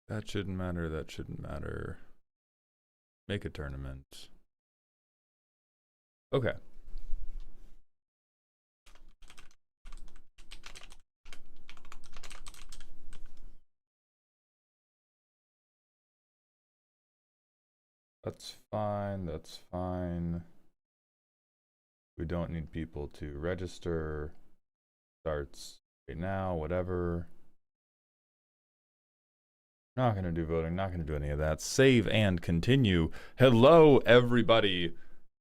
That shouldn't matter. That shouldn't matter. Make a tournament. Okay. That's fine. That's fine. We don't need people to register. Starts right now, whatever. Not gonna do voting, not gonna do any of that. Save and continue. Hello, everybody.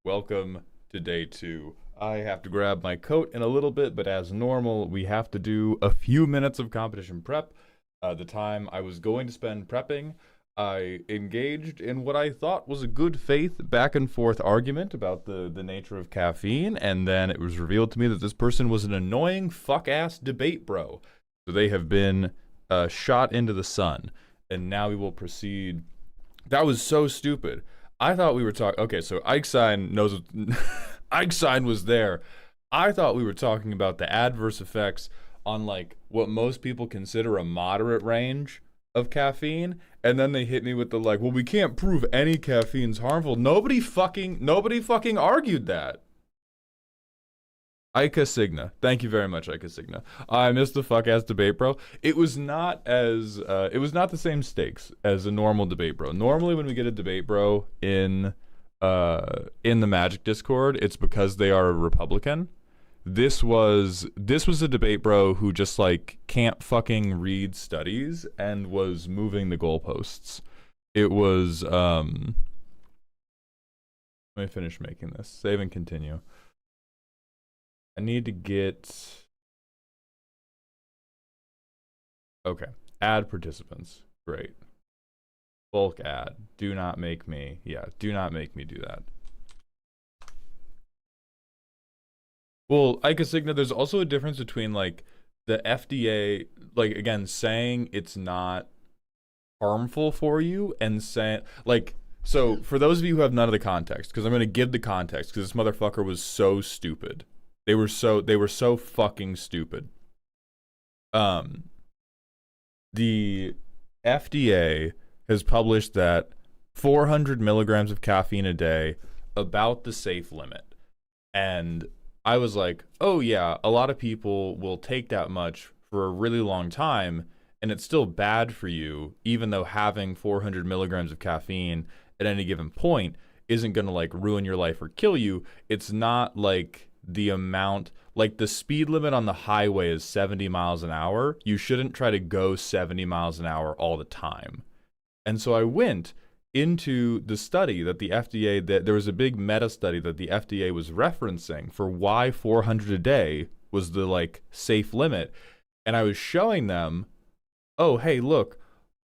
Welcome to day 2. I have to grab my coat in a little bit, but as normal, we have to do a few minutes of competition prep. The time I was going to spend prepping, I engaged in what I thought was a good faith back and forth argument about the nature of caffeine, and then it was revealed to me that this person was an annoying fuck-ass debate bro. So they have been shot into the sun. And now we will proceed. That was so stupid. I thought we were talking. Okay, so Eichstein knows. Eichstein was there. I thought we were talking about the adverse effects on like what most people consider a moderate range of caffeine, and then they hit me with the like, well, we can't prove any caffeine's harmful. Nobody fucking argued that. Ica Signa. Thank you very much, Ica Signa. I missed the fuck-ass debate, bro. It was not the same stakes as a normal debate, bro. Normally when we get a debate, bro, in the Magic Discord, it's because they are a Republican. This was a debate, bro, who just, like, can't fucking read studies and was moving the goalposts. It was, let me finish making this. Save and continue. I need to get... Okay. Add participants. Great. Bulk add. Do not make me... Yeah, do not make me do that. Well, Ica Signa, there's also a difference between, like, the FDA, like, again, saying it's not harmful for you and saying... Like, so, for those of you who have none of the context, because I'm going to give the context, because this motherfucker was so stupid. They were so fucking stupid. The FDA has published that 400 milligrams of caffeine a day, about the safe limit. And I was like, oh yeah, a lot of people will take that much for a really long time, and it's still bad for you, even though having 400 milligrams of caffeine at any given point isn't gonna like ruin your life or kill you. It's not like the amount, like the speed limit on the highway is 70 miles an hour. You shouldn't try to go 70 miles an hour all the time. And so I went into the study that the FDA, that there was a big meta study that the FDA was referencing for why 400 a day was the like safe limit. And I was showing them, oh, hey, look,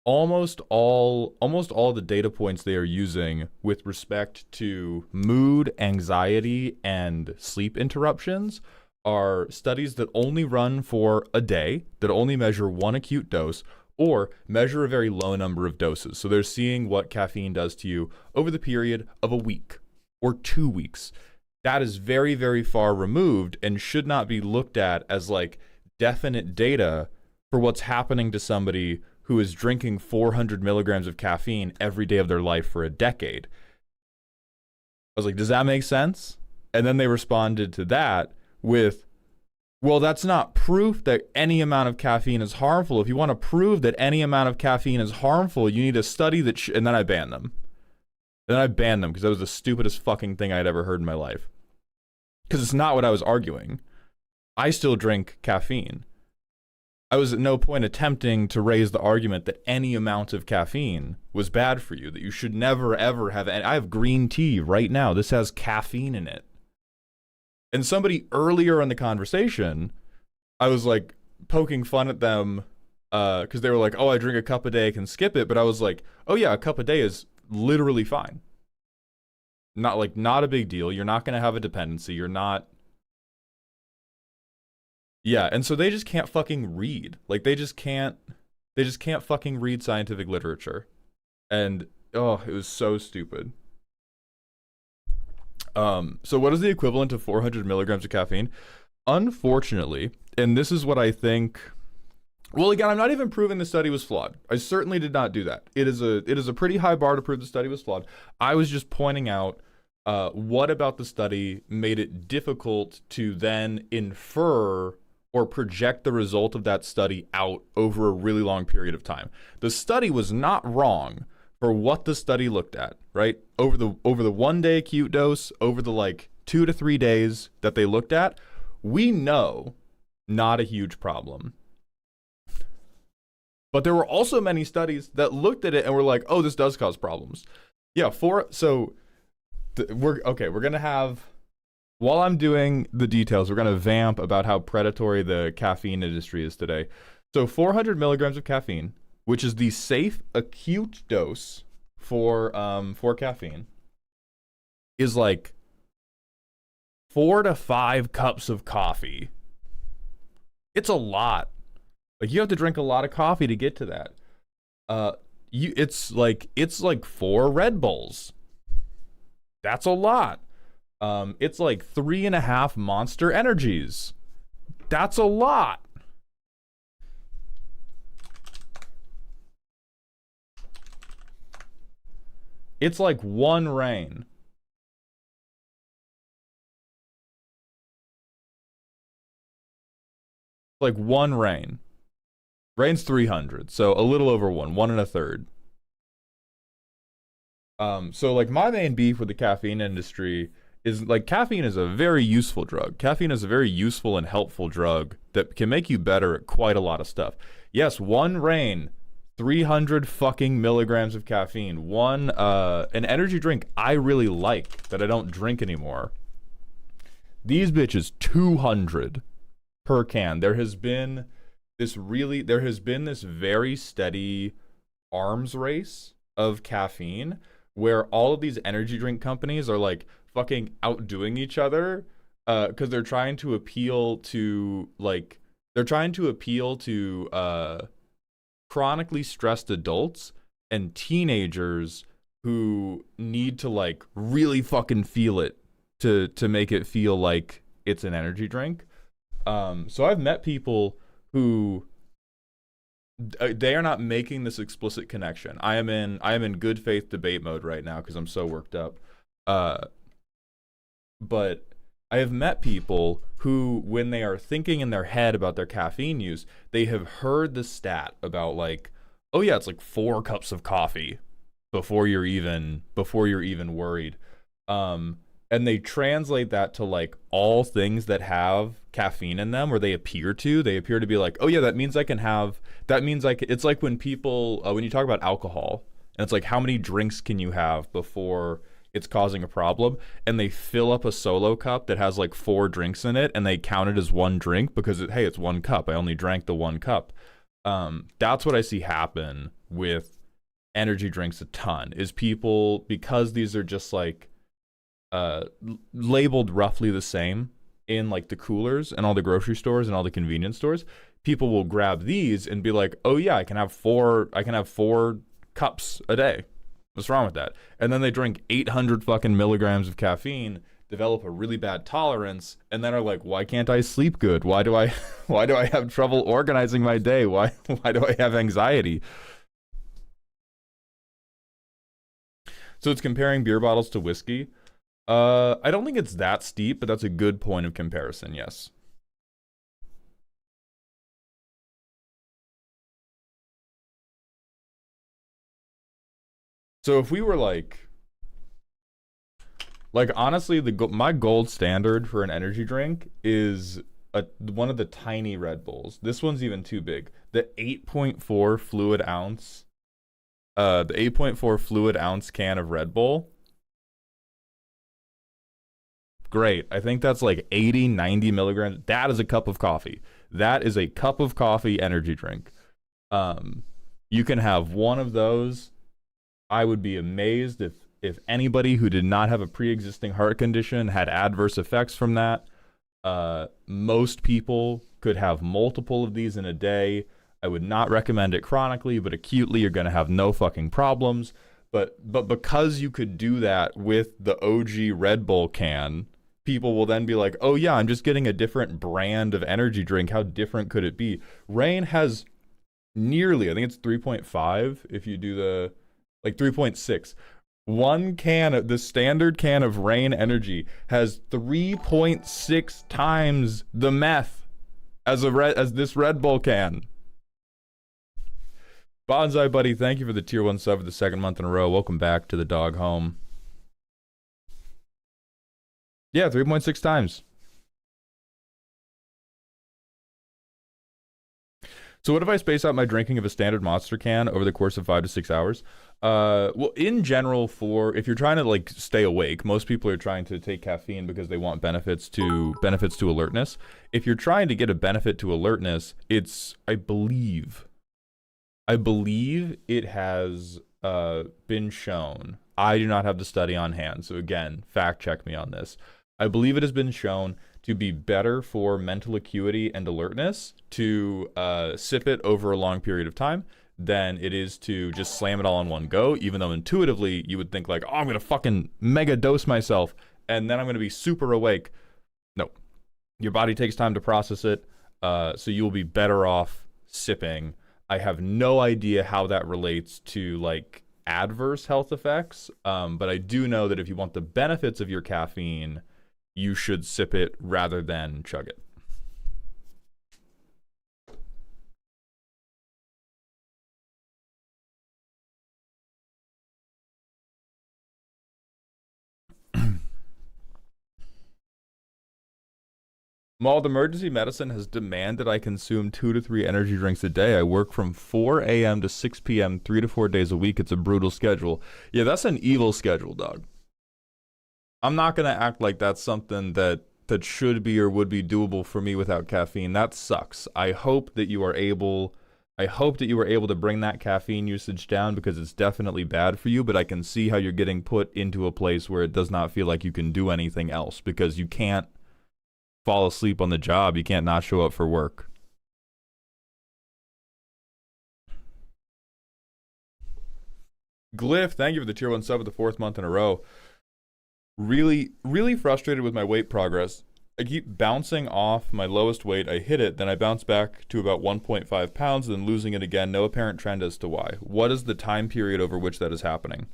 almost all the data points they are using with respect to mood, anxiety, and sleep interruptions are studies that only run for a day, that only measure one acute dose, or measure a very low number of doses. So they're seeing what caffeine does to you over the period of a week or 2 weeks. That is very, very far removed and should not be looked at as like definite data for what's happening to somebody who is drinking 400 milligrams of caffeine every day of their life for a decade. I was like, does that make sense? And then they responded to that with, well, that's not proof that any amount of caffeine is harmful. If you want to prove that any amount of caffeine is harmful, you need a study that... And then I banned them. And then I banned them because that was the stupidest fucking thing I'd ever heard in my life. Because it's not what I was arguing. I still drink caffeine. I was at no point attempting to raise the argument that any amount of caffeine was bad for you, that you should never, ever have... I have green tea right now. This has caffeine in it. And somebody earlier in the conversation, I was like poking fun at them because they were like, oh, I drink a cup a day, I can skip it. But I was like, oh yeah, a cup a day is literally fine. Not a big deal. You're not going to have a dependency. You're not... Yeah, and so they just can't fucking read. Like, they just can't fucking read scientific literature. And, oh, it was so stupid. So what is the equivalent of 400 milligrams of caffeine? Unfortunately, and this is what I think Well, again, I'm not even proving the study was flawed. I certainly did not do that. It is a pretty high bar to prove the study was flawed. I was just pointing out what about the study made it difficult to then infer or project the result of that study out over a really long period of time. The study was not wrong for what the study looked at, right? Over the 1 day acute dose, over the like 2 to 3 days that they looked at, we know not a huge problem. But there were also many studies that looked at it and were like, oh, this does cause problems. Yeah, we're going to have, while I'm doing the details, we're going to vamp about how predatory the caffeine industry is today. So 400 milligrams of caffeine, which is the safe acute dose for caffeine, is like 4 to 5 cups of coffee. It's a lot. Like, you have to drink a lot of coffee to get to that. It's like 4 Red Bulls. That's a lot. It's like 3.5 Monster Energies. That's a lot. It's like 1 Reign. Like 1 Reign. Reign's 300, so a little over 1 1.33. So like my main beef with the caffeine industry is like caffeine is a very useful drug. Caffeine is a very useful and helpful drug that can make you better at quite a lot of stuff. Yes, 1 Reign, 300 fucking milligrams of caffeine. An energy drink I really like that I don't drink anymore. These bitches 200 per can. There has been this very steady arms race of caffeine where all of these energy drink companies are like fucking outdoing each other because they're trying to appeal to chronically stressed adults and teenagers who need to like really fucking feel it to make it feel like it's an energy drink. So I've met people who they are not making this explicit connection. I am in good faith debate mode right now because I'm so worked up. But I have met people who, when they are thinking in their head about their caffeine use, they have heard the stat about like, oh yeah, it's like 4 cups of coffee before you're even worried. And they translate that to like all things that have caffeine in them, or they appear to be like, oh yeah, it's like when people, when you talk about alcohol, and it's like, how many drinks can you have before it's causing a problem? And they fill up a solo cup that has like 4 drinks in it, and they count it as 1 drink because hey, it's 1 cup. I only drank the 1 cup. That's what I see happen with energy drinks a ton, is people, because these are just like, labeled roughly the same in like the coolers and all the grocery stores and all the convenience stores, people will grab these and be like, oh yeah, I can have 4 cups a day. What's wrong with that? And then they drink 800 fucking milligrams of caffeine, develop a really bad tolerance, and then are like, why can't I sleep good? Why do I have trouble organizing my day? Why do I have anxiety? So it's comparing beer bottles to whiskey. I don't think it's that steep, but that's a good point of comparison, yes. So if we were like honestly, my gold standard for an energy drink is one of the tiny Red Bulls. This one's even too big. The 8.4 fluid ounce can of Red Bull. Great. I think that's like 80, 90 milligrams. That is a cup of coffee. That is a cup of coffee energy drink. You can have one of those. I would be amazed if anybody who did not have a pre-existing heart condition had adverse effects from that. Most people could have multiple of these in a day. I would not recommend it chronically, but acutely you're going to have no fucking problems. But because you could do that with the OG Red Bull can, people will then be like, oh yeah, I'm just getting a different brand of energy drink. How different could it be? Reign has nearly, I think it's 3.5 if you do the, like 3.6. One can, the standard can of Rain Energy has 3.6 times the meth as this Red Bull can. Bonsai Buddy, thank you for the tier 1 sub for the second month in a row. Welcome back to the dog home. Yeah, 3.6 times. So what if I space out my drinking of a standard Monster can over the course of 5 to 6 hours? Well, in general, if you're trying to like stay awake, most people are trying to take caffeine because they want benefits to alertness. If you're trying to get a benefit to alertness, it's I believe it has been shown. I do not have the study on hand, so again, fact check me on this. I believe it has been shown to be better for mental acuity and alertness to sip it over a long period of time than it is to just slam it all in one go, even though intuitively you would think like, oh, I'm going to fucking mega dose myself and then I'm going to be super awake. No. Your body takes time to process it, so you will be better off sipping. I have no idea how that relates to like adverse health effects, but I do know that if you want the benefits of your caffeine, you should sip it rather than chug it. Mauled Emergency Medicine has demanded I consume 2 to 3 energy drinks a day. I work from 4 a.m. to 6 p.m. 3 to 4 days a week. It's a brutal schedule. Yeah, that's an evil schedule, dog. I'm not going to act like that's something that should be or would be doable for me without caffeine. That sucks. I hope that you are able to bring that caffeine usage down because it's definitely bad for you, but I can see how you're getting put into a place where it does not feel like you can do anything else because you can't fall asleep on the job. You can't not show up for work. Glyph, thank you for the tier 1 sub for the 4th month in a row. Really, really frustrated with my weight progress. I keep bouncing off my lowest weight. I hit it, then I bounce back to about 1.5 pounds, then losing it again. No apparent trend as to why. What is the time period over which that is happening?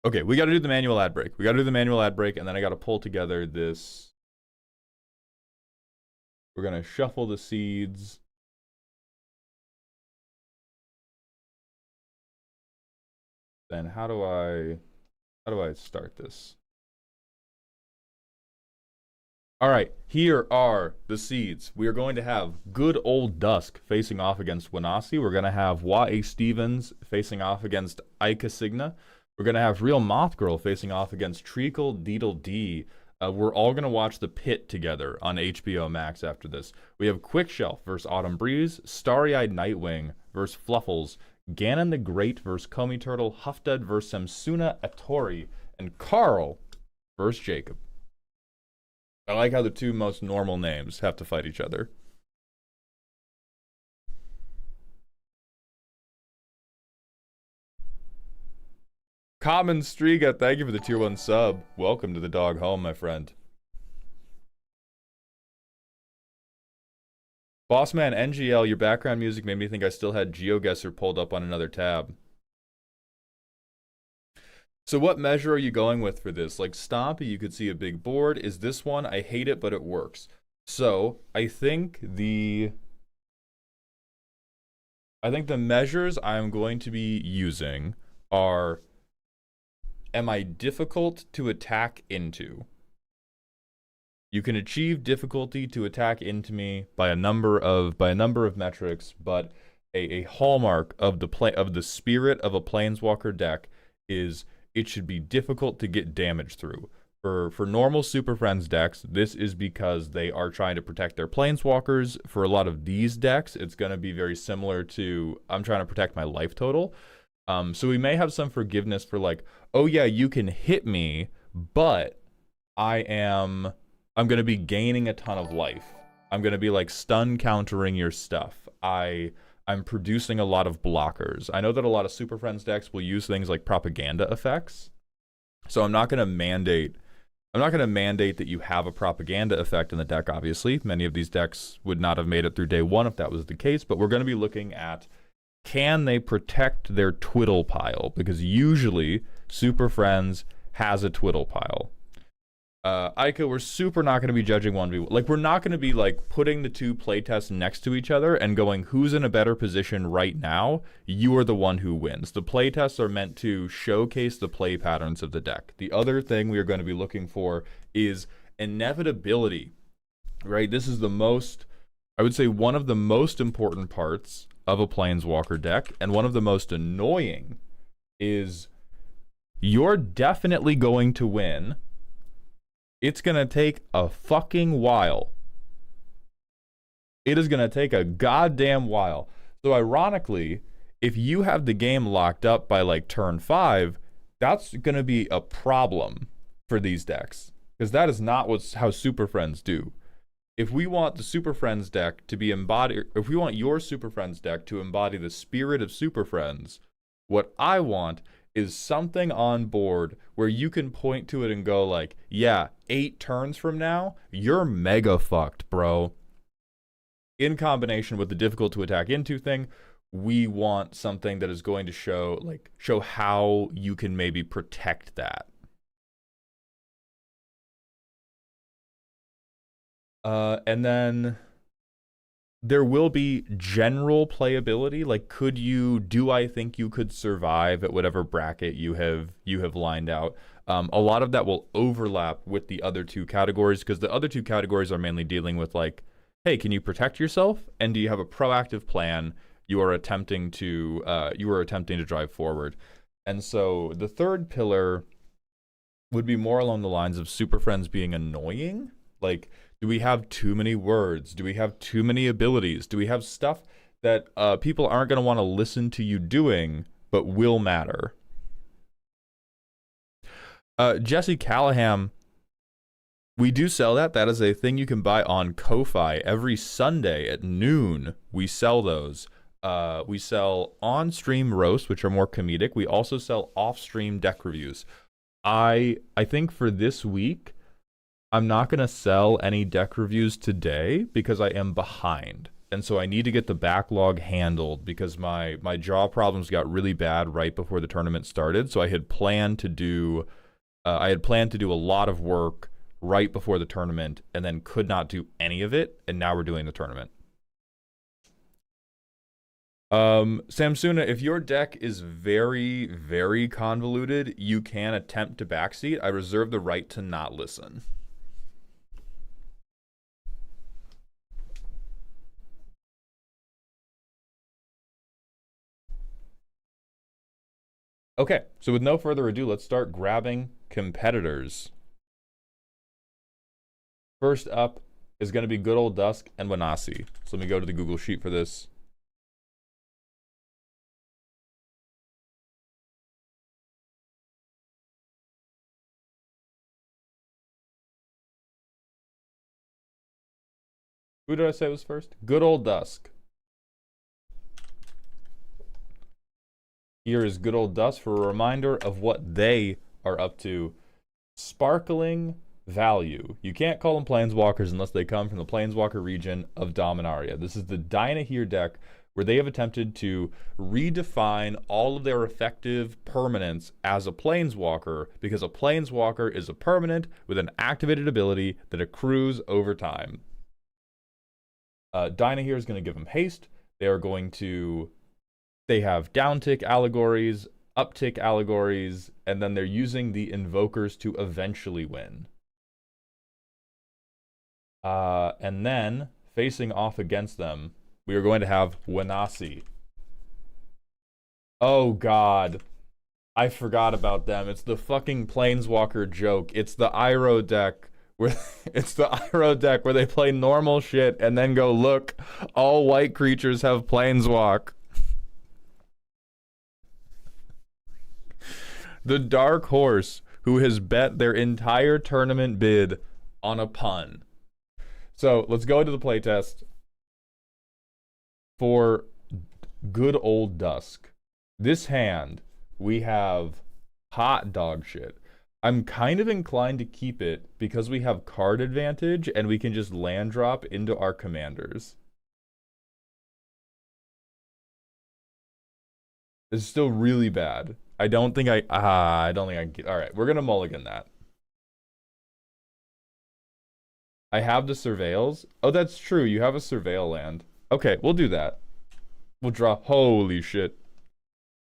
Okay, we got to do the manual ad break. And then I got to pull together this. We're going to shuffle the seeds. Then how do I start this? All right, here are the seeds. We are going to have good old Dusk facing off against Wasi. We're going to have Wa.A. Stevens facing off against Ika Signa. We're going to have Real Moth Girl facing off against Tetle D. We're all going to watch The Pit together on HBO Max after this. We have Quickshelf versus Autumn Breeze, Starry-Eyed Nightwing versus Fluffles, Ganon the Great versus Comey Turtle, Huffdud versus Samsuna Atori, and Carl versus Jacob. I like how the two most normal names have to fight each other. Common Striga, thank you for the tier 1 sub. Welcome to the dog home, my friend. Bossman NGL, your background music made me think I still had GeoGuessr pulled up on another tab. So what measure are you going with for this? Like Stompy, you could see a big board. Is this one? I hate it, but it works. So I think the measures I'm going to be using are, am I difficult to attack into? You can achieve difficulty to attack into me by a number of metrics, but a hallmark of the spirit of a Planeswalker deck is it should be difficult to get damage through. For normal Super Friends decks, this is because they are trying to protect their Planeswalkers. For a lot of these decks, it's going to be very similar to, I'm trying to protect my life total. So we may have some forgiveness for like, oh yeah, you can hit me, but I'm going to be gaining a ton of life. I'm going to be like stun countering your stuff. I'm producing a lot of blockers. I know that a lot of Super Friends decks will use things like propaganda effects. So I'm not going to mandate that you have a propaganda effect in the deck, obviously. Many of these decks would not have made it through day one if that was the case, but we're going to be looking at, can they protect their twiddle pile? Because usually Super Friends has a twiddle pile. Aika, we're super not going to be judging 1v1. Like, we're not going to be, like, putting the two playtests next to each other and going, who's in a better position right now? You are the one who wins. The playtests are meant to showcase the play patterns of the deck. The other thing we are going to be looking for is inevitability, right? This is the most, I would say, one of the most important parts of a Planeswalker deck, and one of the most annoying is you're definitely going to win. It's going to take a fucking while. It is going to take a goddamn while. So ironically, if you have the game locked up by like turn 5, that's going to be a problem for these decks. Because that is not how Super Friends do. If we want the Super Friends deck to be embodied, if we want your Super Friends deck to embody the spirit of Super Friends, what I want is something on board where you can point to it and go like, yeah, 8 turns from now, you're mega fucked, bro. In combination with the difficult to attack into thing, we want something that is going to show how you can maybe protect that. And then there will be general playability. Like, do I think you could survive at whatever bracket you have lined out? A lot of that will overlap with the other two categories, because the other two categories are mainly dealing with like, hey, can you protect yourself? And do you have a proactive plan you are attempting to drive forward? And so the third pillar would be more along the lines of Super Friends being annoying. Like, do we have too many words? Do we have too many abilities? Do we have stuff that people aren't going to want to listen to you doing, but will matter? Jesse Callahan, we do sell that. That is a thing you can buy on Ko-Fi. Every Sunday at noon, we sell those. We sell on-stream roasts, which are more comedic. We also sell off-stream deck reviews. I think for this week, I'm not going to sell any deck reviews today because I am behind. And so I need to get the backlog handled because my jaw problems got really bad right before the tournament started. So I had planned to do a lot of work right before the tournament and then could not do any of it. And now we're doing the tournament. Samsuna, if your deck is very, very convoluted, you can attempt to backseat. I reserve the right to not listen. Okay, so with no further ado, let's start grabbing competitors. First up is going to be good old Dusk and Wasi. So let me go to the Google Sheet for this. Who did I say was first? Good old Dusk. Here is good old Dusk for a reminder of what they are up to. Sparkling value. You can't call them Planeswalkers unless they come from the Planeswalker region of Dominaria. This is the Dynahir deck where they have attempted to redefine all of their effective permanents as a Planeswalker, because a Planeswalker is a permanent with an activated ability that accrues over time. Dynahir is going to give them haste. They have downtick allegories, uptick allegories, and then they're using the invokers to eventually win. And then, facing off against them, we are going to have Wasi. Oh god. I forgot about them. It's the fucking Planeswalker joke. It's the Iroh deck where they play normal shit and then go, look, all white creatures have Planeswalk. The dark horse who has bet their entire tournament bid on a pun. So let's go into the playtest for good old Dusk. This hand, we have hot dog shit. I'm kind of inclined to keep it because we have card advantage and we can just land drop into our commanders. This is still really bad. I don't think I get. All right, we're gonna mulligan that. I have the surveils. Oh, that's true. You have a surveil land. Okay, we'll do that. We'll draw. Holy shit.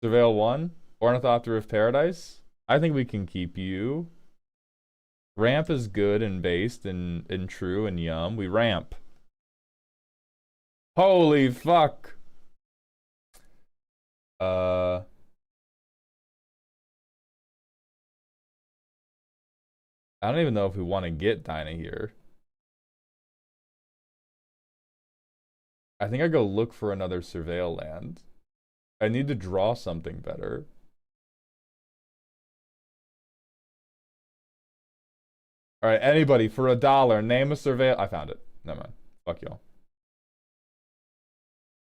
Surveil 1. Ornithopter of Paradise. I think we can keep you. Ramp is good and based and true and yum. We ramp. Holy fuck. I don't even know if we want to get Dinah here. I think I go look for another surveil land. I need to draw something better. Alright, anybody, for $1, name a surveil. I found it. Never mind. Fuck y'all.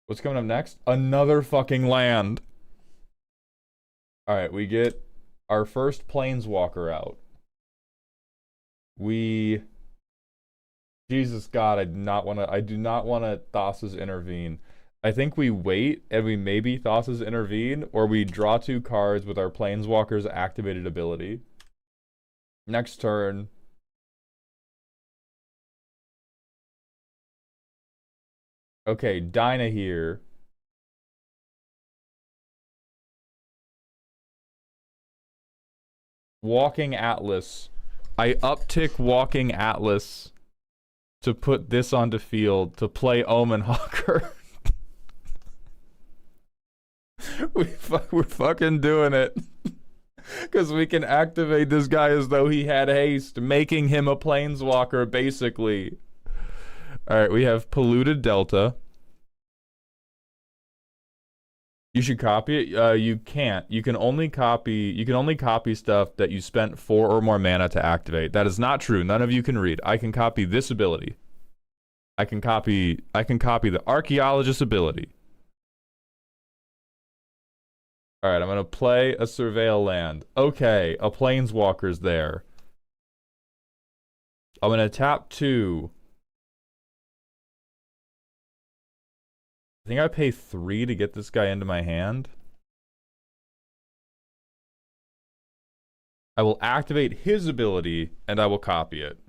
What's coming up next? Another fucking land. Alright, we get our first planeswalker out. Jesus God, I do not wanna Thassa's intervene. I think we wait and we maybe Thassa's intervene, or we draw 2 cards with our planeswalker's activated ability. Next turn. Okay, Dinah here. Walking Atlas. I uptick Walking Atlas to put this onto field to play Omen Hawker. We're fucking doing it. Because we can activate this guy as though he had haste, making him a planeswalker, basically. Alright, we have Polluted Delta. You should copy it. You can't. You can only copy stuff that you spent 4 or more mana to activate. That is not true. None of you can read. I can copy this ability. I can copy the Archaeologist ability. Alright, I'm gonna play a Surveil land. Okay, a Planeswalker's there. I'm gonna tap 2. I think I pay 3 to get this guy into my hand. I will activate his ability, and I will copy it.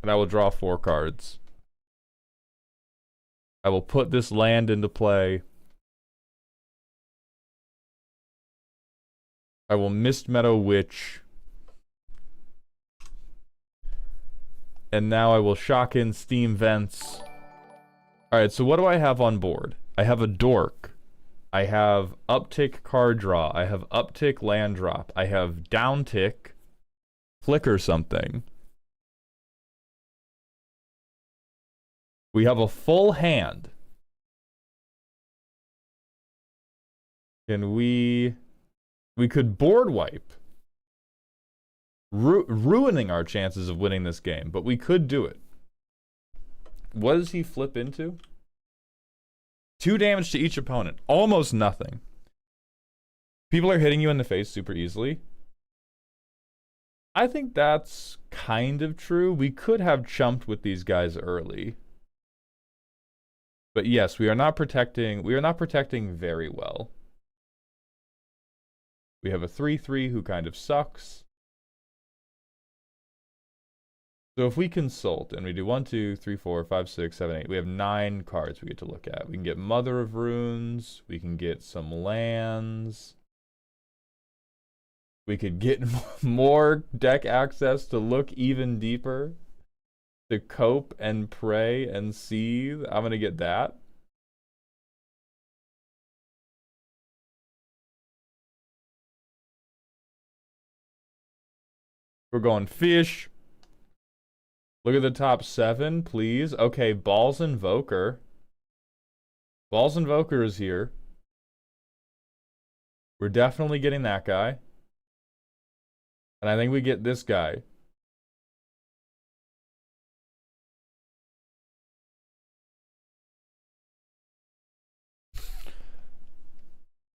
And I will draw 4 cards. I will put this land into play. I will Mist Meadow Witch. And now I will shock in Steam Vents. Alright, so what do I have on board? I have a Dork. I have uptick card draw. I have uptick land drop. I have downtick flicker something. We have a full hand. Can we could board wipe. Ruining our chances of winning this game, but we could do it. What does he flip into? 2 damage to each opponent. Almost nothing. People are hitting you in the face super easily. I think that's kind of true. We could have chumped with these guys early. But yes, we are not protecting very well. We have a 3/3 who kind of sucks. So if we consult and we do 1, 2, 3, 4, 5, 6, 7, 8, we have 9 cards we get to look at. We can get Mother of Runes. We can get some lands. We could get more deck access to look even deeper. To cope and pray and seethe. I'm gonna get that. We're going fish. Look at the top 7, please. Okay, Balls Invoker. Balls Invoker is here. We're definitely getting that guy. And I think we get this guy.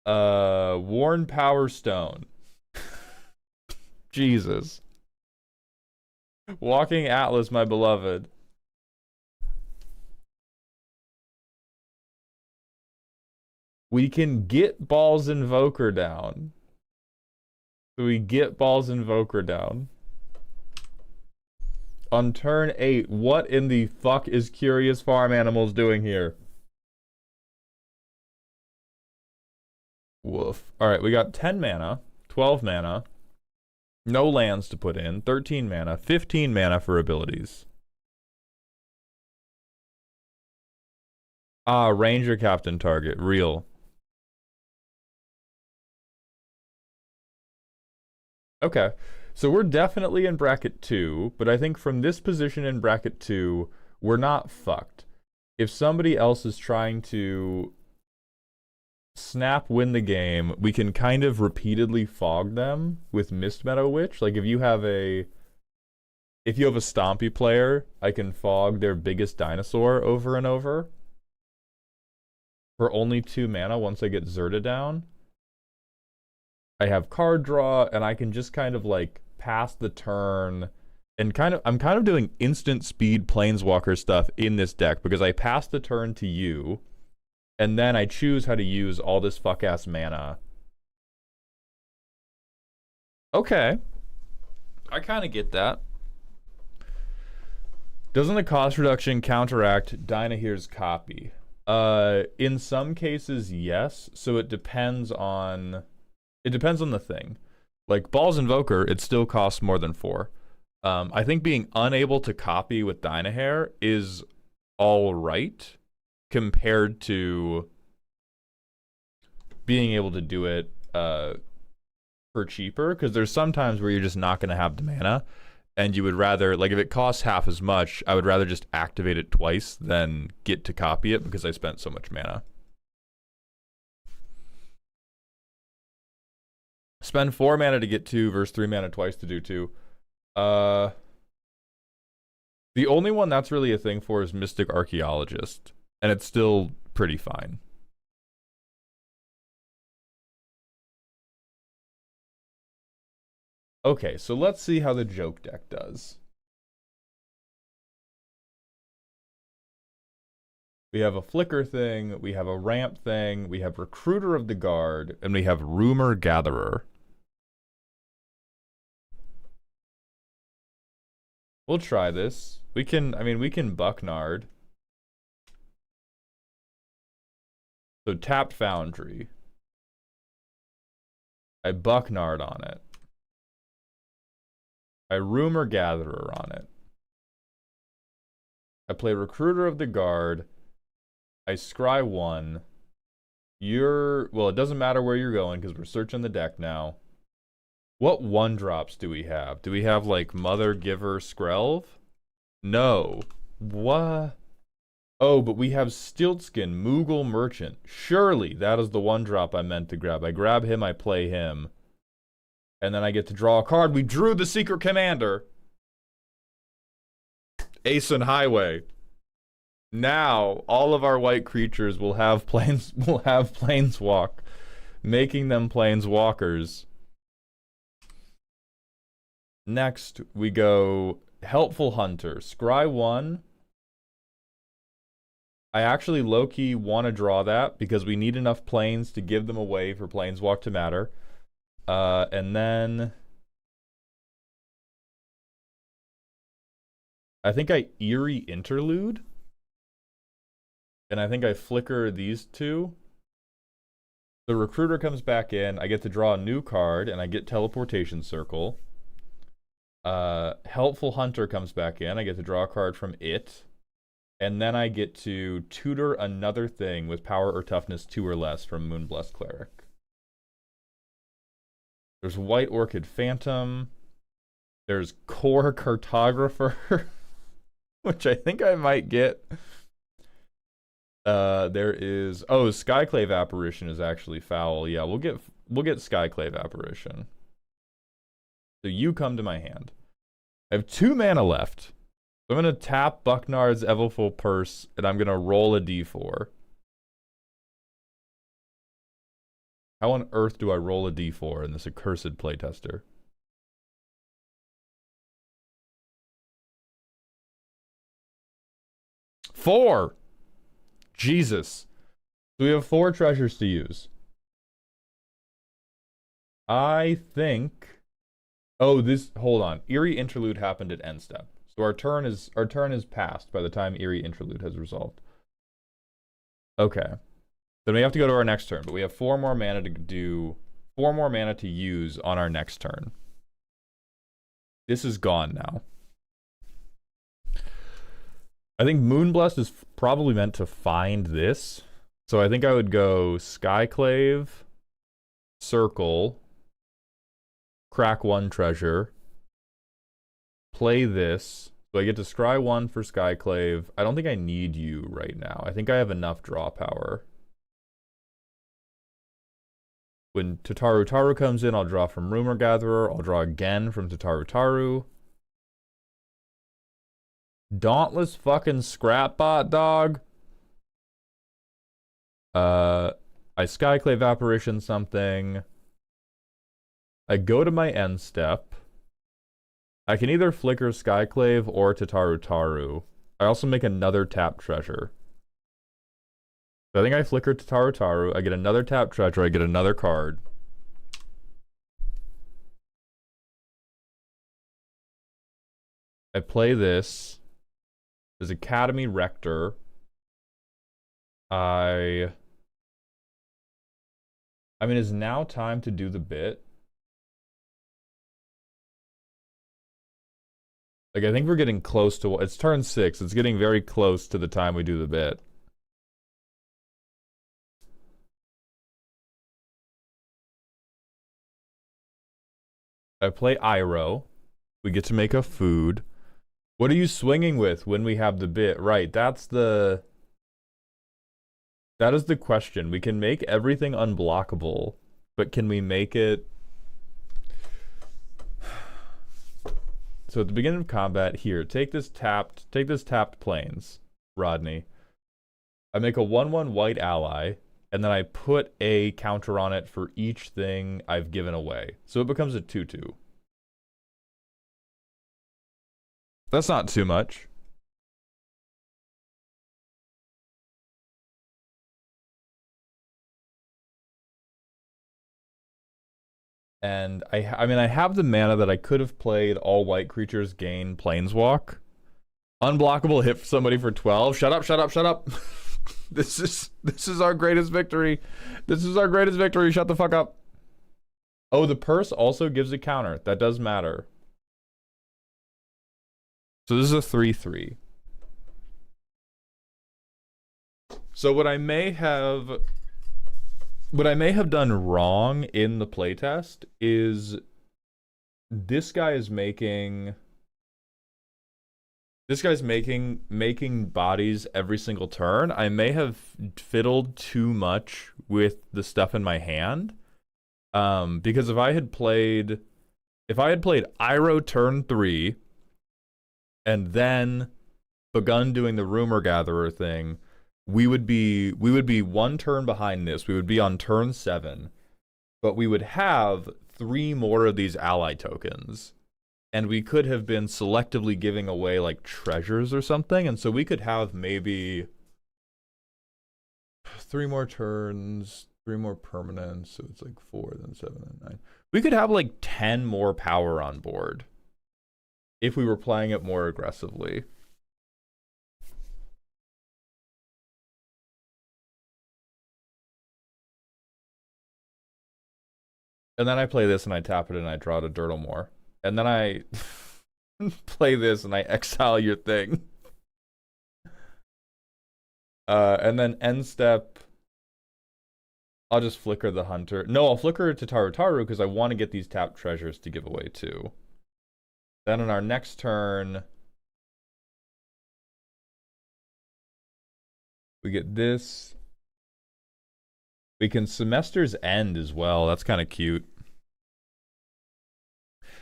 Worn Power Stone. Jesus. Walking Atlas, my beloved. We can get Ball's Invoker down. So we get Ball's Invoker down. On turn 8, what in the fuck is Curious Farm Animals doing here? Woof. Alright, we got 10 mana, 12 mana, no lands to put in, 13 mana, 15 mana for abilities. Ah, Ranger Captain target, real. Okay, so we're definitely in bracket 2, but I think from this position in bracket 2, we're not fucked. If somebody else is trying to snap win the game, we can kind of repeatedly fog them with Mist Meadow Witch. Like if you have a Stompy player, I can fog their biggest dinosaur over and over for only 2 mana once I get Zerta down. I have card draw, and I can just kind of like pass the turn, and I'm kind of doing instant speed Planeswalker stuff in this deck because I pass the turn to you, and then I choose how to use all this fuck-ass mana. Okay. I kind of get that. Doesn't the cost reduction counteract Dynahere's copy? In some cases, yes. So it depends on the thing. Like Ball's Invoker, it still costs more than 4. I think being unable to copy with Dynahere is all right compared to being able to do it for cheaper, because there's sometimes where you're just not going to have the mana, and you would rather, like if it costs half as much, I would rather just activate it twice than get to copy it because I spent so much mana. Spend 4 mana to get 2 versus 3 mana twice to do 2. The only one that's really a thing for is Mystic Archaeologist, and it's still pretty fine. Okay, so let's see how the joke deck does. We have a Flicker thing, we have a Ramp thing, we have Recruiter of the Guard, and we have Rumor Gatherer. We'll try this. We can Bucknard. So tapped Foundry. I Bucknard on it. I Rumor Gatherer on it. I play Recruiter of the Guard. I scry 1. Well, it doesn't matter where you're going because we're searching the deck now. What 1-drops do we have? Do we have like Mother Giver Skrelv? No. What? Oh, but we have Stiltskin, Moogle Merchant. Surely that is the 1-drop I meant to grab. I grab him, I play him. And then I get to draw a card. We drew the Secret Commander. Aeson Highway. Now, all of our white creatures will have Planeswalk, making them Planeswalkers. Next, we go Helpful Hunter. Scry 1. I actually low-key want to draw that because we need enough planes to give them away for Planeswalk to matter. And then I think I Eerie Interlude. And I think I flicker these 2. The Recruiter comes back in. I get to draw a new card, and I get Teleportation Circle. Helpful Hunter comes back in. I get to draw a card from it. And then I get to tutor another thing with power or toughness 2 or less from Moonblessed Cleric. There's White Orchid Phantom. There's Core Cartographer, which I think I might get. There is Skyclave Apparition is actually foul. Yeah, we'll get Skyclave Apparition. So you come to my hand. I have 2 mana left. So I'm gonna tap Bucknard's Evilful Purse, and I'm gonna roll a d4. How on earth do I roll a d4 in this accursed playtester? Four! Jesus. So we have 4 treasures to use. I think... Oh, this... Hold on. Eerie Interlude happened at end step. So our turn is passed by the time Eerie Interlude has resolved. Okay. Then we have to go to our next turn, but we have 4 more mana to do... 4 more mana to use on our next turn. This is gone now. I think Moonblessed is probably meant to find this. So I think I would go Skyclave, Circle, crack 1 treasure, play this. So I get to scry 1 for Skyclave. I don't think I need you right now. I think I have enough draw power. When Tataru Taru comes in, I'll draw from Rumor Gatherer. I'll draw again from Tataru Taru. Dauntless fucking Scrapbot, dog. I Skyclave Apparition something. I go to my end step. I can either flicker Skyclave or Tataru Taru. I also make another tap treasure. So I think I flicker Tataru Taru. I get another tap treasure. I get another card. I play this. There's Academy Rector. I mean, is now time to do the bit? Like, I think we're getting close to... It's turn 6. It's getting very close to the time we do the bit. I play Iroh. We get to make a food. What are you swinging with when we have the bit? Right, that's the... That is the question. We can make everything unblockable, but can we make it... So at the beginning of combat, here, take this tapped plains, Rodney. I make a 1/1 white ally, and then I put a counter on it for each thing I've given away. So it becomes a 2/2. That's not too much. And I mean, I have the mana that I could have played all white creatures gain Planeswalk. Unblockable hit somebody for 12. Shut up, shut up, shut up. This is our greatest victory. This is our greatest victory. Shut the fuck up. Oh, the purse also gives a counter. That does matter. So this is a 3/3. So what I may have done wrong in the playtest is this guy's making bodies every single turn. I may have fiddled too much with the stuff in my hand. Because if I had played Iroh turn 3 and then begun doing the Rumor Gatherer thing, we would be 1 turn behind this. We would be on turn 7, but we would have 3 more of these ally tokens, and we could have been selectively giving away like treasures or something, and so we could have maybe 3 more turns, 3 more permanents, so it's like 4, then 7, and 9. We could have like 10 more power on board if we were playing it more aggressively. And then I play this and I tap it and I draw to Dirtlemore. And then I play this and I exile your thing. And then end step, I'll just flicker the hunter. No, I'll flicker to Tataru because I want to get these tapped treasures to give away too. Then on our next turn, we get this. We can Semester's End as well. That's kind of cute.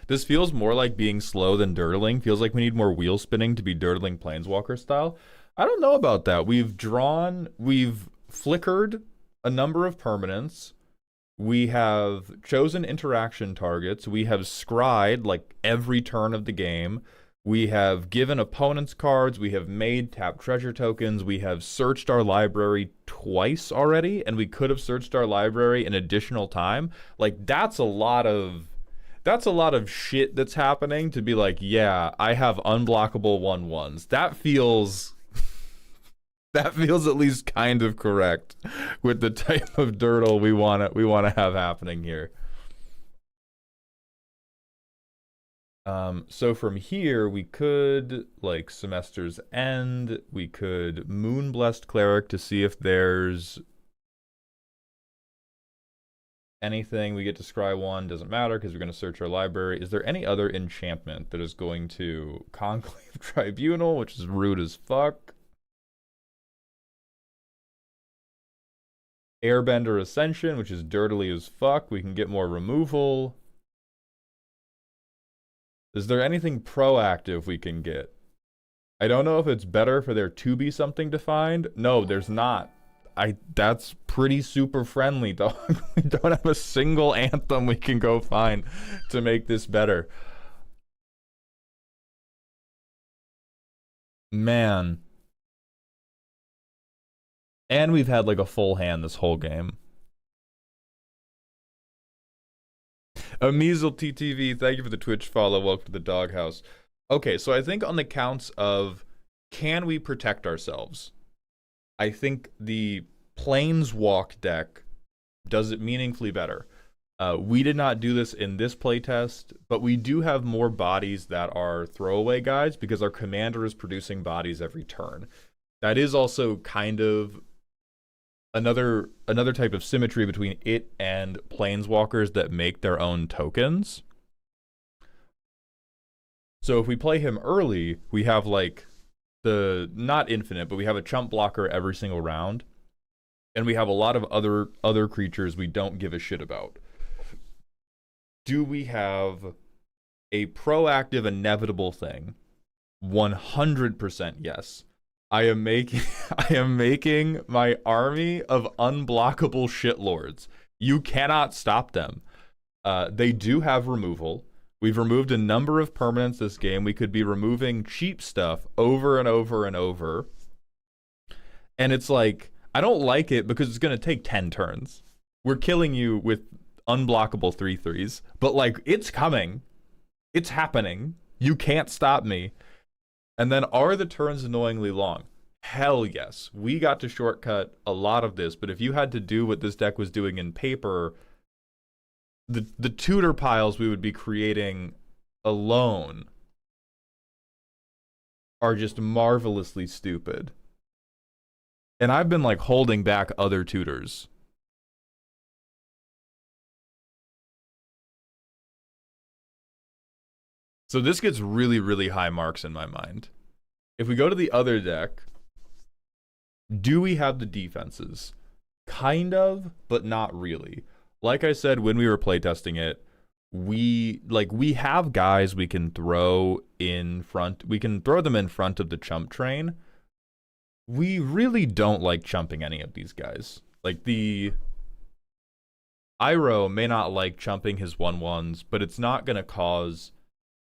This feels more like being slow than Dirtling. Feels like we need more wheel spinning to be Dirtling Planeswalker style. I don't know about that. We've flickered a number of permanents. We have chosen interaction targets. We have scryed like every turn of the game. We have given opponents cards. We have made tap treasure tokens. We have searched our library twice already, and we could have searched our library an additional time. Like, that's a lot of shit that's happening to be like, yeah, I have unblockable 1/1s. That feels at least kind of correct with the type of dirtle we wanna have happening here. So from here, we could, like, Semester's End, we could Moonblessed Cleric to see if there's anything. We get to scry 1, doesn't matter because we're going to search our library. Is there any other enchantment that is going to Conclave Tribunal, which is rude as fuck? Airbender Ascension, which is dirtily as fuck. We can get more removal. Is there anything proactive we can get? I don't know if it's better for there to be something defined. No, there's not. That's pretty super friendly, dog. We don't have a single anthem we can go find to make this better. Man. And we've had like a full hand this whole game. Measle TTV, thank you for the Twitch follow. Welcome to the doghouse. Okay, so I think on the counts of can we protect ourselves? I think the Planeswalk deck does it meaningfully better. We did not do this in this playtest, but we do have more bodies that are throwaway guys because our commander is producing bodies every turn. That is also kind of another type of symmetry between it and Planeswalkers that make their own tokens. So if we play him early, we have like not infinite, but we have a chump blocker every single round. And we have a lot of other creatures we don't give a shit about. Do we have a proactive, inevitable thing? 100% yes. I am making my army of unblockable shitlords. You cannot stop them. They do have removal. We've removed a number of permanents this game. We could be removing cheap stuff over and over and over. And it's like, I don't like it because it's going to take 10 turns. We're killing you with unblockable 3/3s. But like, it's coming. It's happening. You can't stop me. And then are the turns annoyingly long? Hell yes. We got to shortcut a lot of this, but if you had to do what this deck was doing in paper, the tutor piles we would be creating alone are just marvelously stupid. And I've been like holding back other tutors. So this gets really, really high marks in my mind. If we go to the other deck, do we have the defenses? Kind of, but not really. Like I said when we were playtesting it, we have guys we can throw in front. We can throw them in front of the chump train. We really don't like chumping any of these guys. Like the Iroh may not like chumping his 1/1s, but it's not going to cause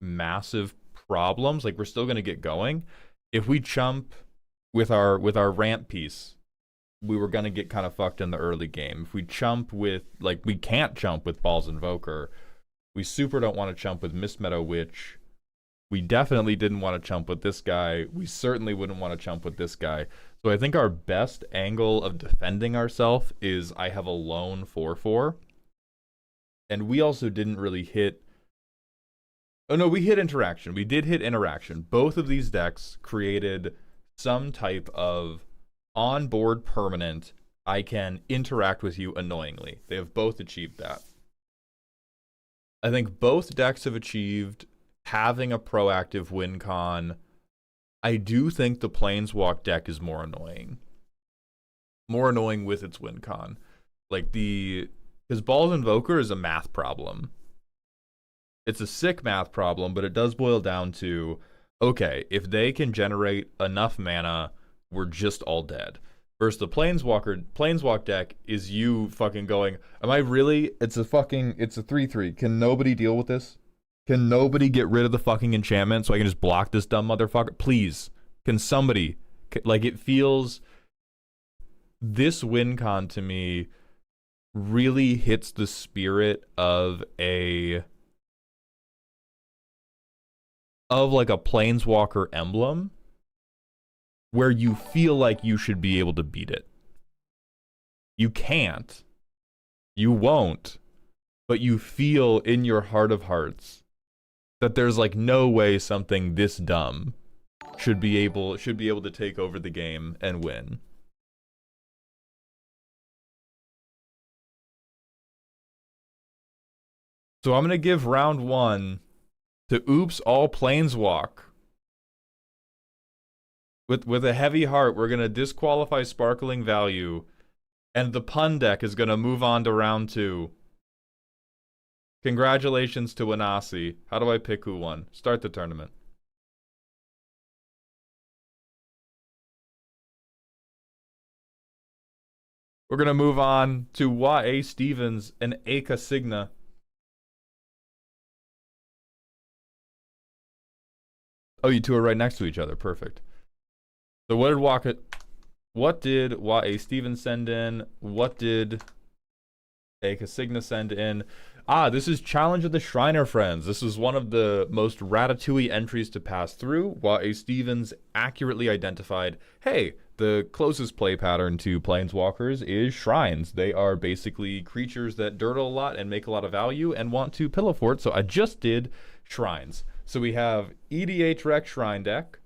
massive problems. Like, we're still going to get going. If we chump with our ramp piece, we were going to get kind of fucked in the early game. If we chump with, like, we can't chump with Ball's Invoker. We super don't want to chump with Mist Meadow Witch. We definitely didn't want to chump with this guy. We certainly wouldn't want to chump with this guy. So I think our best angle of defending ourselves is I have a lone 4/4. And we also didn't really hit... Oh no, we hit interaction. We did hit interaction. Both of these decks created some type of on-board permanent, I can interact with you annoyingly. They have both achieved that. I think both decks have achieved having a proactive win con. I do think the Planeswalk deck is more annoying. More annoying with its win con. Like because Ball's Invoker is a math problem. It's a sick math problem, but it does boil down to, okay, if they can generate enough mana, we're just all dead. Versus the Planeswalk deck is you fucking going, am I really? It's a 3/3. Can nobody deal with this? Can nobody get rid of the fucking enchantment so I can just block this dumb motherfucker? Please. Can somebody? Like, it feels... This win con to me really hits the spirit of like a Planeswalker emblem where you feel like you should be able to beat it. You can't. You won't. But you feel in your heart of hearts that there's like no way something this dumb should be able to take over the game and win. So I'm going to give round 1 to Oops All Planeswalk. With a heavy heart, we're going to disqualify Sparkling Value, and the pun deck is going to move on to round 2. Congratulations to Wasi. How do I pick who won? Start the tournament. We're going to move on to Wasi Stevens and Aka Signa. Oh, you two are right next to each other. Perfect. So what did Wasi Stevens send in? What did Aka Signa send in? This is Challenge of the Shriner Friends. This is one of the most Ratatouille entries to pass through. Wasi Stevens accurately identified, hey, the closest play pattern to Planeswalkers is Shrines. They are basically creatures that dirtle a lot and make a lot of value and want to pillow fort, so I just did Shrines. So we have EDH Rec Shrine deck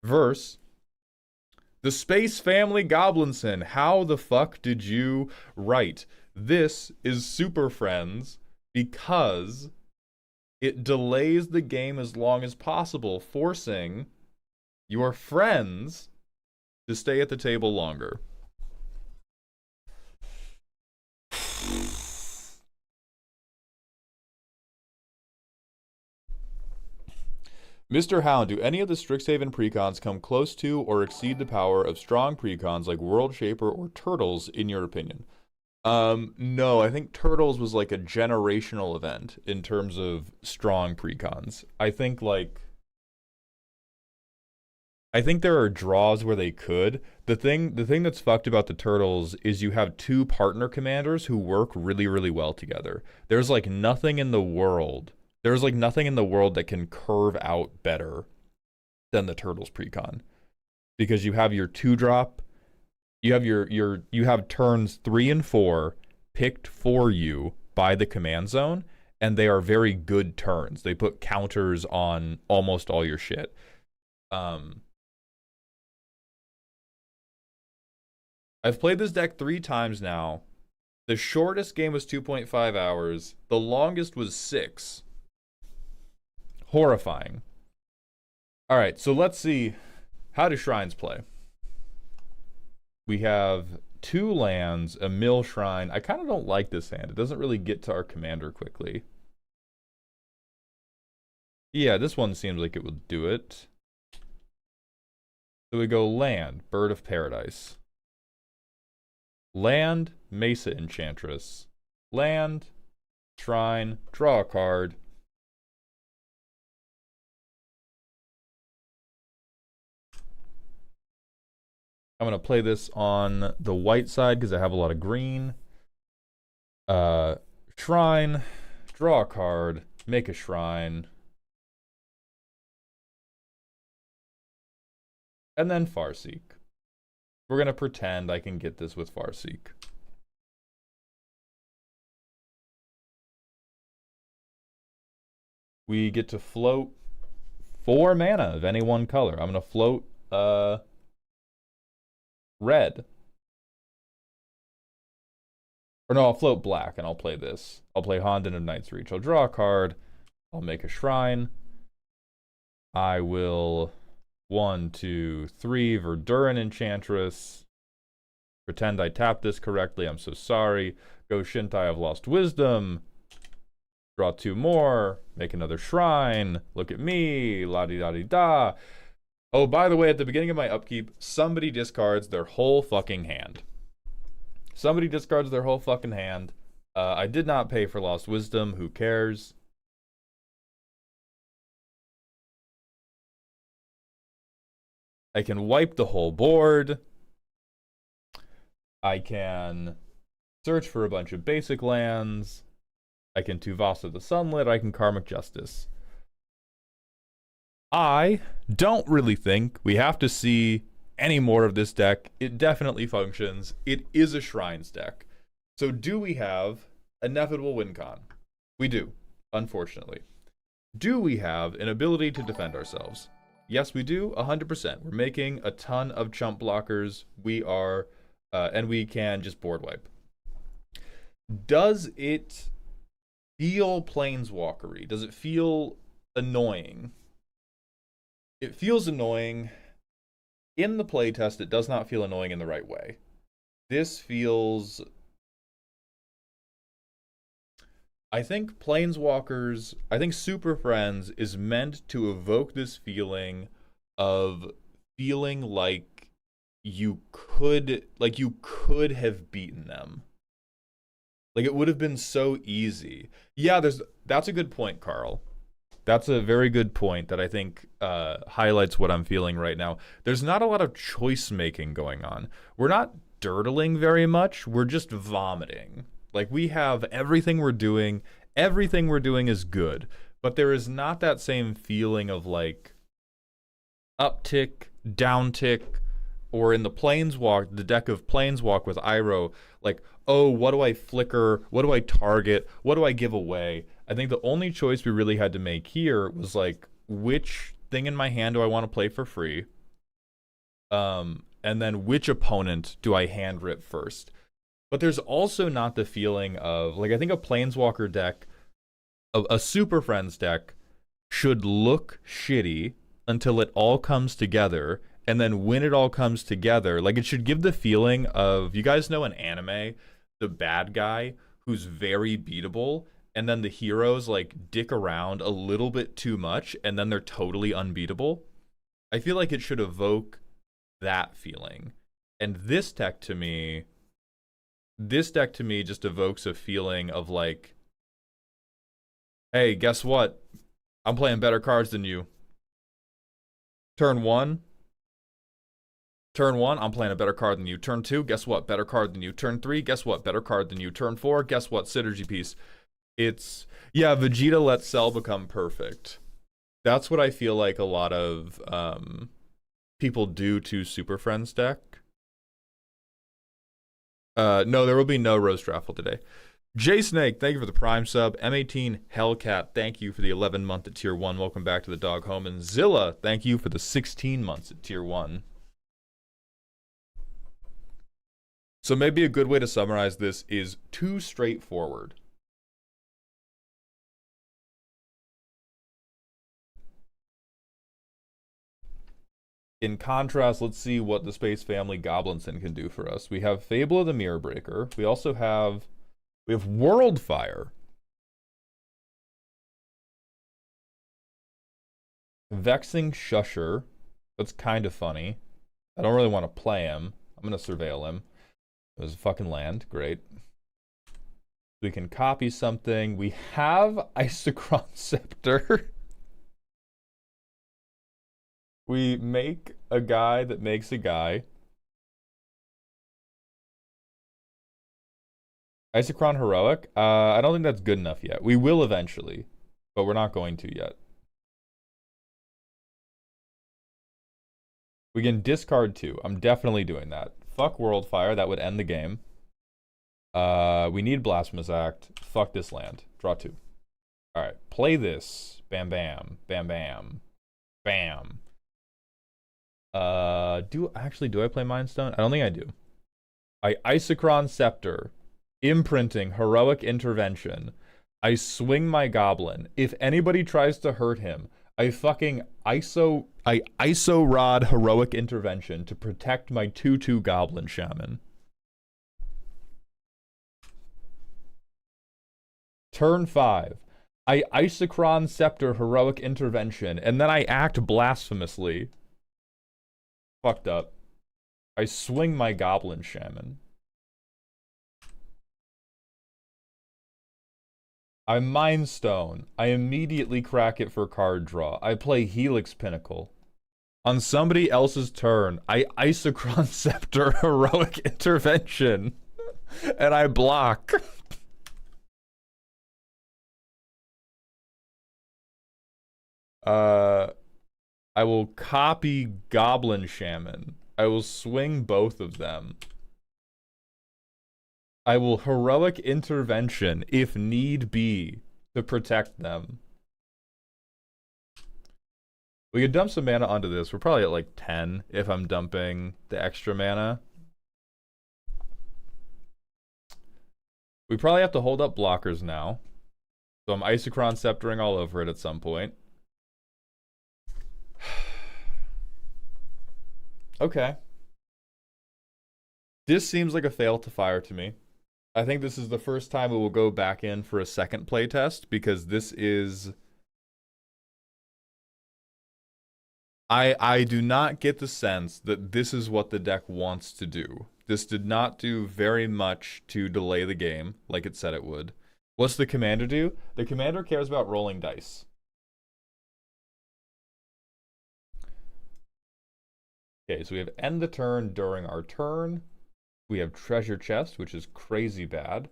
versus the Space Family Goblinson. How the fuck did you write? This is Super Friends because it delays the game as long as possible, forcing your friends to stay at the table longer. Mr. Hound, do any of the Strixhaven precons come close to or exceed the power of strong precons like World Shaper or Turtles, in your opinion? No, I think Turtles was like a generational event in terms of strong precons. I think there are draws where they could. The thing that's fucked about the Turtles is you have two partner commanders who work really, really well together. There's nothing in the world that can curve out better than the Turtles precon. Because you have your 2-drop, you have turns 3 and 4 picked for you by the command zone, and they are very good turns. They put counters on almost all your shit. I've played this deck 3 times now. The shortest game was 2.5 hours. The longest was 6. Horrifying. Alright, so let's see. How do Shrines play? We have 2 lands, a mill shrine. I kind of don't like this hand. It doesn't really get to our commander quickly. Yeah, this one seems like it would do it. So we go land, Bird of Paradise. Land, Mesa Enchantress. Land, Shrine, draw a card. I'm going to play this on the white side because I have a lot of green. Shrine, draw a card, make a shrine. And then Farseek. We're going to pretend I can get this with Farseek. We get to float 4 mana of any one color. I'm going to float red. Or no, I'll float black and I'll play this. I'll play Honden of Night's Reach. I'll draw a card. I'll make a shrine. I will 1, 2, 3 Verduran Enchantress. Pretend I tapped this correctly. I'm so sorry. Go Shintai of Lost Wisdom. Draw 2 more. Make another shrine. Look at me. La-di-da-di-da. Oh, by the way, at the beginning of my upkeep, somebody discards their whole fucking hand. Somebody discards their whole fucking hand. I did not pay for Lost Wisdom. Who cares? I can wipe the whole board. I can search for a bunch of basic lands. I can Tuvasa the Sunlit. I can Karmic Justice. I don't really think we have to see any more of this deck. It definitely functions. It is a Shrines deck. So do we have inevitable win con? We do, unfortunately. Do we have an ability to defend ourselves? Yes, we do, 100%. We're making a ton of chump blockers. We are, and we can just board wipe. Does it feel planeswalkery? Does it feel annoying? It feels annoying. In the playtest, it does not feel annoying in the right way. This feels... I think Planeswalkers, I think Super Friends is meant to evoke this feeling of feeling like you could have beaten them. Like it would have been so easy. Yeah, that's a good point, Carl. That's a very good point that I think highlights what I'm feeling right now. There's not a lot of choice making going on. We're not dirtling very much. We're just vomiting. Like we have everything we're doing is good, but there is not that same feeling of like uptick, downtick, or in the deck of Planeswalk with Iroh, like, oh, what do I flicker? What do I target? What do I give away? I think the only choice we really had to make here was like, which thing in my hand do I want to play for free? And then which opponent do I hand rip first? But there's also not the feeling of, like, I think a Planeswalker deck, a Super Friends deck, should look shitty until it all comes together. And then when it all comes together, like, it should give the feeling of, you guys know in anime, the bad guy who's very beatable, and then the heroes, like, dick around a little bit too much, and then they're totally unbeatable. I feel like it should evoke that feeling. And this deck to me just evokes a feeling of like, hey, guess what? I'm playing better cards than you. Turn one, I'm playing a better card than you. Turn two, guess what? Better card than you. Turn three, guess what? Better card than you. Turn four, guess what? Synergy piece. It's, yeah, Vegeta lets Cell become perfect. That's what I feel like a lot of people do to Super Friends deck. No, there will be no Roast Raffle today. J Snake, thank you for the Prime sub. M18 Hellcat, thank you for the 11 month at tier 1. Welcome back to the Dog Home. And Zilla, thank you for the 16 months at tier 1. So maybe a good way to summarize this is too straightforward. In contrast, let's see what the Space Family Goblinson can do for us. We have Fable of the Mirror Breaker. We also have Worldfire. Vexing Shusher. That's kind of funny. I don't really want to play him. I'm going to surveil him. There's a fucking land. Great. We can copy something. We have Isochron Scepter. We make a guy that makes a guy. Isochron Heroic? I don't think that's good enough yet. We will eventually, but we're not going to yet. We can discard 2. I'm definitely doing that. Fuck Worldfire. That would end the game. We need Blasphemous Act. Fuck this land. Draw 2. Alright. Play this. Bam, bam. Bam, bam. Bam. Do I play Mindstone? I don't think I do. I Isochron Scepter. Imprinting. Heroic Intervention. I swing my Goblin. If anybody tries to hurt him, I fucking ISO Rod Heroic Intervention to protect my 2/2 Goblin Shaman. Turn 5. I Isochron Scepter Heroic Intervention, and then I act blasphemously. Fucked up. I swing my Goblin Shaman. I Mind Stone. I immediately crack it for card draw. I play Helix Pinnacle. On somebody else's turn, I Isochron Scepter Heroic Intervention. And I block. I will copy Goblin Shaman. I will swing both of them. I will Heroic Intervention, if need be, to protect them. We could dump some mana onto this. We're probably at like 10 if I'm dumping the extra mana. We probably have to hold up blockers now. So I'm Isochron Sceptering all over it at some point. Okay. This seems like a fail to fire to me. I think this is the first time we will go back in for a second playtest, because this is... I do not get the sense that this is what the deck wants to do. This did not do very much to delay the game, like it said it would. What's the commander do? The commander cares about rolling dice. Okay, so we have end the turn during our turn. We have treasure chest, which is crazy bad.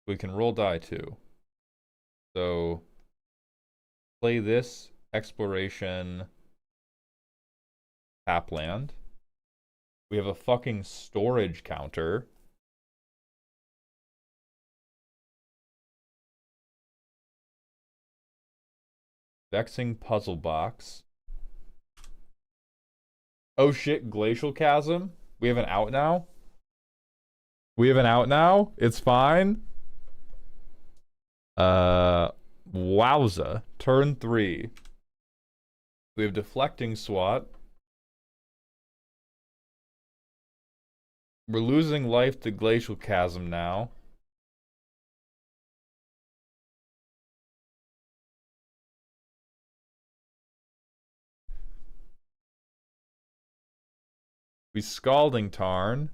We can roll die too. So play this exploration tap land. We have a fucking storage counter. Vexing puzzle box. Oh shit, Glacial Chasm. We have an out now? We have an out now? It's fine? Wowza. Turn 3. We have Deflecting Swat. We're losing life to Glacial Chasm now. We Scalding Tarn.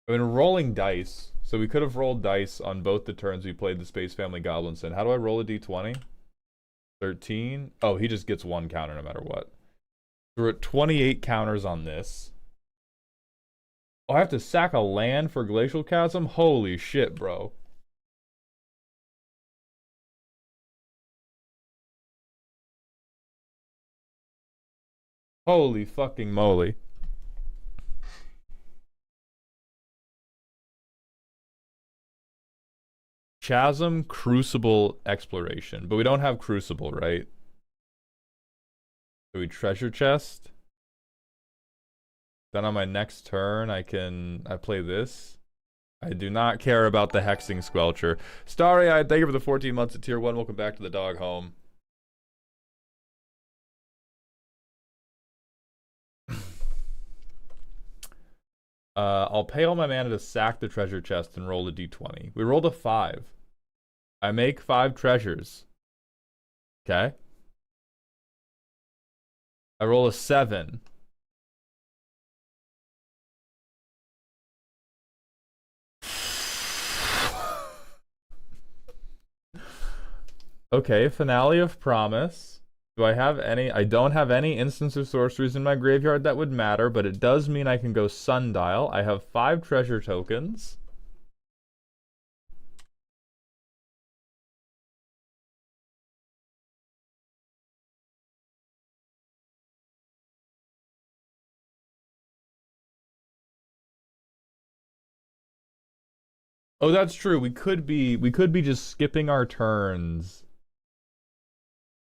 I mean, rolling dice. So we could have rolled dice on both the turns we played the Space Family Goblins in. How do I roll a d20? 13? Oh, he just gets 1 counter no matter what. We're at 28 counters on this. Oh, I have to sack a land for Glacial Chasm? Holy shit, bro. Holy fucking moly. Chasm, Crucible, Exploration. But we don't have Crucible, right? So we treasure chest. Then on my next turn, I play this. I do not care about the Hexing Squelcher. Starry-Eyed, thank you for the 14 months at tier 1. Welcome back to the dog home. I'll pay all my mana to sack the treasure chest and roll a d20. We rolled a 5. I make 5 treasures. Okay. I roll a 7. Okay, Finale of Promise. Do I have any? I don't have any instants of sorceries in my graveyard that would matter, but it does mean I can go Sundial. I have 5 treasure tokens. Oh, that's true. We could be just skipping our turns.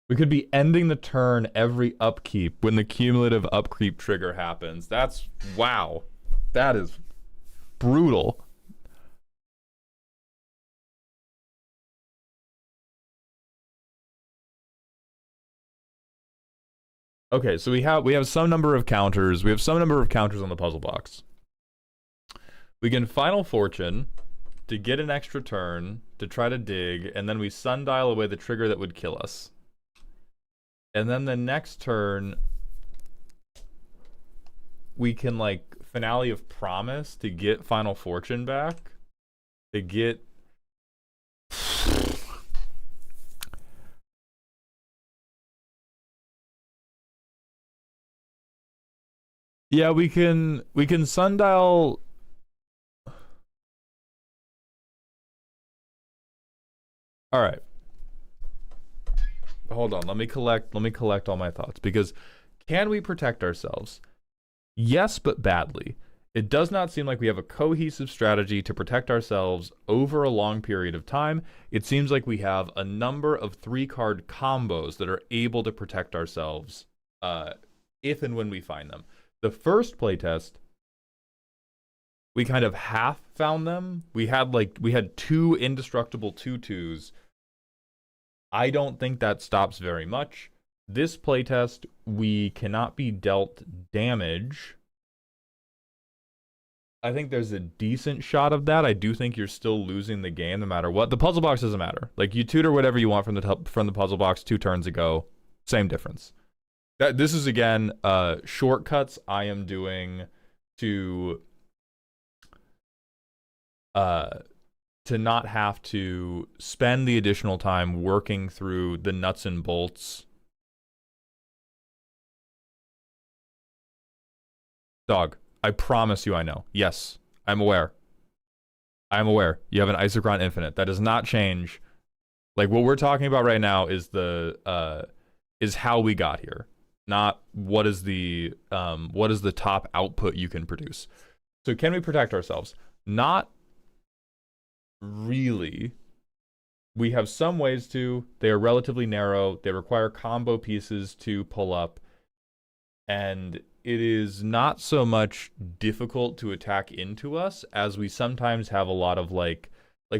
We could be ending the turn every upkeep when the cumulative upkeep trigger happens. That's... wow. That is brutal. Okay, so we have some number of counters. We have some number of counters on the puzzle box. We can Final Fortune to get an extra turn to try to dig, and then we sundial away the trigger that would kill us. And then the next turn, we can like Finale of Promise to get Final Fortune back. To get yeah, we can sundial. All right. Hold on. Let me collect all my thoughts because can we protect ourselves? Yes, but badly. It does not seem like we have a cohesive strategy to protect ourselves over a long period of time. It seems like we have a number of 3-card combos that are able to protect ourselves if and when we find them. The first playtest, we kind of half found them. We had 2 indestructible 2/2s. I don't think that stops very much. This playtest, we cannot be dealt damage. I think there's a decent shot of that. I do think you're still losing the game no matter what. The puzzle box doesn't matter. Like, you tutor whatever you want from the puzzle box 2 turns ago. Same difference. This is, again, shortcuts I am doing to not have to spend the additional time working through the nuts and bolts. Dog. I promise you I know. Yes, I'm aware. I'm aware. You have an Isochron Infinite. That does not change. Like, what we're talking about right now is is how we got here, not what is the top output you can produce. So can we protect ourselves? Not really. We have some ways to. They are relatively narrow. They require combo pieces to pull up. And it is not so much difficult to attack into us as we sometimes have a lot of like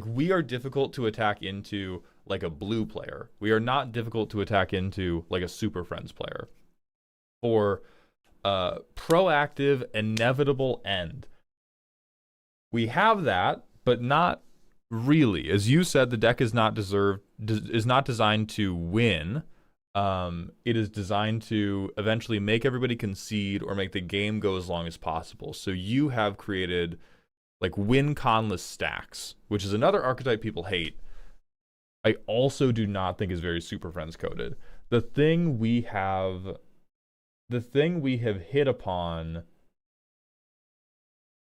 we are difficult to attack into like a blue player. We are not difficult to attack into like a Super Friends player. For proactive, inevitable end. We have that, but not really. As you said, the deck is not designed to win. It is designed to eventually make everybody concede or make the game go as long as possible. So you have created like win conless stacks, which is another archetype people hate. I also do not think is very Super Friends coded. The thing we have hit upon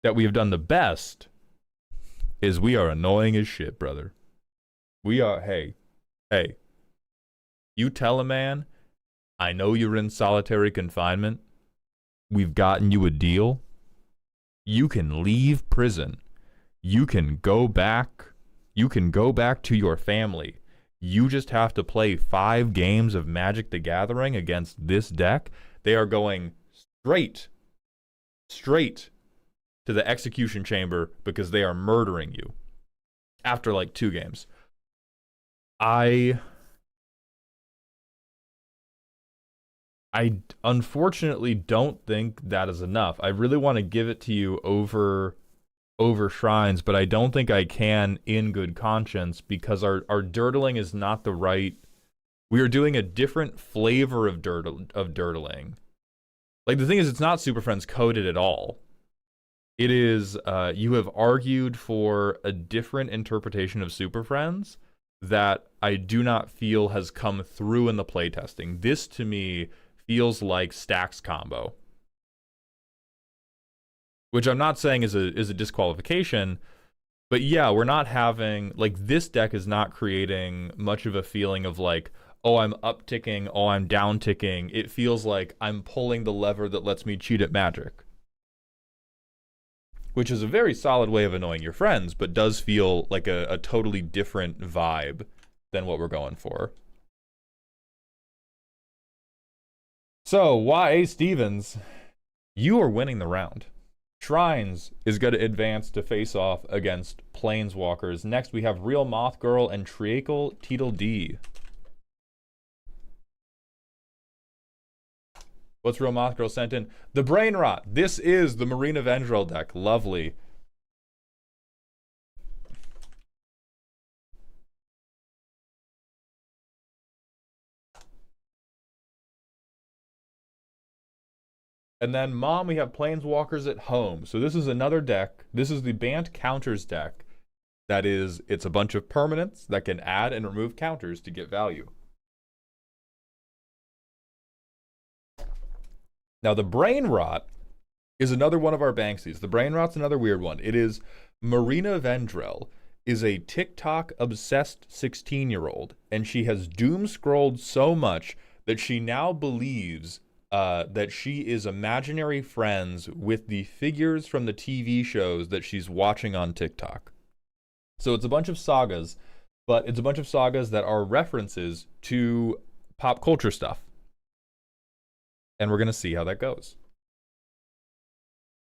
that we have done the best is we are annoying as shit, brother. We are, hey. You tell a man, I know you're in solitary confinement. We've gotten you a deal. You can leave prison. You can go back. You can go back to your family. You just have to play 5 games of Magic the Gathering against this deck. They are going straight to the execution chamber because they are murdering you after like 2 games. I unfortunately don't think that is enough. I really want to give it to you over Shrines, but I don't think I can in good conscience because our dirtling is not the right. We are doing a different flavor of dirtling. Like, the thing is, it's not Super Friends coded at all. It is, you have argued for a different interpretation of Super Friends that I do not feel has come through in the playtesting. This, to me, feels like Stacks combo. Which I'm not saying is a disqualification, but yeah, we're not having, like, this deck is not creating much of a feeling of like, oh, I'm up-ticking, oh, I'm down-ticking. It feels like I'm pulling the lever that lets me cheat at Magic. Which is a very solid way of annoying your friends, but does feel like a totally different vibe than what we're going for. So, Y.A. Stevens, you are winning the round. Shrines is going to advance to face off against Planeswalkers. Next, we have Real Moth Girl and Tetle D. What's Real Moth Girl sent in? The Brain Rot. This is the Marina Vendrell deck. Lovely. And then Mom, we have Planeswalkers at Home. So this is another deck. This is the Bant Counters deck. That is, it's a bunch of permanents that can add and remove counters to get value. Now the Brain Rot is another one of our Banksies. The Brain Rot's another weird one. It is Marina Vendrell is a TikTok obsessed 16-year-old, and she has doom scrolled so much that she now believes that she is imaginary friends with the figures from the TV shows that she's watching on TikTok. So it's a bunch of sagas, but it's a bunch of sagas that are references to pop culture stuff. And we're going to see how that goes.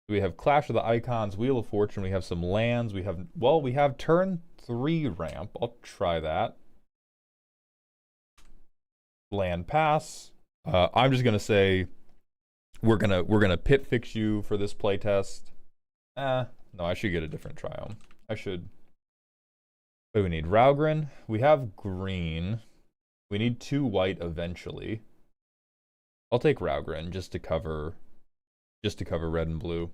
We have Clash of the Icons, Wheel of Fortune, we have some lands, we have turn 3 ramp. I'll try that. Land pass. I'm just gonna say we're gonna pit fix you for this playtest. No, I should get a different triome. I should. Wait, we need Raugrin. We have green. We need 2 white eventually. I'll take Raugrin just to cover red and blue.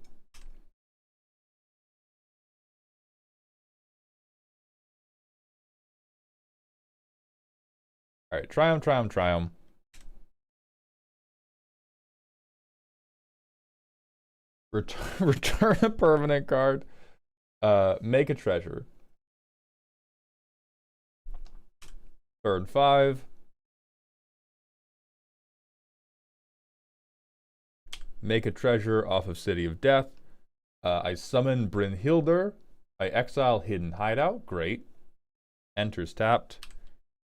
All right, Triumph. Return a permanent card. Make a treasure. Turn 5. Make a treasure off of City of Death. I summon Brynhildr. I exile Hidden Hideout. Great. Enters tapped.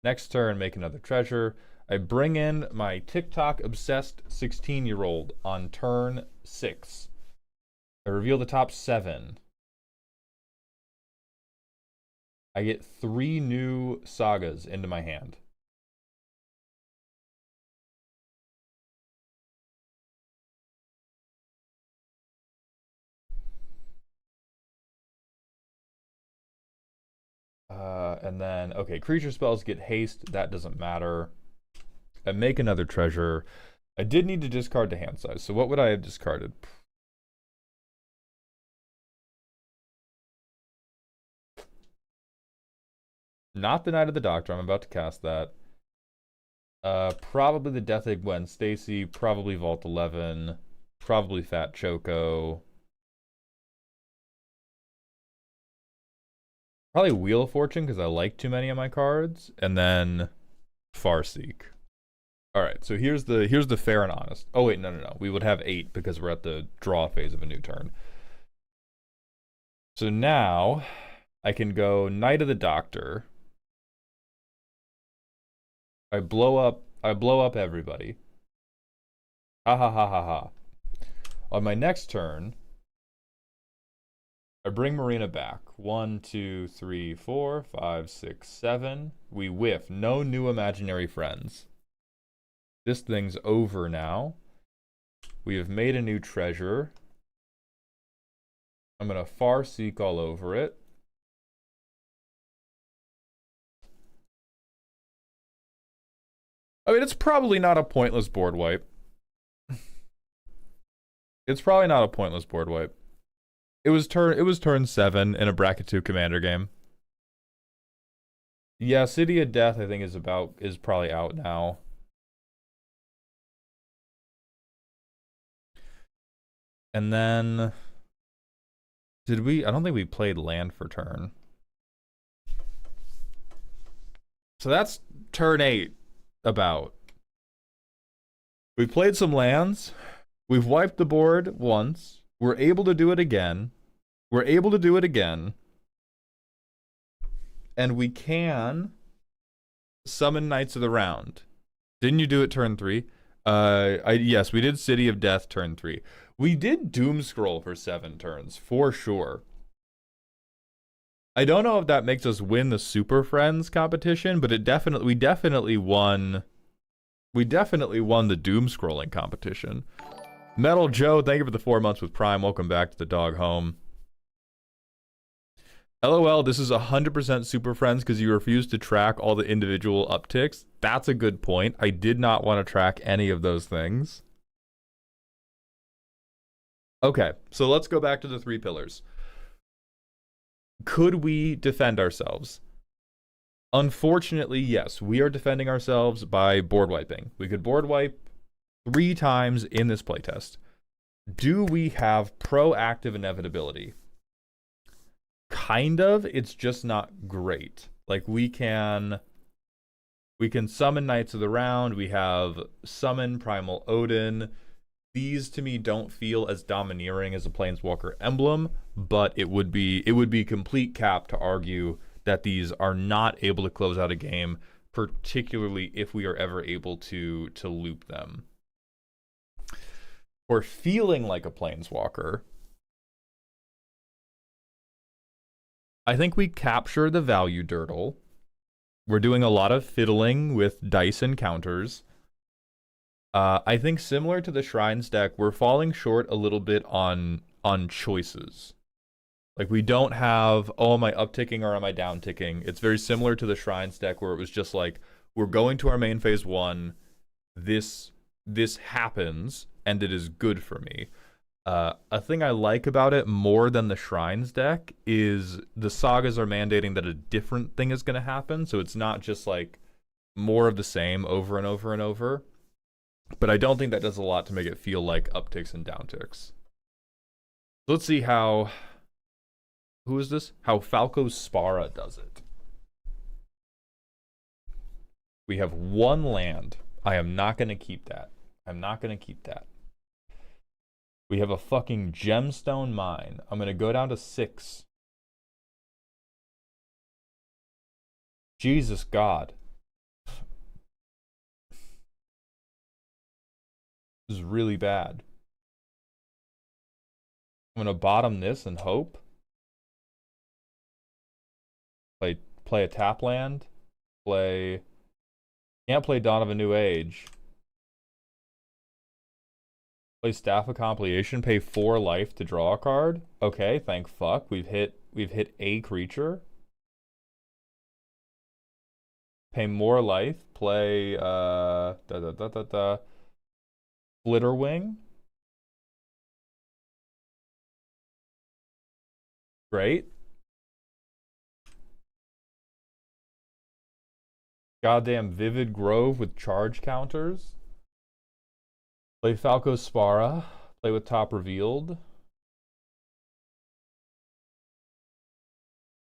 Next turn, make another treasure. I bring in my TikTok obsessed 16-year-old on turn 6. I reveal the top 7. I get 3 new sagas into my hand. And then, okay, creature spells get haste. That doesn't matter. I make another treasure. I did need to discard the hand size. So what would I have discarded? Not the Knight of the Doctor. I'm about to cast that. Probably the Death Egg Gwen Stacy. Probably Vault 11. Probably Fat Choco. Probably Wheel of Fortune because I like too many of my cards, and then Farseek. All right, so here's the fair and honest. Oh wait, no. We would have 8 because we're at the draw phase of a new turn. So now I can go Knight of the Doctor. I blow up everybody. Ha ha ha ha ha. On my next turn, I bring Marina back. 1, 2, 3, 4, 5, 6, 7. We whiff. No new imaginary friends. This thing's over now. We have made a new treasure. I'm going to Farseek all over it. I mean, it's probably not a pointless board wipe. It's probably not a pointless board wipe. It was turn 7 in a bracket 2 commander game. Yeah, City of Death I think is probably out now. And then I don't think we played land for turn. So that's turn 8 about. We played some lands. We've wiped the board once. We're able to do it again. And we can summon Knights of the Round. Didn't you do it turn 3? Yes, we did City of Death turn 3. We did Doom Scroll for 7 turns, for sure. I don't know if that makes us win the Super Friends competition, but we definitely won the Doom Scrolling competition. Metal Joe, thank you for the 4 months with Prime. Welcome back to the dog home. LOL, this is 100% Super Friends because you refuse to track all the individual upticks. That's a good point. I did not want to track any of those things. Okay, so let's go back to the 3 pillars. Could we defend ourselves? Unfortunately, yes. We are defending ourselves by board wiping. We could board wipe 3 times in this playtest. Do we have proactive inevitability? Kind of. It's just not great. Like, we can summon Knights of the Round. We have summon Primal Odin. These to me don't feel as domineering as a Planeswalker emblem, but it would be complete cap to argue that these are not able to close out a game, particularly if we are ever able to loop them. Or feeling like a Planeswalker, I think we capture the value dirtle. We're doing a lot of fiddling with dice and counters. I think similar to the Shrines deck, we're falling short a little bit on choices. Like, we don't have, oh, am I upticking or am I downticking? It's very similar to the Shrines deck where it was just like, we're going to our main phase 1. This happens, and it is good for me. A thing I like about it more than the Shrines deck is the sagas are mandating that a different thing is going to happen, so it's not just like more of the same over and over and over. But I don't think that does a lot to make it feel like upticks and downticks. Let's see how... Who is this? How Falco Spara does it. We have 1 land. I am not going to keep that. I'm not going to keep that. We have a fucking gemstone mine. I'm going to go down to 6. Jesus God. This is really bad. I'm going to bottom this and hope. Play a tap land. Can't play Dawn of a New Age. Play Staff of Compilation, pay 4 life to draw a card. Okay, thank fuck. We've hit a creature. Pay more life. Play Flitterwing. Great. Goddamn Vivid Grove with charge counters. Play Falco Spara. Play with top revealed.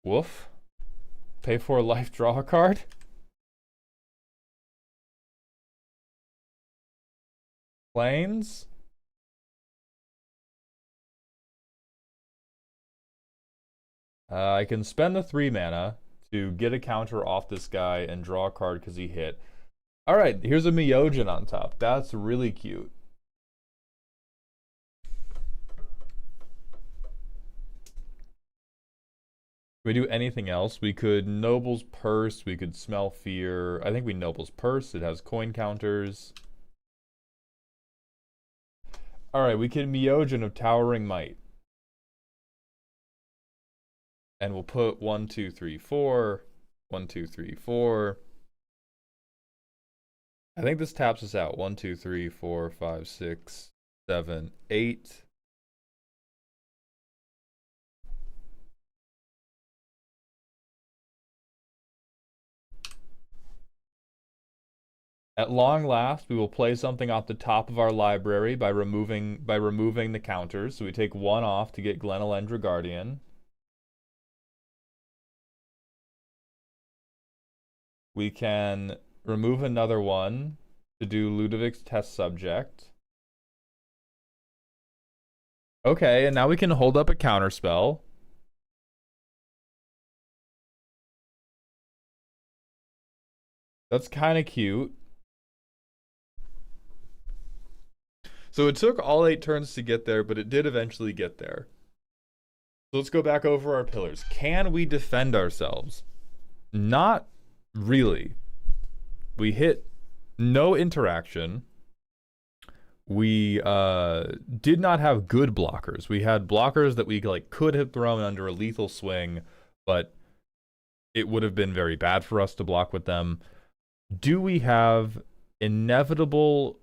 Woof. Pay 4 life, draw a card. Planes. I can spend the 3 mana to get a counter off this guy and draw a card because he hit. Alright, here's a Myojin on top. That's really cute. Can we do anything else? We could Noble's Purse. We could Smell Fear. I think we Noble's Purse. It has coin counters. Alright, we can Myojin of Towering Might. And we'll put 1, 2, 3, 4. 1, 2, 3, 4. I think this taps us out. 1, 2, 3, 4, 5, 6, 7, 8. At long last, we will play something off the top of our library by removing the counters. So we take 1 off to get Glenelendra Guardian. We can remove another one to do Ludovic's Test Subject. Okay, and now we can hold up a counterspell. That's kind of cute. So it took all 8 turns to get there, but it did eventually get there. So let's go back over our pillars. Can we defend ourselves? Not really. We hit no interaction. We did not have good blockers. We had blockers that we could have thrown under a lethal swing, but it would have been very bad for us to block with them. Do we have inevitable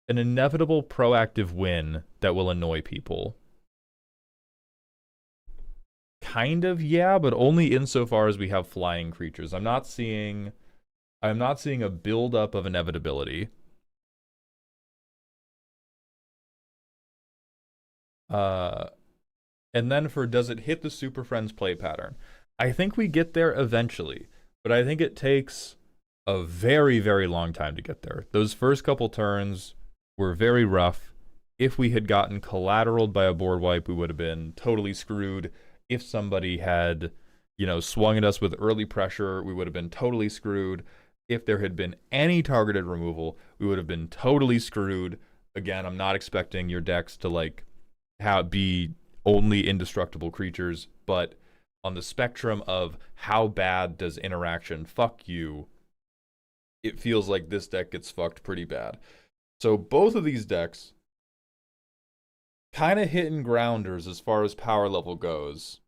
an inevitable proactive win that will annoy people. Kind of, yeah, but only insofar as we have flying creatures. I'm not seeing a buildup of inevitability. And then for does it hit the Super Friends play pattern? I think we get there eventually, but I think it takes a very, very long time to get there. Those first couple turns were very rough. If we had gotten collateraled by a board wipe, we would have been totally screwed. If somebody had, swung at us with early pressure, we would have been totally screwed. If there had been any targeted removal, we would have been totally screwed. Again, I'm not expecting your decks to be only indestructible creatures, but on the spectrum of how bad does interaction fuck you, it feels like this deck gets fucked pretty bad. So both of these decks kind of hitting grounders as far as power level goes.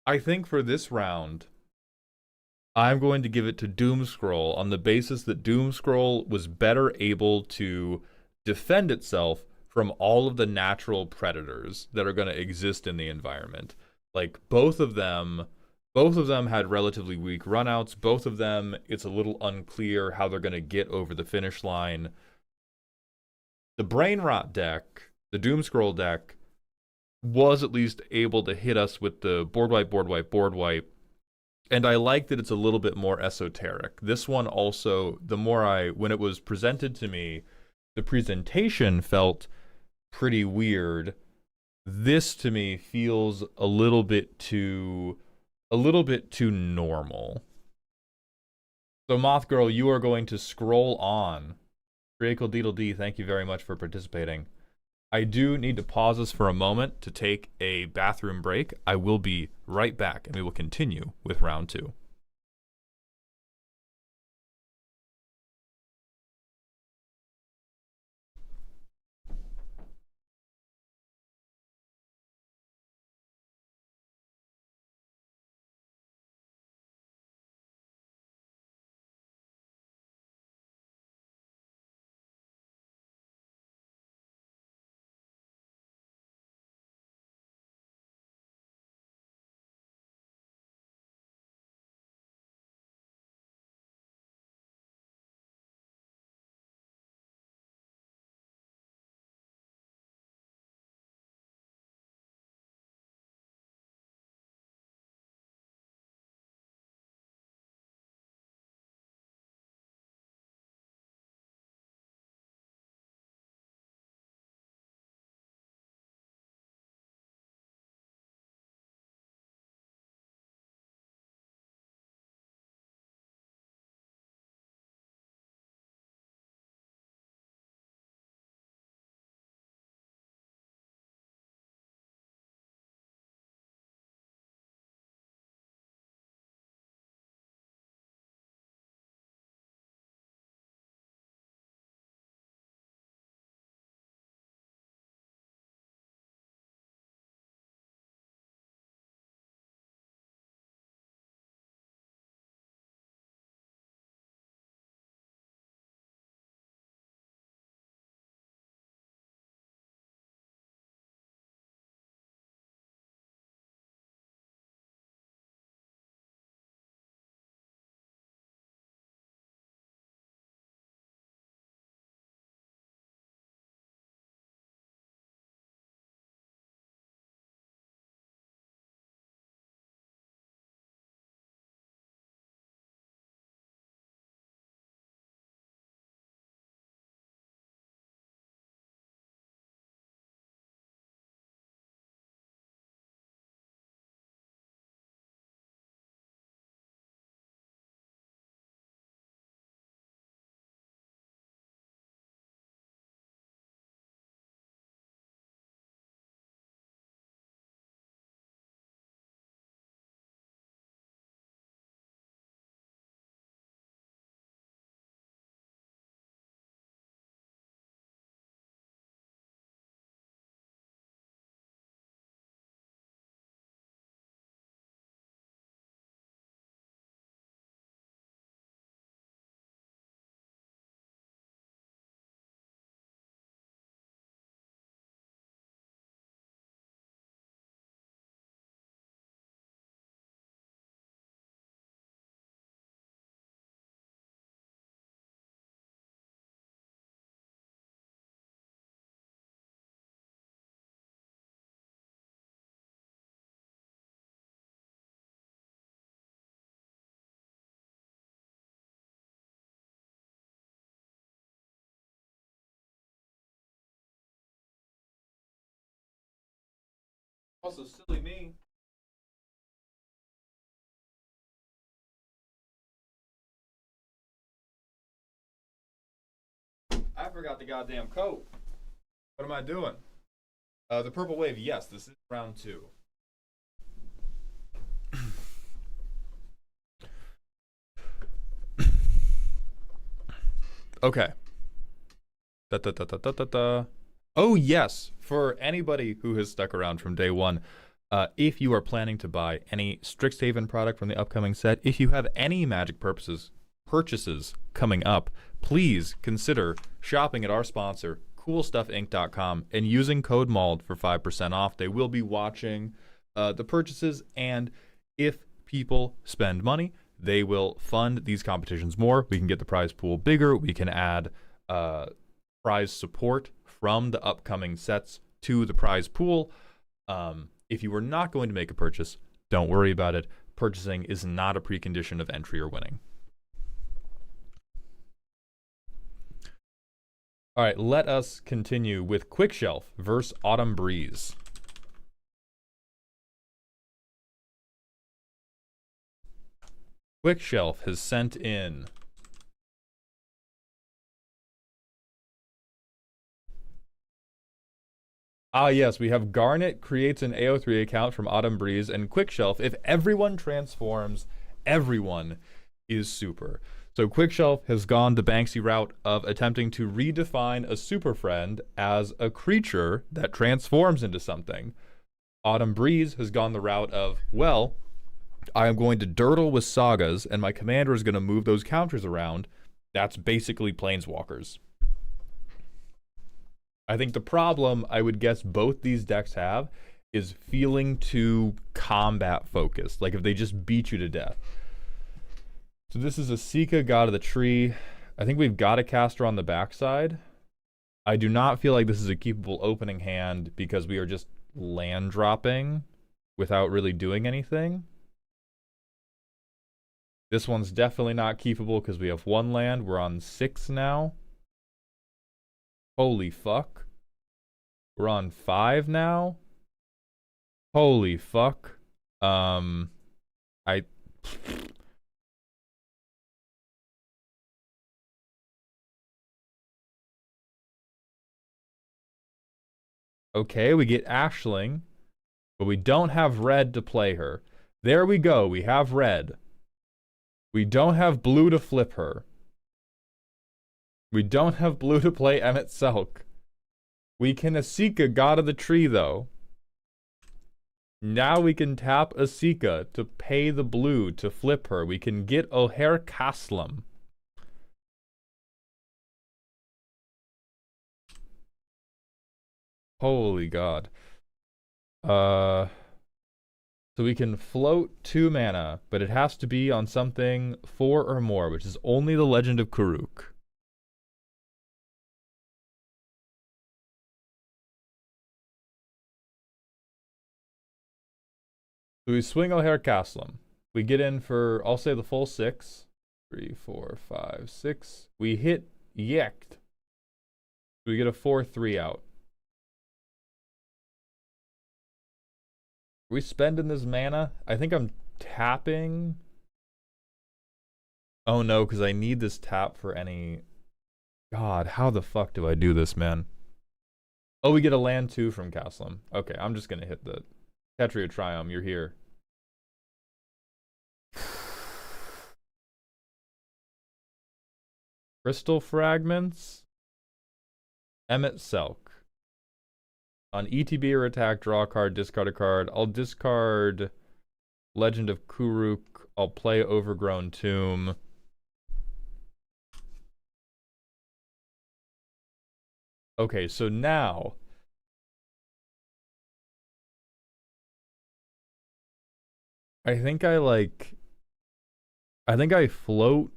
I think for this round, I'm going to give it to Doomscroll on the basis that Doomscroll was better able to defend itself from all of the natural predators that are going to exist in the environment. Like both of them had relatively weak runouts. Both of them, it's a little unclear how they're going to get over the finish line. The Brain Rot deck, the Doomscroll deck, was at least able to hit us with the board wipe, board wipe, board wipe. And I like that it's a little bit more esoteric. This one also, when it was presented to me, the presentation felt pretty weird. This to me feels a little bit too normal. So Moth Girl, you are going to scroll on. Tetle D, thank you very much for participating. I do need to pause this for a moment to take a bathroom break. I will be right back, and we will continue with round 2. Also, silly me. I forgot the goddamn coat. What am I doing? The purple wave, yes, this is round 2. Okay. Da, da, da, da, da, da, da. Oh, yes. For anybody who has stuck around from day one, if you are planning to buy any Strixhaven product from the upcoming set, if you have any Magic purchases coming up, please consider shopping at our sponsor, CoolStuffInc.com, and using code MAULD for 5% off. They will be watching the purchases, and if people spend money, they will fund these competitions more. We can get the prize pool bigger. We can add prize support from the upcoming sets to the prize pool. If you were not going to make a purchase, don't worry about it. Purchasing is not a precondition of entry or winning. All right, let us continue with Quickshelf versus Autumn Breeze. Quickshelf has sent in yes, we have Garnet creates an AO3 account from Autumn Breeze, and Quickshelf, if everyone transforms, everyone is super. So Quickshelf has gone the Banksy route of attempting to redefine a super friend as a creature that transforms into something. Autumn Breeze has gone the route of, well, I am going to dirtle with sagas, and my commander is going to move those counters around. That's basically planeswalkers. I think the problem I would guess both these decks have is feeling too combat focused, like if they just beat you to death. So this is a Sika, God of the Tree. I think we've got a caster on the backside. I do not feel like this is a keepable opening hand because we are just land dropping without really doing anything. This one's definitely not keepable because we have 1 land. We're on 6 now. Holy fuck. We're on 5 now. Holy fuck. Okay, we get Ashling, but we don't have red to play her. There we go, we have red. We don't have blue to flip her. We don't have blue to play Emmett Selk. We can Asika, God of the Tree, though. Now we can tap Asika to pay the blue to flip her. We can get O'Hare Caslam. Holy God. So we can float 2 mana, but it has to be on something 4 or more, which is only the Legend of Kuruk. So we swing O'Hare Caslam. We get in for, I'll say the full 6. 3, 4, 5, 6. We hit Yekt. We get a 4-3 out. Are we spending this mana? I think I'm tapping. Oh no, because I need this tap for any... God, how the fuck do I do this, man? Oh, we get a land 2 from Caslam. Okay, I'm just gonna hit the Ketria Triumph. You're here. Crystal Fragments. Emmett Selk. On ETB or attack, draw a card, discard a card. I'll discard Legend of Kuruk. I'll play Overgrown Tomb. Okay, so now... I think I float...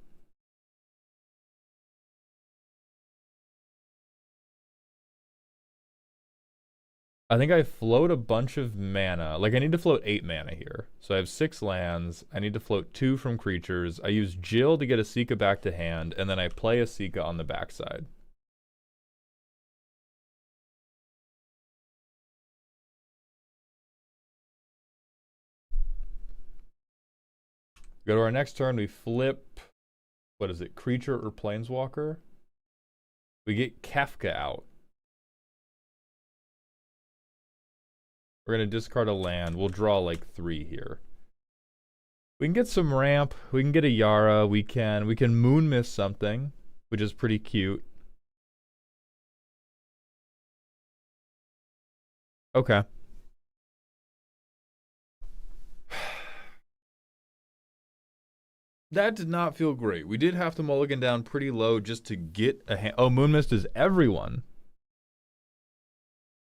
I think I float a bunch of mana. Like, I need to float 8 mana here. So I have 6 lands. I need to float 2 from creatures. I use Jill to get a Sika back to hand, and then I play a Sika on the backside. Go to our next turn, we flip, what is it, creature or planeswalker? We get Kefka out. We're going to discard a land. We'll draw like 3 here. We can get some ramp. We can get a Yara. We can moon miss something, which is pretty cute. Okay. That did not feel great. We did have to mulligan down pretty low just to get a hand. Oh, moon mist is everyone.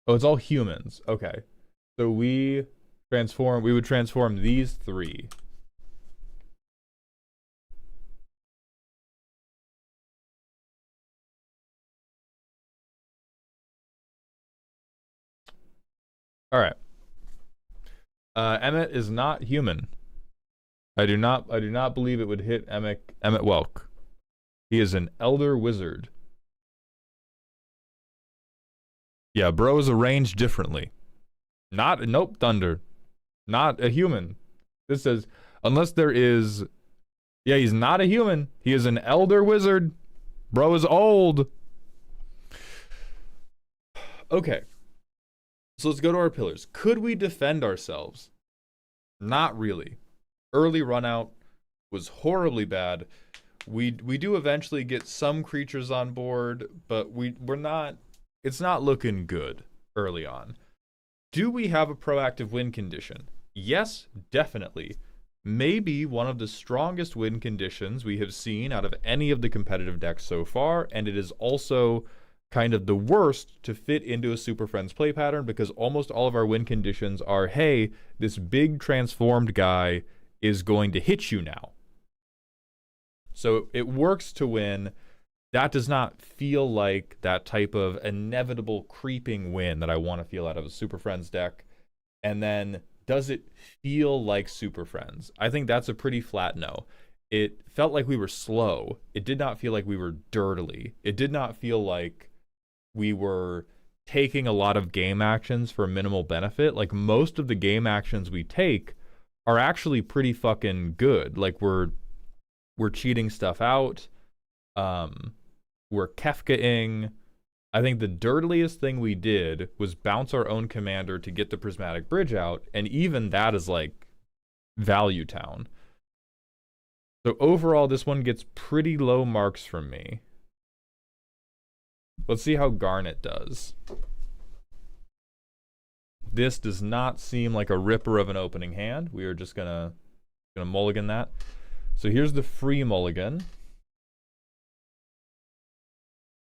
Oh, it's all humans. Okay. So we would transform these 3. All right. Emmet is not human. I do not believe it would hit Emmet Welk. He is an elder wizard. Yeah, bro is arranged differently. Nope, Thunder. Not a human. This says, unless there is... Yeah, he's not a human. He is an elder wizard. Bro is old. Okay. So let's go to our pillars. Could we defend ourselves? Not really. Early run out was horribly bad. We do eventually get some creatures on board, but we're not... It's not looking good early on. Do we have a proactive win condition? Yes, definitely. Maybe one of the strongest win conditions we have seen out of any of the competitive decks so far, and it is also kind of the worst to fit into a Super Friends play pattern because almost all of our win conditions are, hey, this big transformed guy is going to hit you now. So it works to win. That does not feel like that type of inevitable creeping win that I want to feel out of a Super Friends deck. And then, does it feel like Super Friends? I think that's a pretty flat no. It felt like we were slow. It did not feel like we were dirtily. It did not feel like we were taking a lot of game actions for minimal benefit. Like, most of the game actions we take are actually pretty fucking good. Like, we're cheating stuff out. We're Kefka-ing. I think the dirtiest thing we did was bounce our own commander to get the Prismatic Bridge out, and even that is like value town. So overall, this one gets pretty low marks from me. Let's see how Garnet does. This does not seem like a ripper of an opening hand. We are just gonna mulligan that. So here's the free mulligan.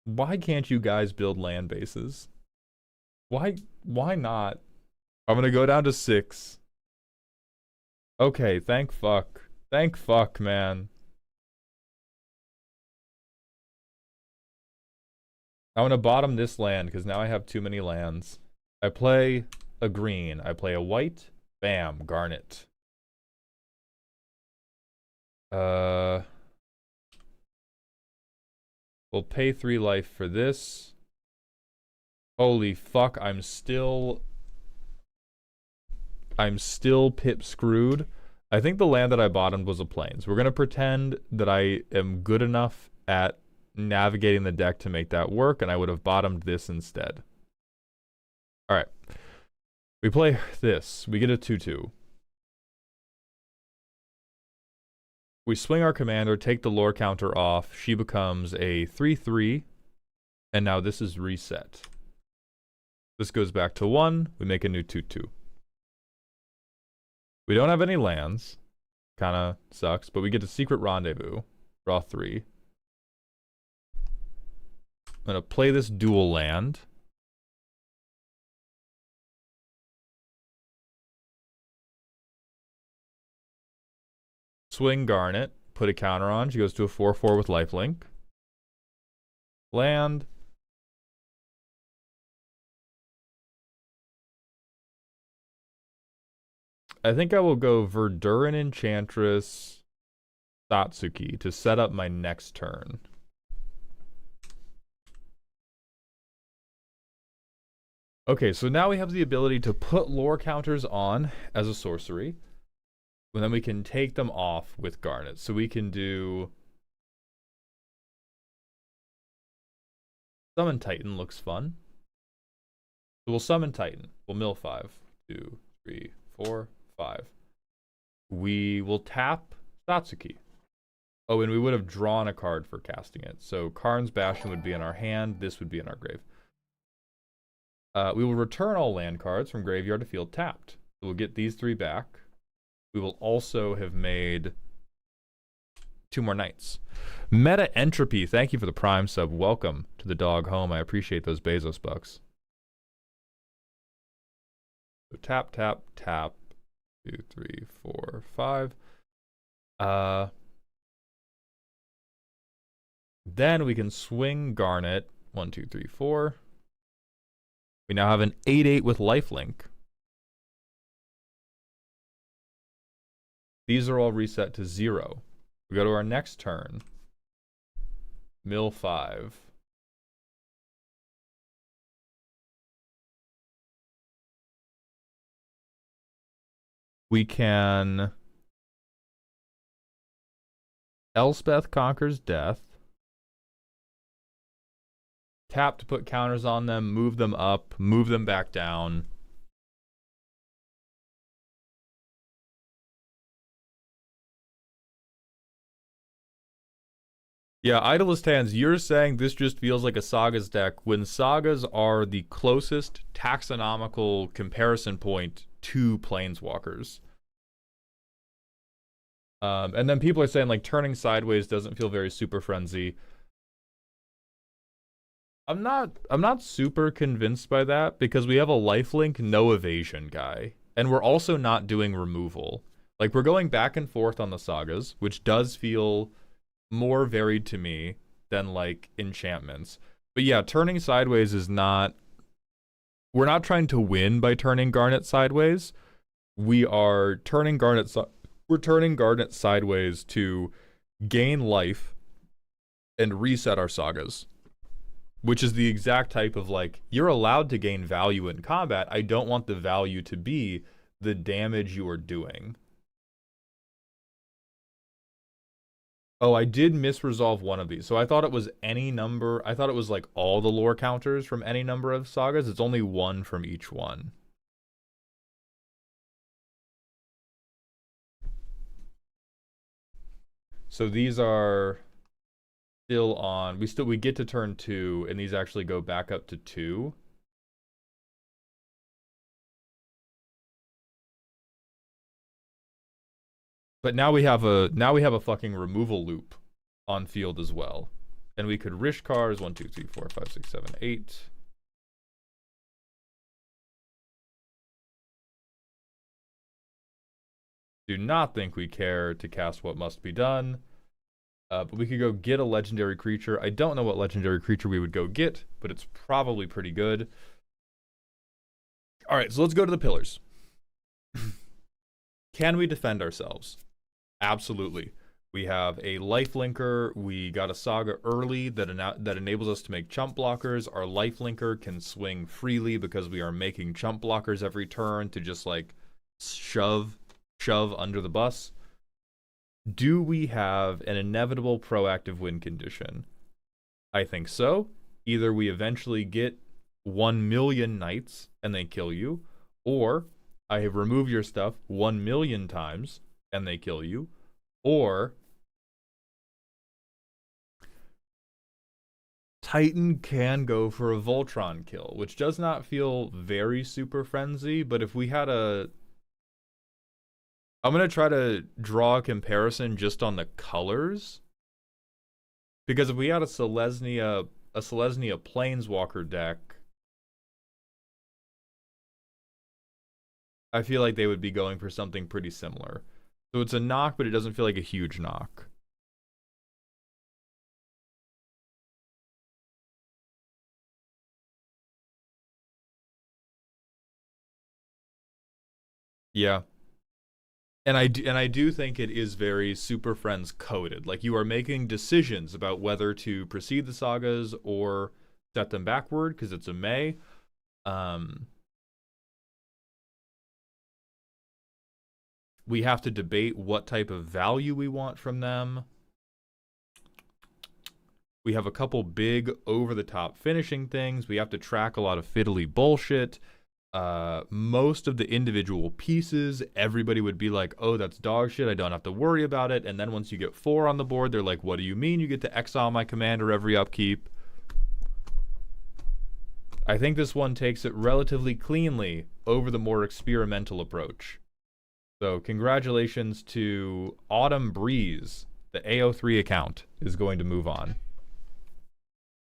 Why can't you guys build land bases? Why not? I'm gonna go down to 6. Okay, thank fuck. Thank fuck, man. I'm gonna bottom this land because now I have too many lands. I play a green. I play a white. Bam, Garnet. We'll pay 3 life for this. Holy fuck, I'm still pip screwed. I think the land that I bottomed was a plains. We're gonna pretend that I am good enough at navigating the deck to make that work, and I would have bottomed this instead. Alright. We play this. We get a 2/2. We swing our commander, take the lore counter off. She becomes a 3/3. And now this is reset. This goes back to 1. We make a new 2/2. We don't have any lands. Kinda sucks. But we get a secret rendezvous. Draw 3. I'm gonna play this dual land. Swing Garnet, put a counter on. She goes to a 4/4 with lifelink. Land. I think I will go Verduran Enchantress Satsuki to set up my next turn. Okay, so now we have the ability to put lore counters on as a sorcery. And then we can take them off with Garnet. So we can do... Summon Titan looks fun. So we'll summon Titan. We'll mill 5. 2, 3, 4, 5. We will tap Satsuki. Oh, and we would have drawn a card for casting it. So Karn's Bastion would be in our hand. This would be in our grave. We will return all land cards from graveyard to field tapped. So we'll get these 3 back. We will also have made 2 more knights. Meta Entropy, thank you for the Prime sub. Welcome to the dog home. I appreciate those Bezos bucks. So tap, tap, tap. 2, 3, 4, 5. Then we can swing Garnet. 1, 2, 3, 4. We now have an 8/8 with lifelink. These are all reset to 0. We go to our next turn. Mill 5. We can... Elspeth Conquers Death. Tap to put counters on them, move them up, move them back down. Yeah, Idolist Hands, you're saying this just feels like a Sagas deck when Sagas are the closest taxonomical comparison point to Planeswalkers. And then people are saying like turning sideways doesn't feel very super frenzy. I'm not super convinced by that because we have a lifelink no evasion guy. And we're also not doing removal. Like we're going back and forth on the Sagas, which does feel more varied to me than like enchantments. But yeah, turning sideways is not... We're not trying to win by turning Garnet sideways. We are turning Garnet... We're turning Garnet sideways to gain life and reset our Sagas. Which is the exact type of like, you're allowed to gain value in combat. I don't want the value to be the damage you are doing. Oh, I did misresolve one of these. So I thought it was any number. I thought it was like all the lore counters from any number of Sagas. It's only 1 from each one. So these are still on. We get to turn 2, and these actually go back up to 2. But now we have a fucking removal loop on field as well. And we could Rishkars 1, 2, 3, 4, 5, 6, 7, 8. Do not think we care to cast what must be done. But we could go get a legendary creature. I don't know what legendary creature we would go get, but it's probably pretty good. All right, so let's go to the pillars. Can we defend ourselves? Absolutely. We have a lifelinker. We got a Saga early that enables us to make chump blockers. Our lifelinker can swing freely because we are making chump blockers every turn to just like shove under the bus. Do we have an inevitable proactive win condition? I think so. Either we eventually get 1 million knights and they kill you, or I have removed your stuff 1 million times and they kill you, or Titan can go for a Voltron kill, which does not feel very super frenzy, but if we had a... I'm going to try to draw a comparison just on the colors. Because if we had a Selesnya Planeswalker deck, I feel like they would be going for something pretty similar. So it's a knock, but it doesn't feel like a huge knock. Yeah. And I do think it is very Super Friends coded. Like, you are making decisions about whether to proceed the sagas or set them backward, because it's a May. We have to debate what type of value we want from them. We have a couple big over-the-top finishing things. We have to track a lot of fiddly bullshit. Most of the individual pieces, everybody would be like, oh, that's dog shit, I don't have to worry about it. And then once you get 4 on the board, they're like, what do you mean you get to exile my commander every upkeep? I think this one takes it relatively cleanly over the more experimental approach. So congratulations to Autumn Breeze. The AO3 account is going to move on.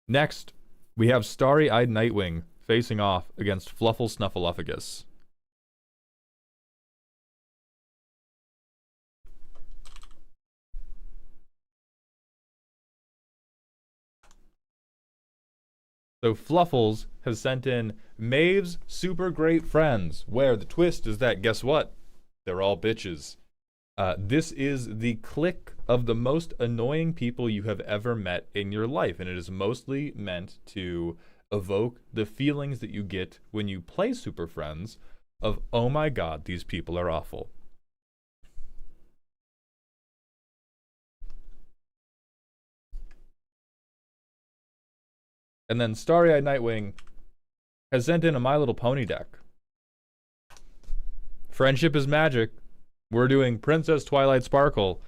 Next, we have Starry-Eyed Nightwing facing off against Fluffles Snuffleupagus. So Fluffles has sent in Maeve's Super Great Friends, where the twist is that, guess what? They're all bitches. This is the clique of the most annoying people you have ever met in your life, and it is mostly meant to evoke the feelings that you get when you play Super Friends of, oh my god, these people are awful. And then Starry-Eyed Nightwing has sent in a My Little Pony deck. Friendship is magic. We're doing Princess Twilight Sparkle,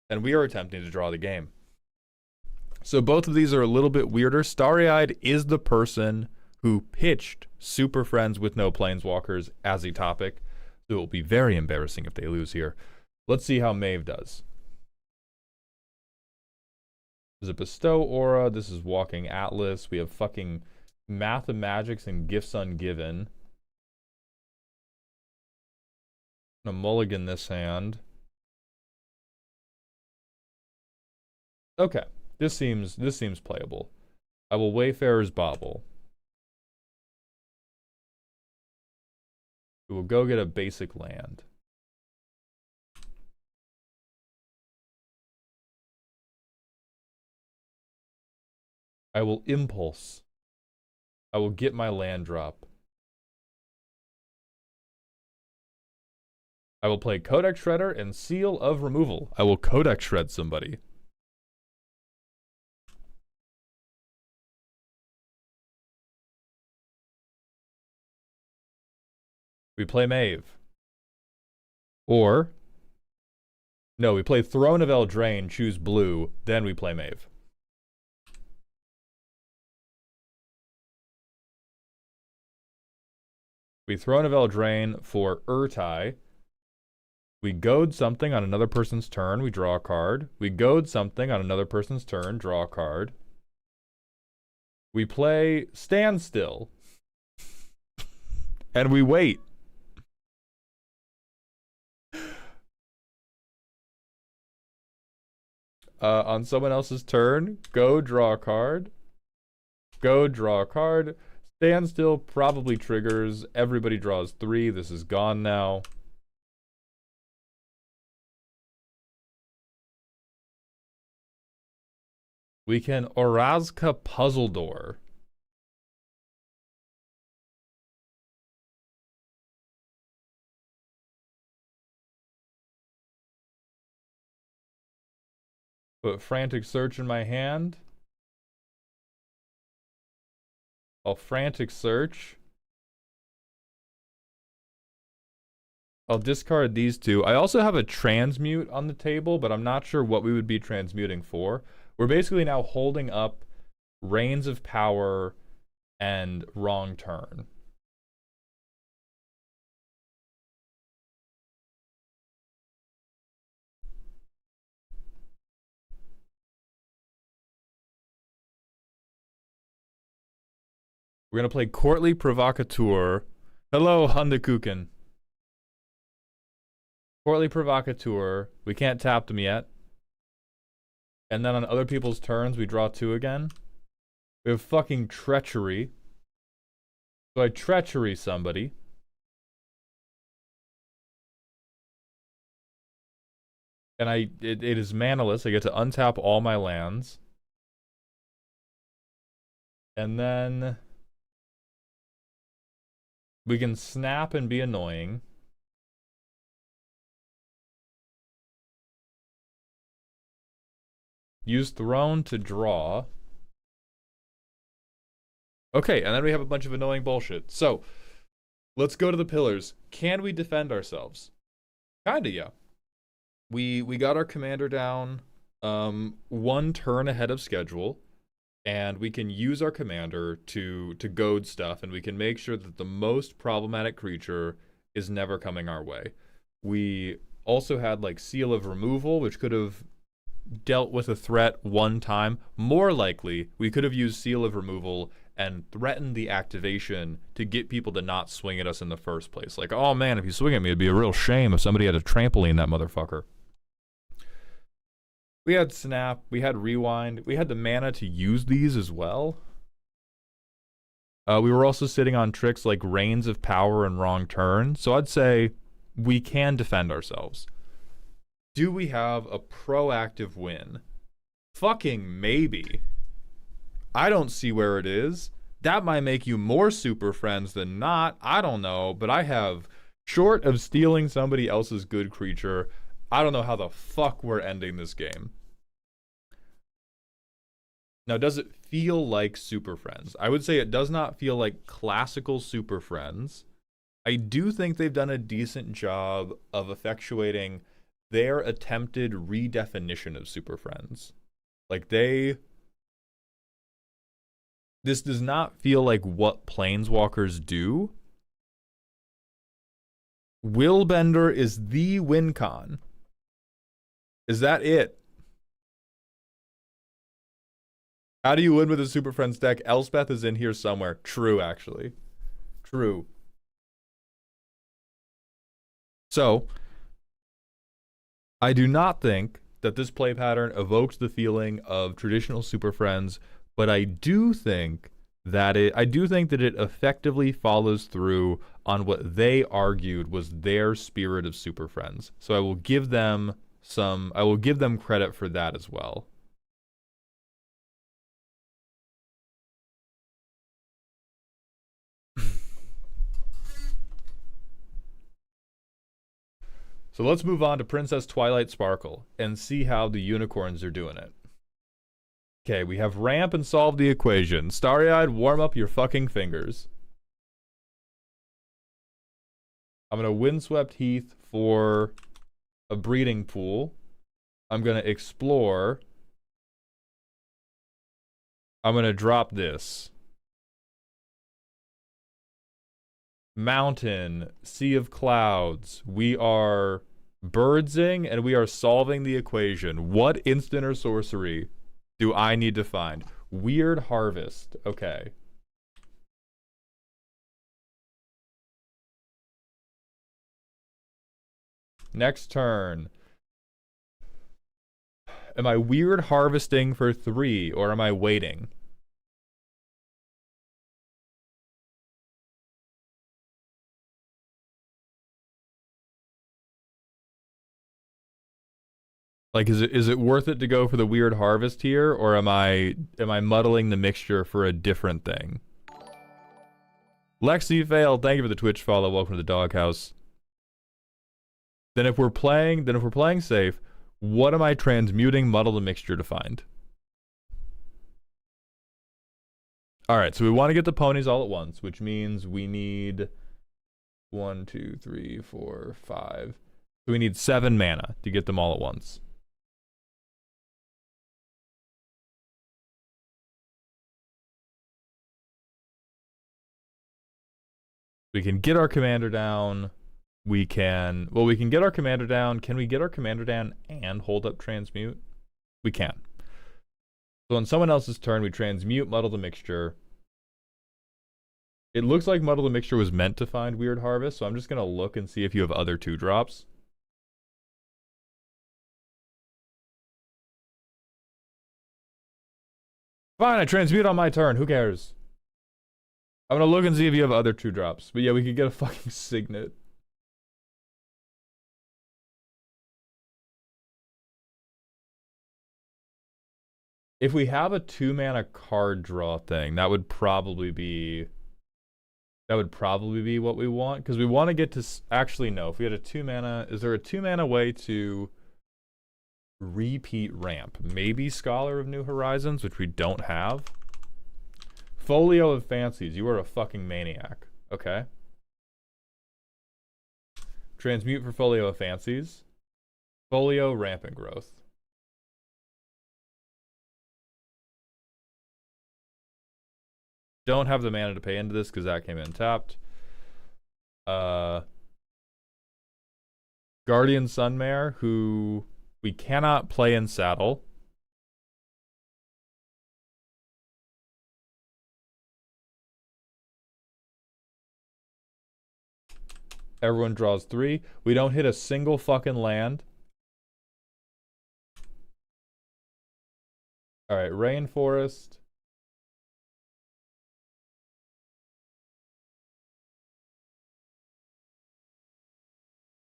and we are attempting to draw the game. So both of these are a little bit weirder. Starry-Eyed is the person who pitched Super Friends with no Planeswalkers as a topic, so it will be very embarrassing if they lose here. Let's see how Maeve does. This is a Bestow Aura. This is Walking Atlas. We have fucking Mathemagics and Gifts Ungiven. I'm gonna mulligan this hand. Okay, this seems playable. I will Wayfarer's Bauble. We will go get a basic land. I will Impulse. I will get my land drop. I will play Codex Shredder and Seal of Removal. I will Codex Shred somebody. We play Maeve. Or, no, we play Throne of Eldraine, choose blue, then we play Maeve. We Throne of Eldraine for Urtai. We goad something on another person's turn, we draw a card. We goad something on another person's turn, draw a card. We play Standstill. And we wait. On someone else's turn, go draw a card. Go draw a card. Standstill probably triggers. Everybody draws 3. This is gone now. We can Orazka Puzzle Door. Put Frantic Search in my hand. I'll Frantic Search. I'll discard these 2. I also have a Transmute on the table, but I'm not sure what we would be transmuting for. We're basically now holding up Reigns of Power and Wrong Turn. We're going to play Courtly Provocateur. Hello, Hundekuken. Courtly Provocateur. We can't tap them yet. And then on other people's turns, we draw 2 again. We have fucking Treachery. So I Treachery somebody. And it is manaless. I get to untap all my lands. And then we can snap and be annoying. Use Throne to draw. Okay, and then we have a bunch of annoying bullshit. So, let's go to the pillars. Can we defend ourselves? Kinda, yeah. We got our commander down 1 turn ahead of schedule, and we can use our commander to goad stuff, and we can make sure that the most problematic creature is never coming our way. We also had like Seal of Removal, which could have dealt with a threat 1 time. More likely, we could have used Seal of Removal and threatened the activation to get people to not swing at us in the first place. Like, oh man, if you swing at me, it'd be a real shame if somebody had a trampoline that motherfucker. We had Snap, we had Rewind, we had the mana to use these as well. We were also sitting on tricks like Reigns of Power and Wrong Turn, so I'd say we can defend ourselves. Do we have a proactive win? Fucking maybe. I don't see where it is. That might make you more super friends than not. I don't know, but I have, short of stealing somebody else's good creature, I don't know how the fuck we're ending this game. Now, does it feel like Super Friends? I would say it does not feel like classical Super Friends. I do think they've done a decent job of effectuating their attempted redefinition of Super Friends. Like, this does not feel like what Planeswalkers do. Willbender is the win con. Is that it? How do you win with a Super Friends deck? Elspeth is in here somewhere. True, actually. True. So, I do not think that this play pattern evokes the feeling of traditional Super Friends, but I do think that it effectively follows through on what they argued was their spirit of Super Friends. So I will give them credit for that as well. So let's move on to Princess Twilight Sparkle and see how the unicorns are doing it. Okay, we have ramp and solve the equation. Starry-eyed, warm up your fucking fingers. I'm gonna Windswept Heath for a breeding pool. I'm gonna explore. I'm gonna drop this. Mountain, Sea of Clouds. We are birdsing and we are solving the equation. What instant or sorcery do I need to find? Weird Harvest. Okay. Next turn. Am I weird harvesting for 3 or am I waiting? Like, is it worth it to go for the weird harvest here, or am I muddling the mixture for a different thing? Lexi failed. Thank you for the Twitch follow. Welcome to the doghouse. Then if we're playing safe, what am I transmuting muddle the mixture to find? All right, so we want to get the ponies all at once, which means we need 1, 2, 3, 4, 5. So we need 7 mana to get them all at once. We can get our commander down. We can get our commander down. Can we get our commander down and hold up transmute? We can. So on someone else's turn, we transmute muddle the mixture. It looks like muddle the mixture was meant to find weird harvest, so I'm just gonna look and see if you have other 2-drops. Fine, I transmute on my turn. Who cares? I'm gonna look and see if you have other 2-drops. But yeah, we could get a fucking Signet. If we have a 2-mana card draw thing, that would probably be what we want, because we want to get to actually no. If we had a 2-mana, is there a 2-mana way to Repeat ramp. Maybe Scholar of New Horizons, which we don't have. Folio of Fancies. You are a fucking maniac. Okay. Transmute for Folio of Fancies. Folio Rampant Growth. Don't have the mana to pay into this because that came in tapped. Guardian Sunmare, who we cannot play in saddle. Everyone draws 3. We don't hit a single fucking land. Alright, Rainforest.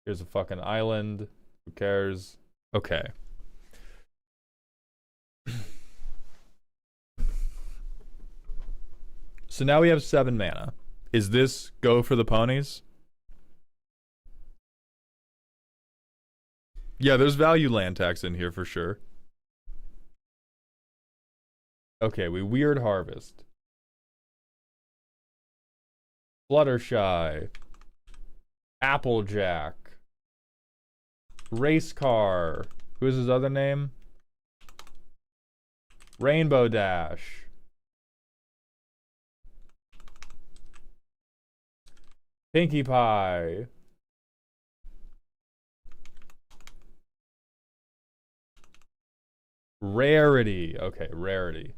Here's a fucking island. Who cares? Okay. So now we have 7 mana. Is this go for the ponies? Yeah, there's value land tax in here for sure. Okay, we Weird Harvest. Fluttershy. Applejack. Race Car. Who is his other name? Rainbow Dash. Pinkie Pie. Rarity. Okay, Rarity.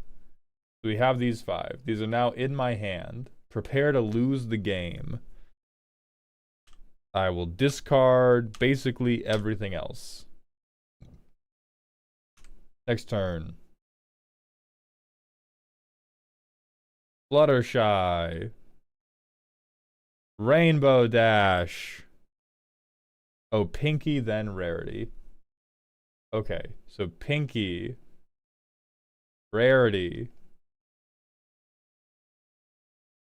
So we have these 5. These are now in my hand. Prepare to lose the game. I will discard basically everything else. Next turn. Fluttershy. Rainbow Dash. Oh, Pinkie, then Rarity. Okay, so Pinkie. Rarity.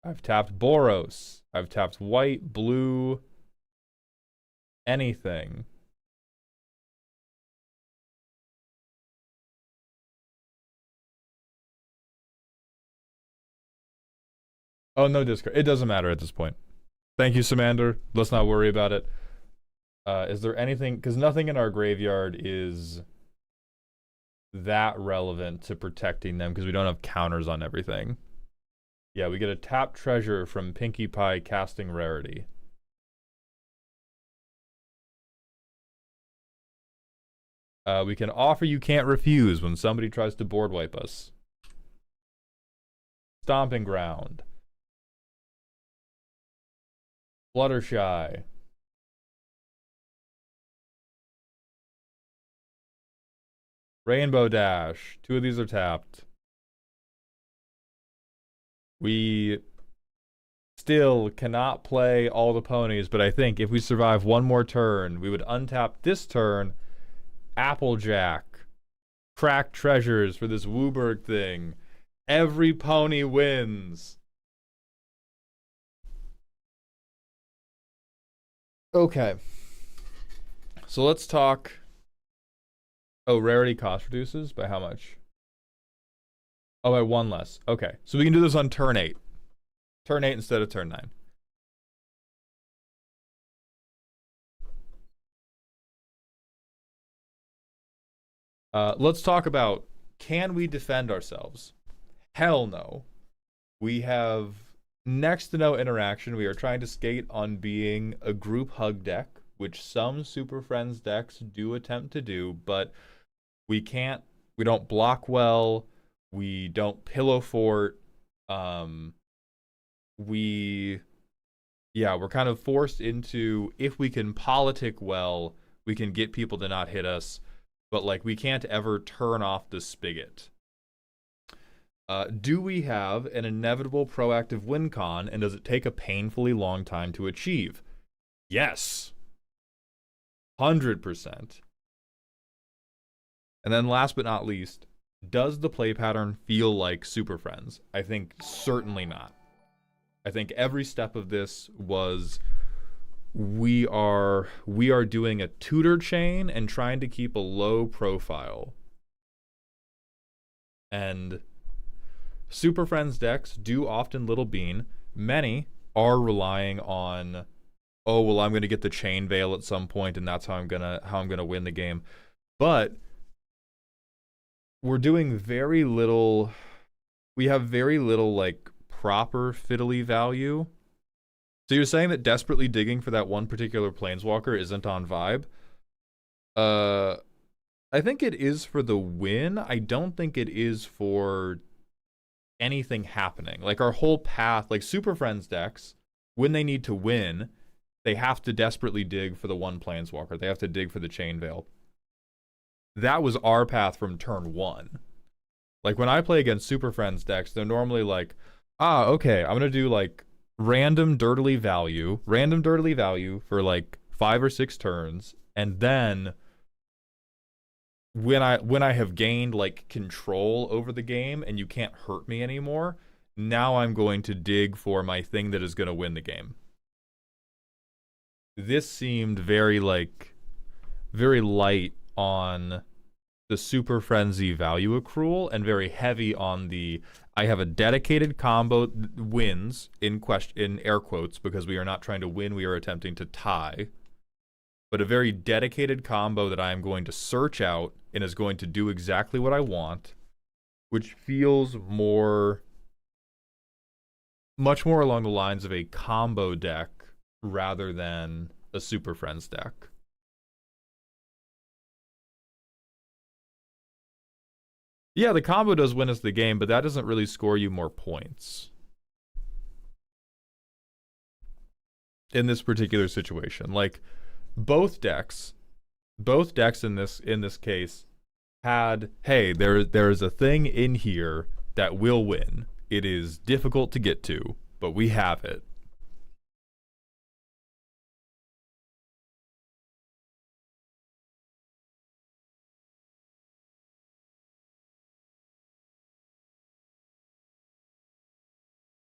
I've tapped Boros. I've tapped white, blue, anything. Oh, no discard. It doesn't matter at this point. Thank you, Samander. Let's not worry about it. Is there anything... Because nothing in our graveyard is that relevant to protecting them because we don't have counters on everything. Yeah, we get a tap treasure from Pinkie Pie casting Rarity. We can offer you can't refuse when somebody tries to board wipe us. Stomping Ground. Fluttershy. Rainbow Dash. 2 of these are tapped. We still cannot play all the ponies, but I think if we survive one more turn, we would untap this turn, Applejack, crack treasures for this Wooburg thing. Every pony wins. Okay. So let's talk. Oh, rarity cost reduces by how much? Oh, by 1 less. Okay. So we can do this on turn 8. Turn 8 instead of turn 9. Let's talk about, can we defend ourselves? Hell no. We have next to no interaction. We are trying to skate on being a group hug deck, which some Super Friends decks do attempt to do, but we can't, we don't block well, we don't pillow fort, we're kind of forced into, if we can politic well, we can get people to not hit us, but like we can't ever turn off the spigot. Do we have an inevitable proactive win con, and does it take a painfully long time to achieve? Yes. 100%. And then last but not least, does the play pattern feel like Super Friends? I think certainly not. I think every step of this was we are doing a tutor chain and trying to keep a low profile. And Super Friends decks do often Little Bean. Many are relying on, oh well, I'm gonna get the Chain Veil at some point, and that's how I'm gonna win the game. But we're doing very little. We have very little like proper fiddly value. So you're saying that desperately digging for that one particular planeswalker isn't on vibe? I think it is for the win. I don't think it is for anything happening. Like our whole path, like Super Friends decks, when they need to win, they have to desperately dig for the one planeswalker. They have to dig for the Chain Veil. That was our path from turn one. Like when I play against Super Friends decks, they're normally like, okay, I'm gonna do like random dirtily value for like 5 or 6 turns, and then when I have gained like control over the game and you can't hurt me anymore, now I'm going to dig for my thing that is going to win the game. This seemed very light on the Super Frenzy value accrual and very heavy on the I have a dedicated combo wins in air quotes, because we are not trying to win, we are attempting to tie. But a very dedicated combo that I am going to search out and is going to do exactly what I want, which feels much more along the lines of a combo deck rather than a Super Friends deck. Yeah, the combo does win us the game, but that doesn't really score you more points in this particular situation. Like both decks in this case had, hey, there is a thing in here that will win. It is difficult to get to, but we have it.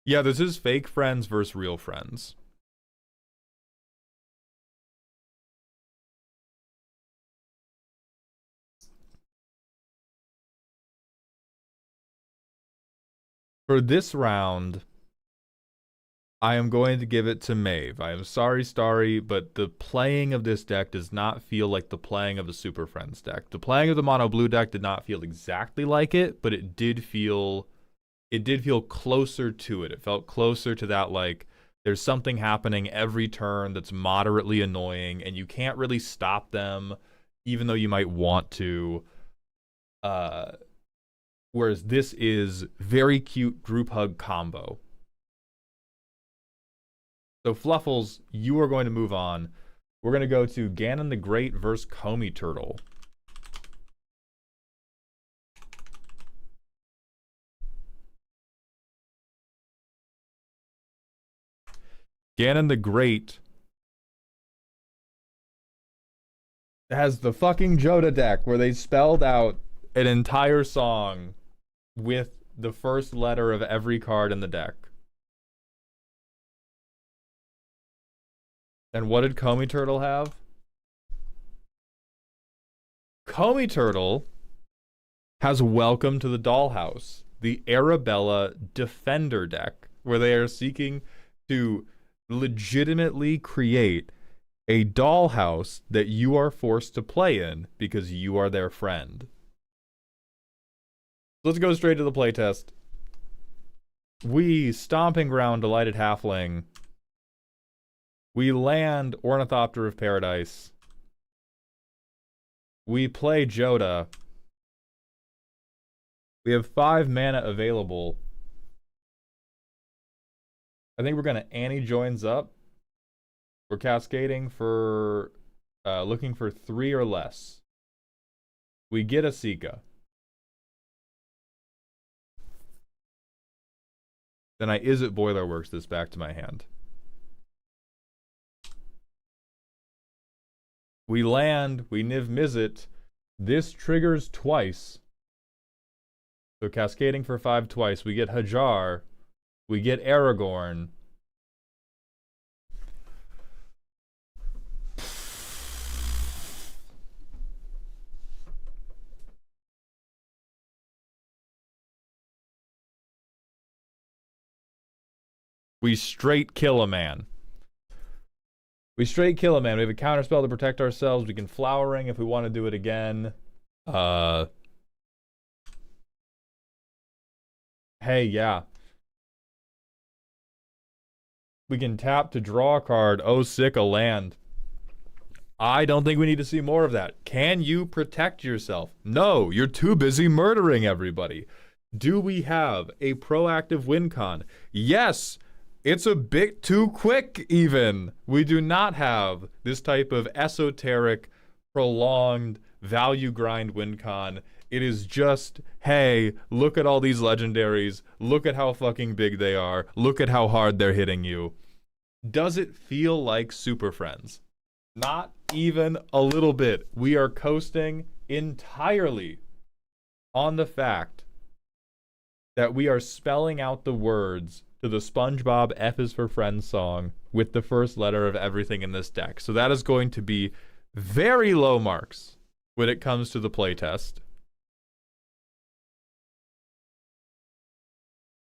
Yeah, this is fake friends versus real friends. For this round, I am going to give it to Maeve. I am sorry, Starry, but the playing of this deck does not feel like the playing of a Super Friends deck. The playing of the mono blue deck did not feel exactly like it, but it did feel closer to it. It felt closer to that, like, there's something happening every turn that's moderately annoying, and you can't really stop them, even though you might want to. Whereas this is very cute group hug combo. So Fluffles, you are going to move on. We're going to go to Ganon the Great versus Comey Turtle. Ganon the Great has the fucking Joda deck where they spelled out an entire song with the first letter of every card in the deck. And what did Comey Turtle have? Comey Turtle has Welcome to the Dollhouse, the Arabella Defender deck, where they are seeking to legitimately create a dollhouse that you are forced to play in because you are their friend. Let's go straight to the playtest. We Stomping Ground Delighted Halfling. We land Ornithopter of Paradise. We play Joda. We have 5 mana available. I think we're gonna Annie joins up. We're cascading for looking for 3 or less. We get a Sika. Then I Is It Boilerworks this back to my hand. We land, we Niv Mizzet. This triggers twice. So cascading for 5 twice. We get Hajar. We get Aragorn. We straight kill a man. We straight kill a man. We have a counterspell to protect ourselves. We can Flowering if we want to do it again. Hey, yeah. We can tap to draw a card. Oh, sick, a land. I don't think we need to see more of that. Can you protect yourself? No, you're too busy murdering everybody. Do we have a proactive win con? Yes, it's a bit too quick even. We do not have this type of esoteric, prolonged value grind win con. It is just, hey, look at all these legendaries. Look at how fucking big they are. Look at how hard they're hitting you. Does it feel like Super Friends? Not even a little bit. We are coasting entirely on the fact that we are spelling out the words to the SpongeBob F is for Friends song with the first letter of everything in this deck. So that is going to be very low marks when it comes to the playtest.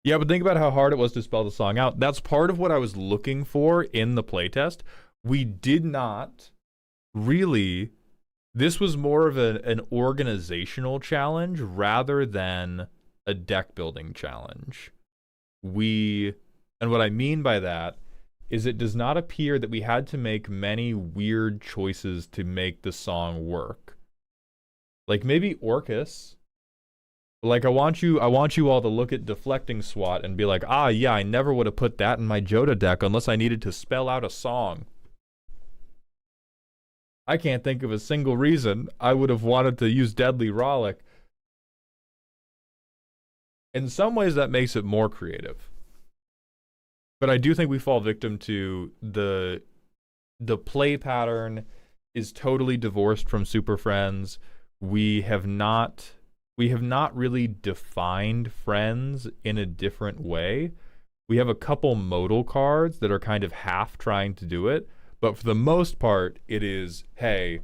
Yeah, but think about how hard it was to spell the song out. That's part of what I was looking for in the playtest. We did not really... This was more of an organizational challenge rather than a deck building challenge. And what I mean by that is it does not appear that we had to make many weird choices to make the song work. Like maybe Orcus... Like, I want you all to look at Deflecting SWAT and be like, ah, yeah, I never would have put that in my Joda deck unless I needed to spell out a song. I can't think of a single reason I would have wanted to use Deadly Rollick. In some ways, that makes it more creative. But I do think we fall victim to the play pattern is totally divorced from Super Friends. We have not really defined friends in a different way. We have a couple modal cards that are kind of half trying to do it, but for the most part, it is, hey,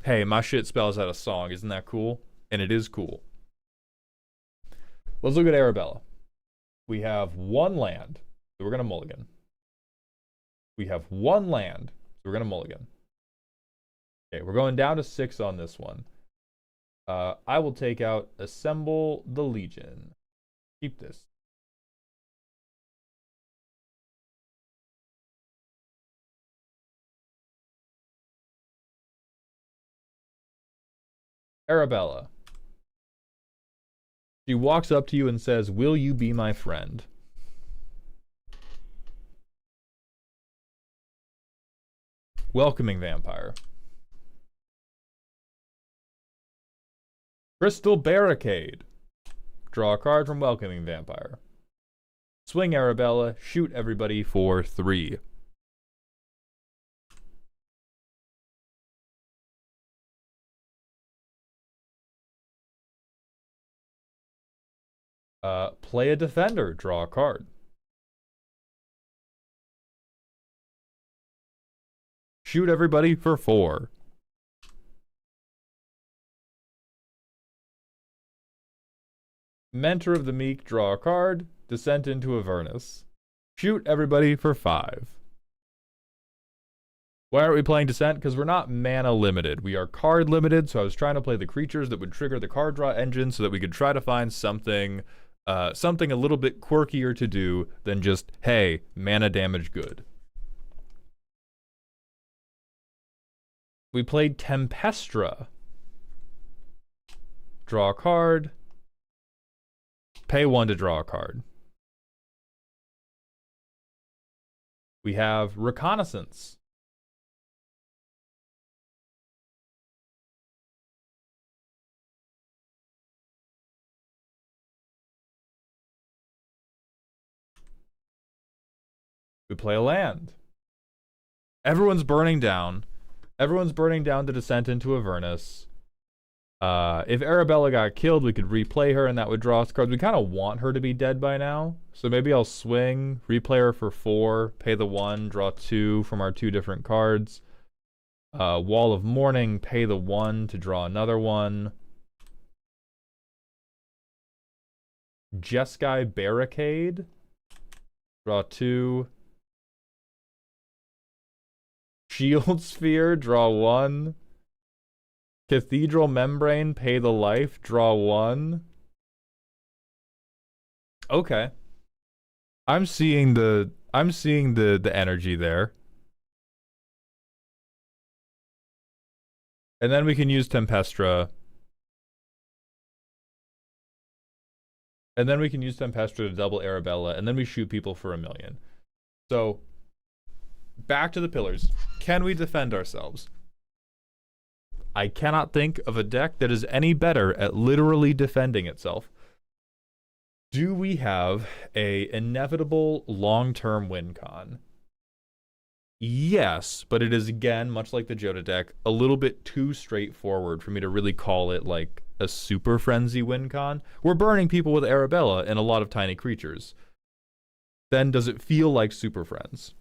my shit spells out a song. Isn't that cool? And it is cool. Let's look at Arabella. We have one land, so we're going to mulligan. We have one land, so we're going to mulligan. Okay, we're going down to 6 on this one. I will take out Assemble the Legion. Keep this. Arabella. She walks up to you and says, "Will you be my friend?" Welcoming Vampire. Crystal Barricade. Draw a card from Welcoming Vampire. Swing Arabella, shoot everybody for 3. Play a Defender, draw a card. Shoot everybody for 4. Mentor of the Meek, draw a card. Descent into Avernus. Shoot everybody for 5. Why aren't we playing Descent? Because we're not mana limited. We are card limited, so I was trying to play the creatures that would trigger the card draw engine so that we could try to find something a little bit quirkier to do than just, hey, mana damage good. We played Tempestra. Draw a card. Pay 1 to draw a card. We have Reconnaissance. We play a land. Everyone's burning down. Everyone's burning down to Descent into Avernus. If Arabella got killed, we could replay her and that would draw us cards. We kind of want her to be dead by now. So maybe I'll swing, replay her for 4, pay the 1, draw 2 from our 2 different cards. Wall of Mourning, pay the 1 to draw another one. Jeskai Barricade. Draw 2. Shield Sphere, draw 1. Cathedral Membrane, pay the life, draw 1. Okay. I'm seeing the energy there. And then we can use Tempestra. And then we can use Tempestra to double Arabella, and then we shoot people for 1,000,000. So, back to the pillars. Can we defend ourselves? I cannot think of a deck that is any better at literally defending itself. Do we have a inevitable long-term win con? Yes, but it is, again, much like the Joda deck, a little bit too straightforward for me to really call it like a super frenzy win con. We're burning people with Arabella and a lot of tiny creatures. Then does it feel like Super Friends?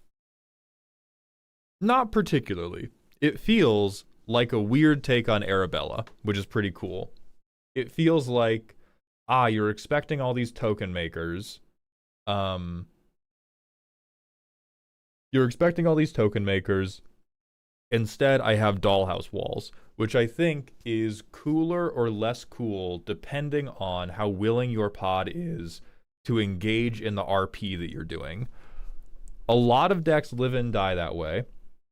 Not particularly. It feels like a weird take on Arabella, which is pretty cool. It feels like, you're expecting all these token makers. You're expecting all these token makers. Instead, I have dollhouse walls, which I think is cooler or less cool depending on how willing your pod is to engage in the RP that you're doing. A lot of decks live and die that way.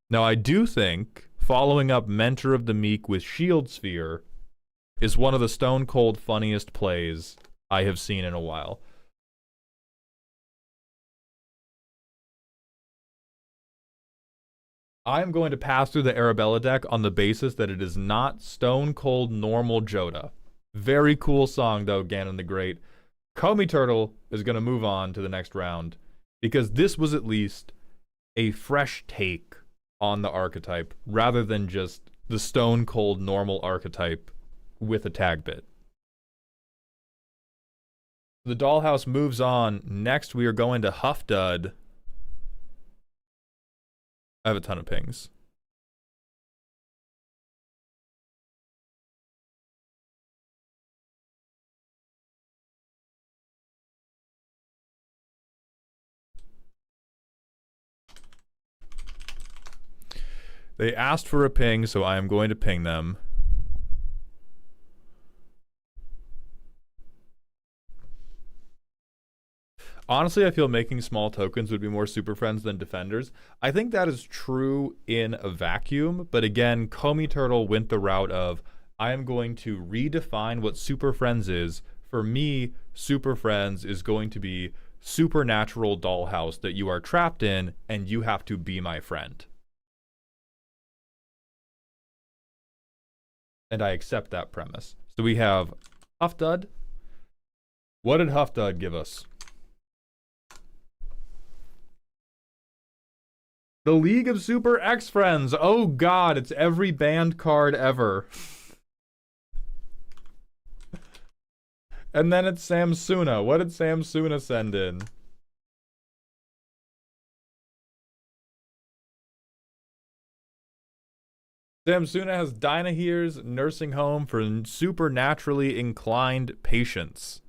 Now, I do think following up Mentor of the Meek with Shield Sphere is one of the stone cold funniest plays I have seen in a while. I'm going to pass through the Arabella deck on the basis that it is not stone cold normal Joda. Very cool song though, Ganon the Great. Comey Turtle is going to move on to the next round because this was at least a fresh take on the archetype rather than just the stone cold normal archetype with a tag bit. The dollhouse moves on. Next we are going to Huffdud. I have a ton of pings. They asked for a ping, so I am going to ping them. Honestly, I feel making small tokens would be more Super Friends than Defenders. I think that is true in a vacuum, but again, Comey Turtle went the route of, I am going to redefine what Super Friends is. For me, Super Friends is going to be supernatural dollhouse that you are trapped in, and you have to be my friend. And I accept that premise. So we have Huffdud. What did Huffdud give us? The League of Super X-Friends. Oh god, it's every banned card ever. And then it's Samsuna. What did Samsuna send in? Samsuna has Dynahere's nursing home for supernaturally inclined patients.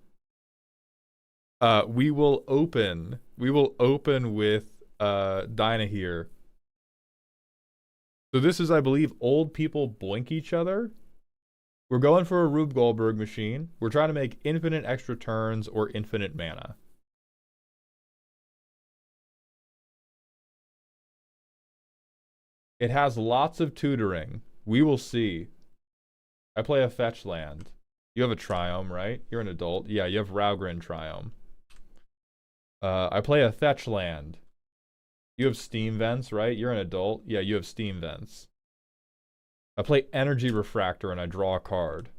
We will open with Dynahere. So this is, I believe, old people boink each other. We're going for a Rube Goldberg machine. We're trying to make infinite extra turns or infinite mana. It has lots of tutoring. We will see. I play a fetch land. You have a Triome, right? You're an adult. Yeah, you have Raugrin Triome. I play a fetch land. You have Steam Vents, right? You're an adult. Yeah, you have Steam Vents. I play Energy Refractor and I draw a card.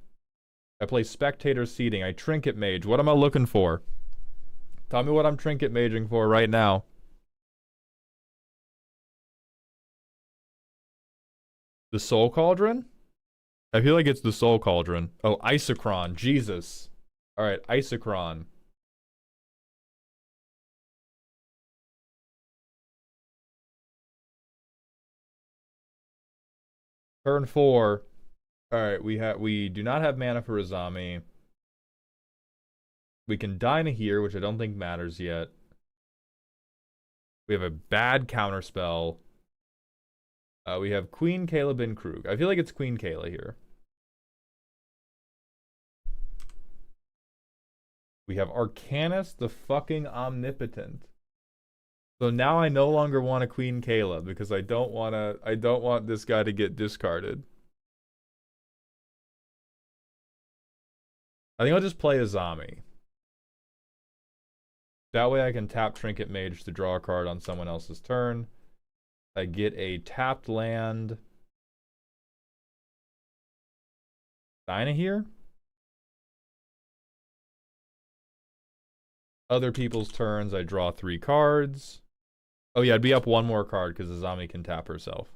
I play Spectator Seating. I Trinket Mage. What am I looking for? Tell me what I'm Trinket Maging for right now. The Soul Cauldron? I feel like it's the Soul Cauldron. Oh, Isochron. Jesus. Alright, Isochron. Turn 4. Alright, we do not have mana for Azami. We can Dynahere, which I don't think matters yet. We have a bad counterspell. We have Queen Kayla bin Krug. I feel like it's Queen Kayla here. We have Arcanus the fucking Omnipotent. So now I no longer want a Queen Kayla because I don't want this guy to get discarded. I think I'll just play Azami. That way I can tap Trinket Mage to draw a card on someone else's turn. I get a tapped land. Dinah here. Other people's turns, I draw 3 cards. Oh yeah, I'd be up 1 more card because Azami can tap herself.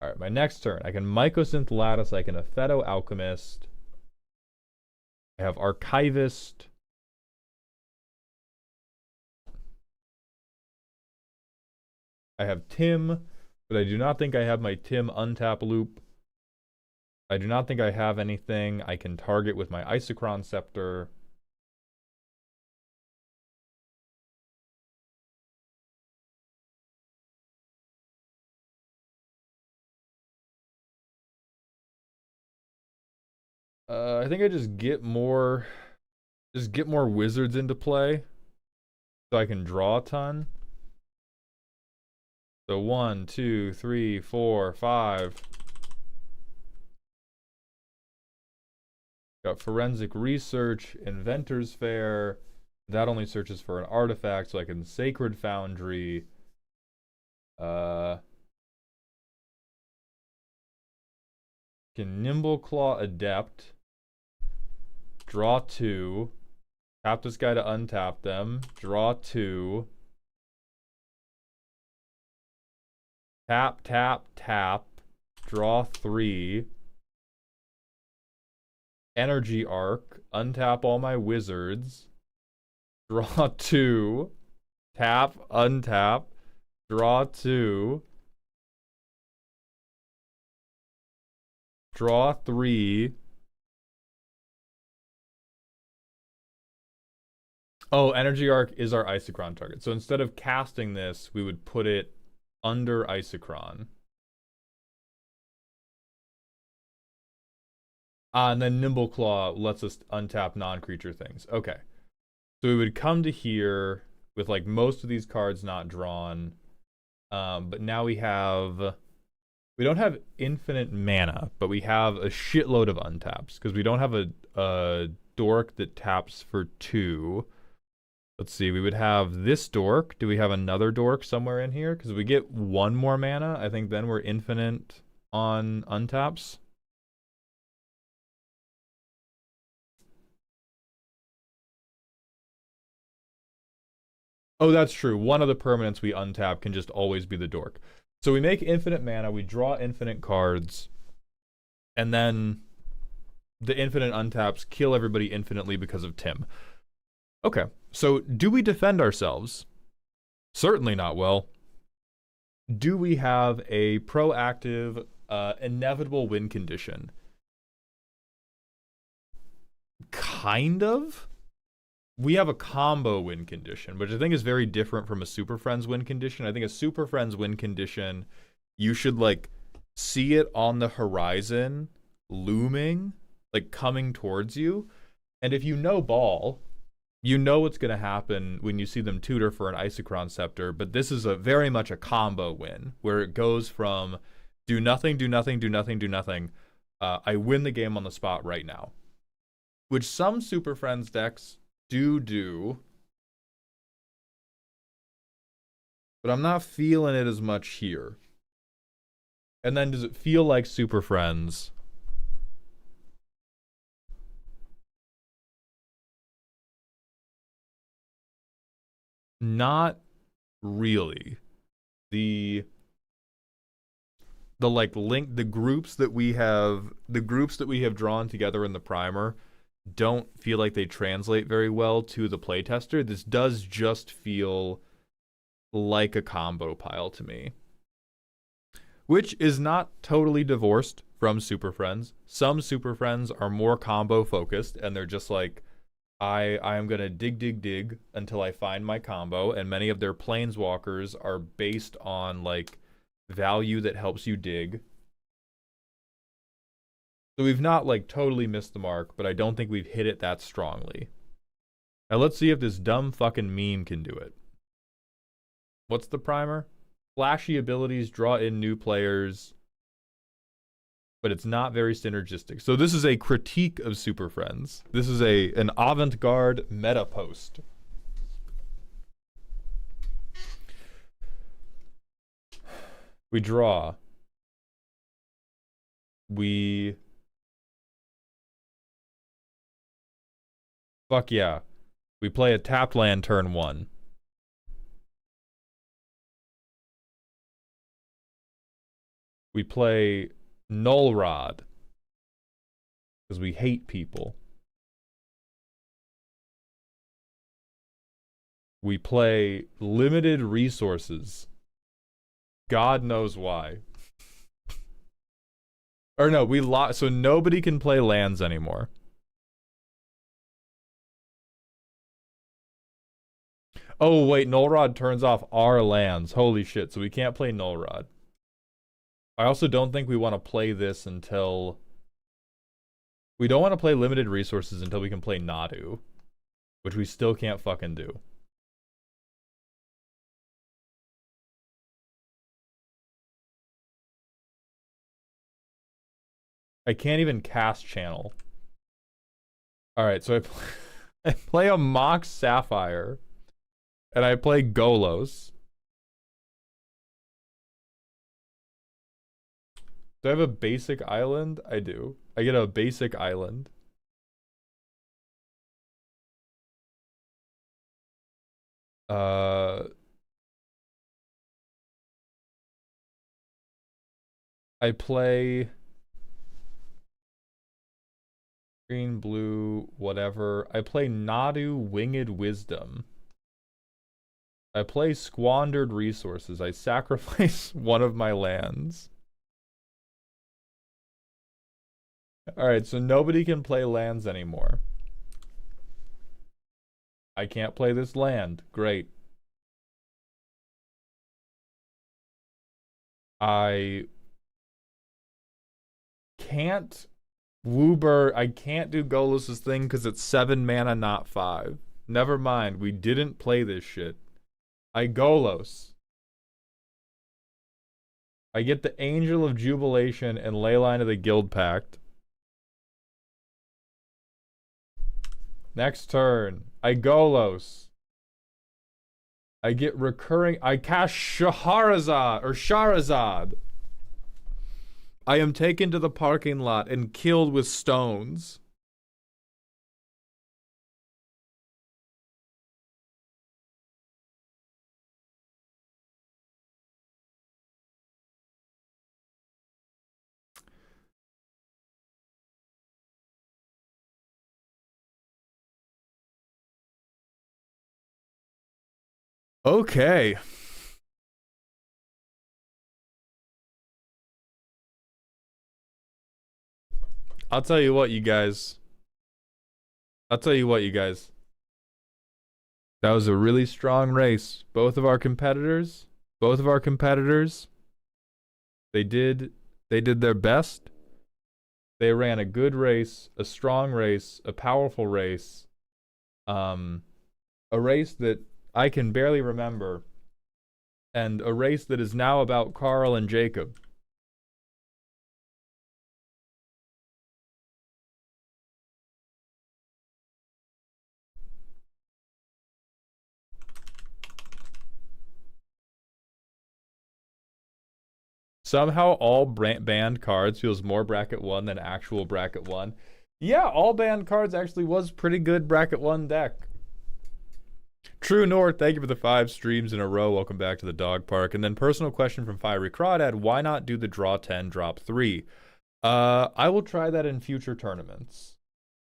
Alright, my next turn. I can Mycosynth Lattice, I can Epheto Alchemist. I have Archivist. I have Tim, but I do not think I have my Tim untap loop. I do not think I have anything I can target with my Isochron Scepter. I think I just get more wizards into play so I can draw a ton. So 1, 2, 3, 4, 5. Got Forensic Research, Inventor's Fair. That only searches for an artifact, so I can Sacred Foundry. Can Nimbleclaw Adept. Draw 2. Tap this guy to untap them. Draw 2. Tap, tap, tap. Draw 3. Energy Arc. Untap all my wizards. Draw 2. Tap, untap. Draw 2. Draw 3. Oh, Energy Arc is our Isochron target. So instead of casting this, we would put it under Isochron. And then Nimbleclaw lets us untap non-creature things. Okay. So we would come to here with like most of these cards not drawn. But now we don't have infinite mana, but we have a shitload of untaps because we don't have a dork that taps for 2. Let's see, we would have this dork. Do we have another dork somewhere in here? Because if we get 1 more mana, I think then we're infinite on untaps. Oh, that's true. One of the permanents we untap can just always be the dork. So we make infinite mana, we draw infinite cards, and then the infinite untaps kill everybody infinitely because of Tim. Okay, so do we defend ourselves? Certainly not well. Do we have a proactive, inevitable win condition? Kind of. We have a combo win condition, which I think is very different from a Super Friends win condition. I think a Super Friends win condition, you should like see it on the horizon, looming, like coming towards you. And if you know ball, you know what's going to happen when you see them tutor for an Isochron Scepter, but this is very much a combo win, where it goes from do nothing, do nothing, do nothing, do nothing. I win the game on the spot right now. Which some Super Friends decks do. But I'm not feeling it as much here. And then does it feel like Super Friends? Not really. The like link, the groups that we have drawn together in the primer don't feel like they translate very well to the playtester. This does just feel like a combo pile to me, which is not totally divorced from Super Friends. Some Super Friends are more combo focused and they're just like I am gonna dig until I find my combo, and many of their planeswalkers are based on like value that helps you dig. So we've not like totally missed the mark, but I don't think we've hit it that strongly. Now let's see if this dumb fucking meme can do it. What's the primer? Flashy abilities draw in new players, but it's not very synergistic. So this is a critique of Super Friends. This is an avant-garde meta post. We draw. Fuck yeah. We play a tapped land turn 1. We play Null Rod. Because we hate people. We play limited resources. God knows why. Or no, so nobody can play lands anymore. Oh, wait, Null Rod turns off our lands. Holy shit, so we can't play Null Rod. I also don't think we want to play this until... We don't want to play limited resources until we can play Nadu. Which we still can't fucking do. I can't even cast Channel. Alright, so I play a Mox Sapphire. And I play Golos. Do I have a basic island? I do. I get a basic island. I play green, blue, whatever. I play Nadu Winged Wisdom. I play Squandered Resources. I sacrifice one of my lands. Alright, so nobody can play lands anymore. I can't play this land. Great. I can't Woober. I can't do Golos' thing because it's 7 mana, not 5. Never mind. We didn't play this shit. I Golos. I get the Angel of Jubilation and Leyline of the Guild Pact. Next turn. I Golos. I get recurring. I cast Shahrazad. I am taken to the parking lot and killed with stones. Okay. I'll tell you what, you guys. That was a really strong race. Both of our competitors, they did their best. They ran a good race, a strong race, a powerful race. A race that I can barely remember, and a race that is now about Carl and Jacob. Somehow all banned cards feels more bracket 1 than actual bracket 1. Yeah, all banned cards actually was pretty good bracket 1 deck. True North, thank you for the 5 streams in a row. Welcome back to the dog park. And then personal question from Fiery Crawdad, why not do the draw 10, drop 3? I will try that in future tournaments.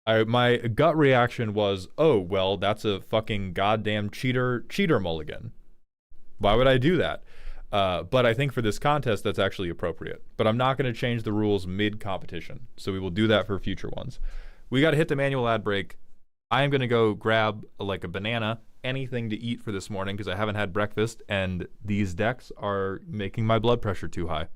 My gut reaction was, oh, well, that's a fucking goddamn cheater mulligan. Why would I do that? But I think for this contest, that's actually appropriate. But I'm not going to change the rules mid-competition. So we will do that for future ones. We got to hit the manual ad break. I am going to go grab like a banana, anything to eat for this morning because I haven't had breakfast, and these decks are making my blood pressure too high.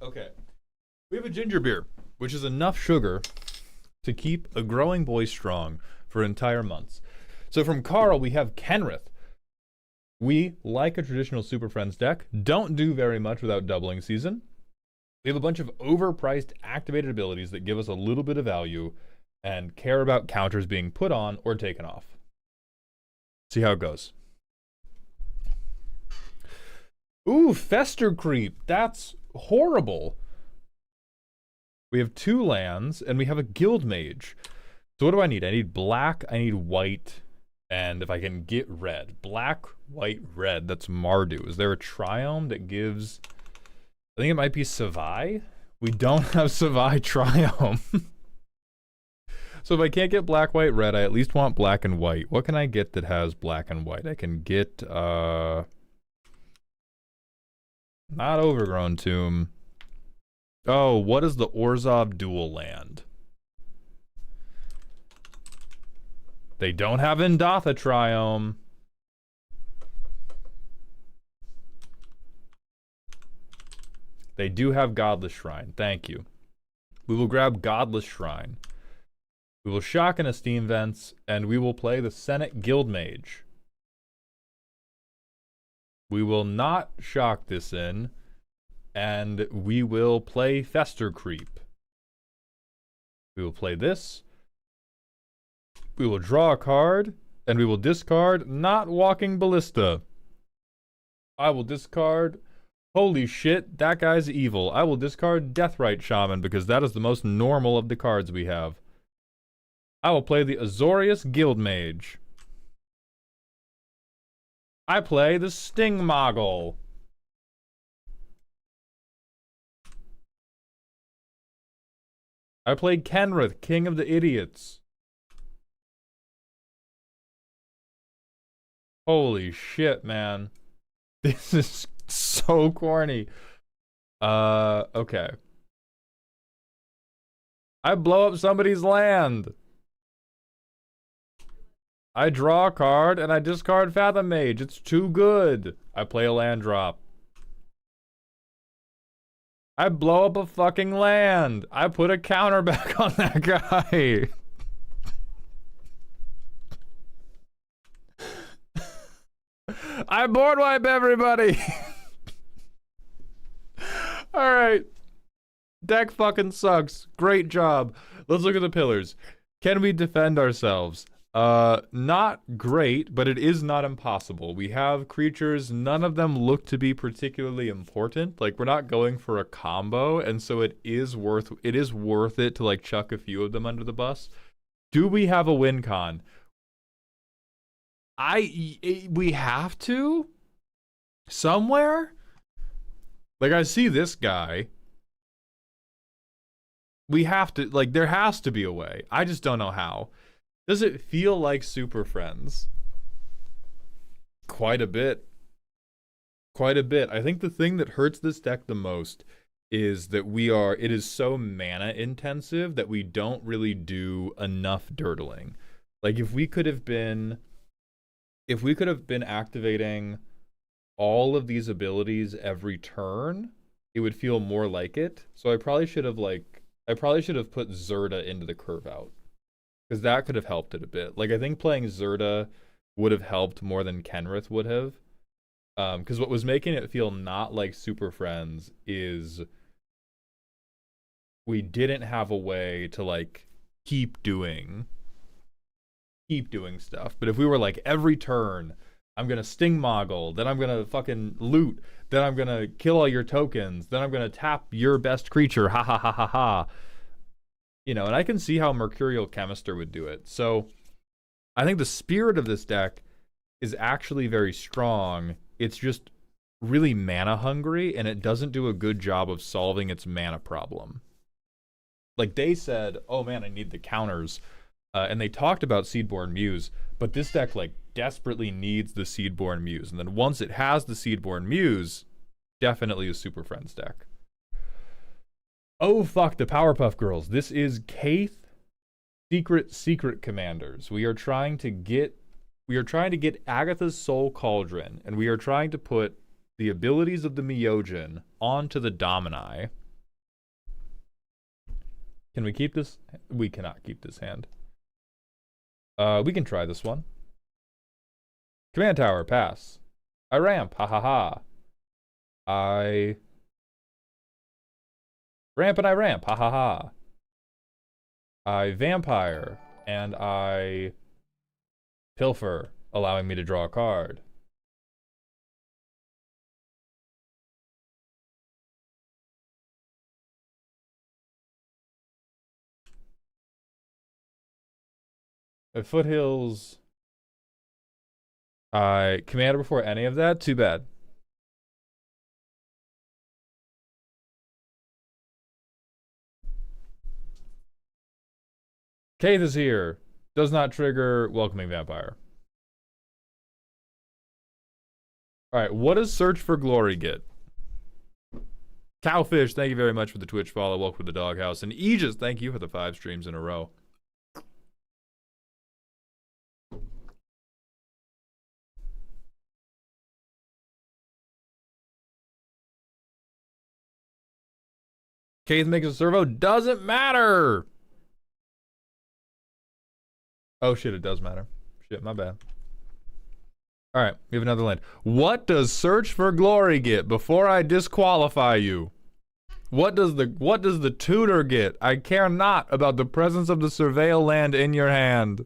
Okay. We have a ginger beer, which is enough sugar to keep a growing boy strong for entire months. So from Carl, we have Kenrith. We, like a traditional Super Friends deck, don't do very much without doubling season. We have a bunch of overpriced activated abilities that give us a little bit of value and care about counters being put on or taken off. See how it goes. Ooh, Fester Creep. That's horrible. We have 2 lands, and we have a Guild Mage. So what do I need? I need black, I need white, and if I can get red. Black, white, red. That's Mardu. Is there a Triome that gives... I think it might be Savai? We don't have Savai Triome. So if I can't get black, white, red, I at least want black and white. What can I get that has black and white? I can get, not Overgrown Tomb. Oh, what is the Orzhov dual land? They don't have Indatha Triome. They do have Godless Shrine. Thank you. We will grab Godless Shrine. We will shock and Esteem Vents, and we will play the Senate Guild Mage. We will not shock this in, and we will play Fester Creep. We will play this. We will draw a card, and we will discard Not Walking Ballista. I will discard... Holy shit, that guy's evil. I will discard Deathrite Shaman because that is the most normal of the cards we have. I will play the Azorius Guild Mage. I play the Sting Moggle. I played Kenrith, King of the Idiots. Holy shit, man. This is so corny. Okay. I blow up somebody's land. I draw a card and I discard Fathom Mage. It's too good. I play a land drop. I blow up a fucking land. I put a counter back on that guy. I board wipe everybody. Alright. Deck fucking sucks. Great job. Let's look at the pillars. Can we defend ourselves? Not great, but it is not impossible. We have creatures, none of them look to be particularly important. Like, we're not going for a combo, and so it is worth it to, like, chuck a few of them under the bus. Do we have a win con? We have to? Somewhere? Like, I see this guy. We have to, like, there has to be a way. I just don't know how. Does it feel like Super Friends? Quite a bit. Quite a bit. I think the thing that hurts this deck the most is that it is so mana intensive that we don't really do enough dirtling. Like, if we could have been activating all of these abilities every turn, it would feel more like it. So I probably should have put Zerda into the curve out. Because that could have helped it a bit. Like, I think playing Zerda would have helped more than Kenrith would have. Because what was making it feel not like Super Friends is we didn't have a way to, like, keep doing stuff. But if we were like, every turn, I'm gonna Sting Moggle, then I'm gonna fucking loot, then I'm gonna kill all your tokens, then I'm gonna tap your best creature, ha ha ha ha ha. You know, and I can see how Mercurial Chemister would do it. So I think the spirit of this deck is actually very strong. It's just really mana hungry, and it doesn't do a good job of solving its mana problem. Like, they said, oh man, I need the counters. And they talked about Seedborn Muse, but this deck, like, desperately needs the Seedborn Muse. And then once it has the Seedborn Muse, definitely a Super Friends deck. Oh fuck, the Powerpuff Girls. This is Kaith Secret Commanders. We are trying to get Agatha's Soul Cauldron, and we are trying to put the abilities of the Myojin onto the Domini. Can we keep this? We cannot keep this hand. We can try this one. Command Tower, pass. I ramp, ha ha ha. I ramp and I ramp, ha ha ha. I vampire, and I pilfer, allowing me to draw a card. At Foothills, I commander before any of that? Too bad. Kaith is here. Does not trigger Welcoming Vampire. Alright, what does Search for Glory get? Cowfish, thank you very much for the Twitch follow. Welcome to the Doghouse. And Aegis, thank you for the 5 streams in a row. Kaith makes a servo. Doesn't matter! Oh shit, it does matter. Shit, my bad. Alright, we have another land. What does Search for Glory get before I disqualify you? What does the tutor get? I care not about the presence of the Surveil land in your hand.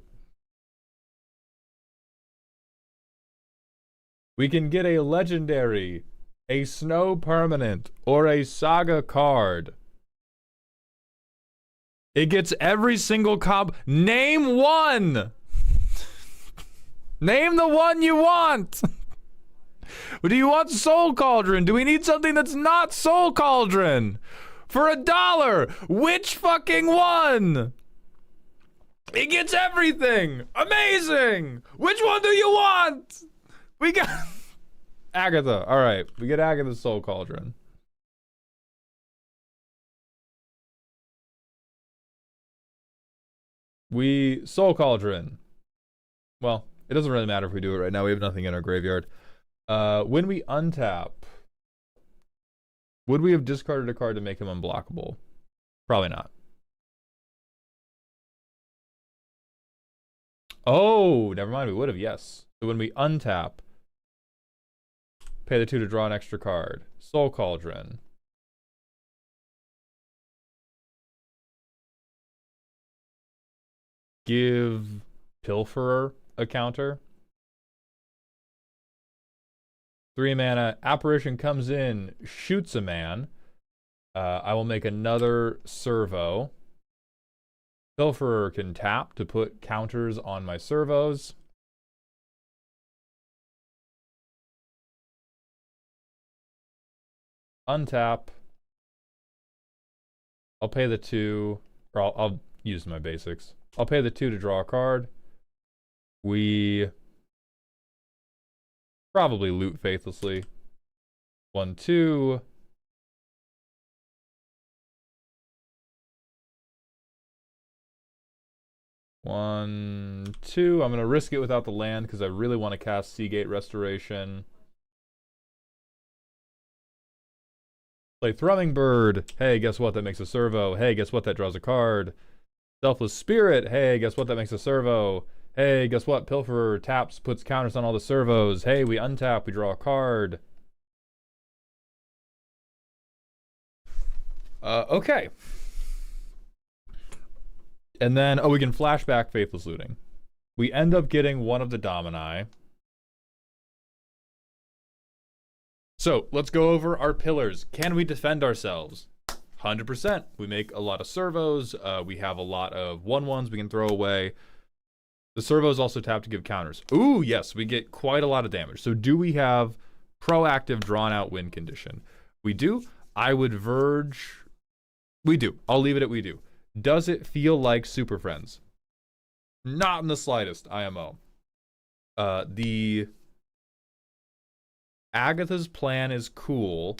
We can get a legendary, a snow permanent, or a saga card. It gets every single Name one! Name the one you want! Do you want Soul Cauldron? Do we need something that's not Soul Cauldron? For $1! Which fucking one? It gets everything! Amazing! Which one do you want? We got... Agatha. Alright, we get Agatha's Soul Cauldron. Soul Cauldron. Well, it doesn't really matter if we do it right now. We have nothing in our graveyard. When we untap, would we have discarded a card to make him unblockable? Probably not. Oh, never mind. We would have, yes. So when we untap, pay the 2 to draw an extra card. Soul Cauldron. Give Pilferer a counter. 3 mana, Apparition comes in, shoots a man. I will make another servo. Pilferer can tap to put counters on my servos. Untap. I'll pay the 2, or I'll use my basics. I'll pay the 2 to draw a card. We probably loot Faithlessly. 1, 2. One, two. I'm going to risk it without the land because I really want to cast Seagate Restoration. Play Thrumming Bird. Hey, guess what? That makes a servo. Hey, guess what? That draws a card. Selfless Spirit. Hey, guess what? That makes a servo. Hey, guess what? Pilferer taps, puts counters on all the servos. Hey, we untap, we draw a card. Okay. And then, oh, we can flashback Faithless Looting. We end up getting one of the Domini. So, let's go over our pillars. Can we defend ourselves? 100%. We make a lot of servos. We have a lot of 1/1s we can throw away. The servos also tap to give counters. Ooh, yes, we get quite a lot of damage. So do we have proactive drawn-out win condition? We do. I would verge... We do. I'll leave it at we do. Does it feel like Super Friends? Not in the slightest, IMO. The Agatha's plan is cool.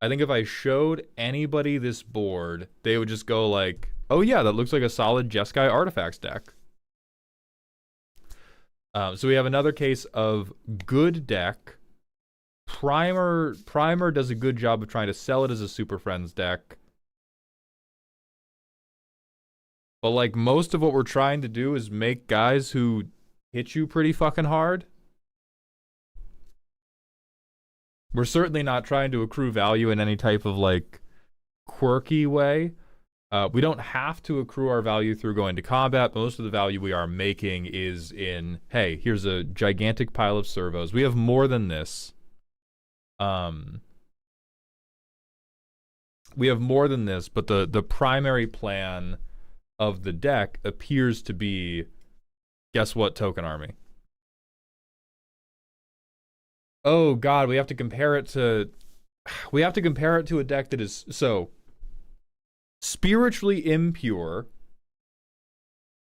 I think if I showed anybody this board, they would just go like, oh yeah, that looks like a solid Jeskai Artifacts deck. So we have another case of good deck. Primer does a good job of trying to sell it as a Super Friends deck. But like most of what we're trying to do is make guys who hit you pretty fucking hard. We're certainly not trying to accrue value in any type of like quirky way. We don't have to accrue our value through going to combat. Most of the value we are making is in, hey, here's a gigantic pile of servos. We have more than this. We have more than this, but the primary plan of the deck appears to be, guess what, Token Army. Oh god, we have to compare it to a deck that is so spiritually impure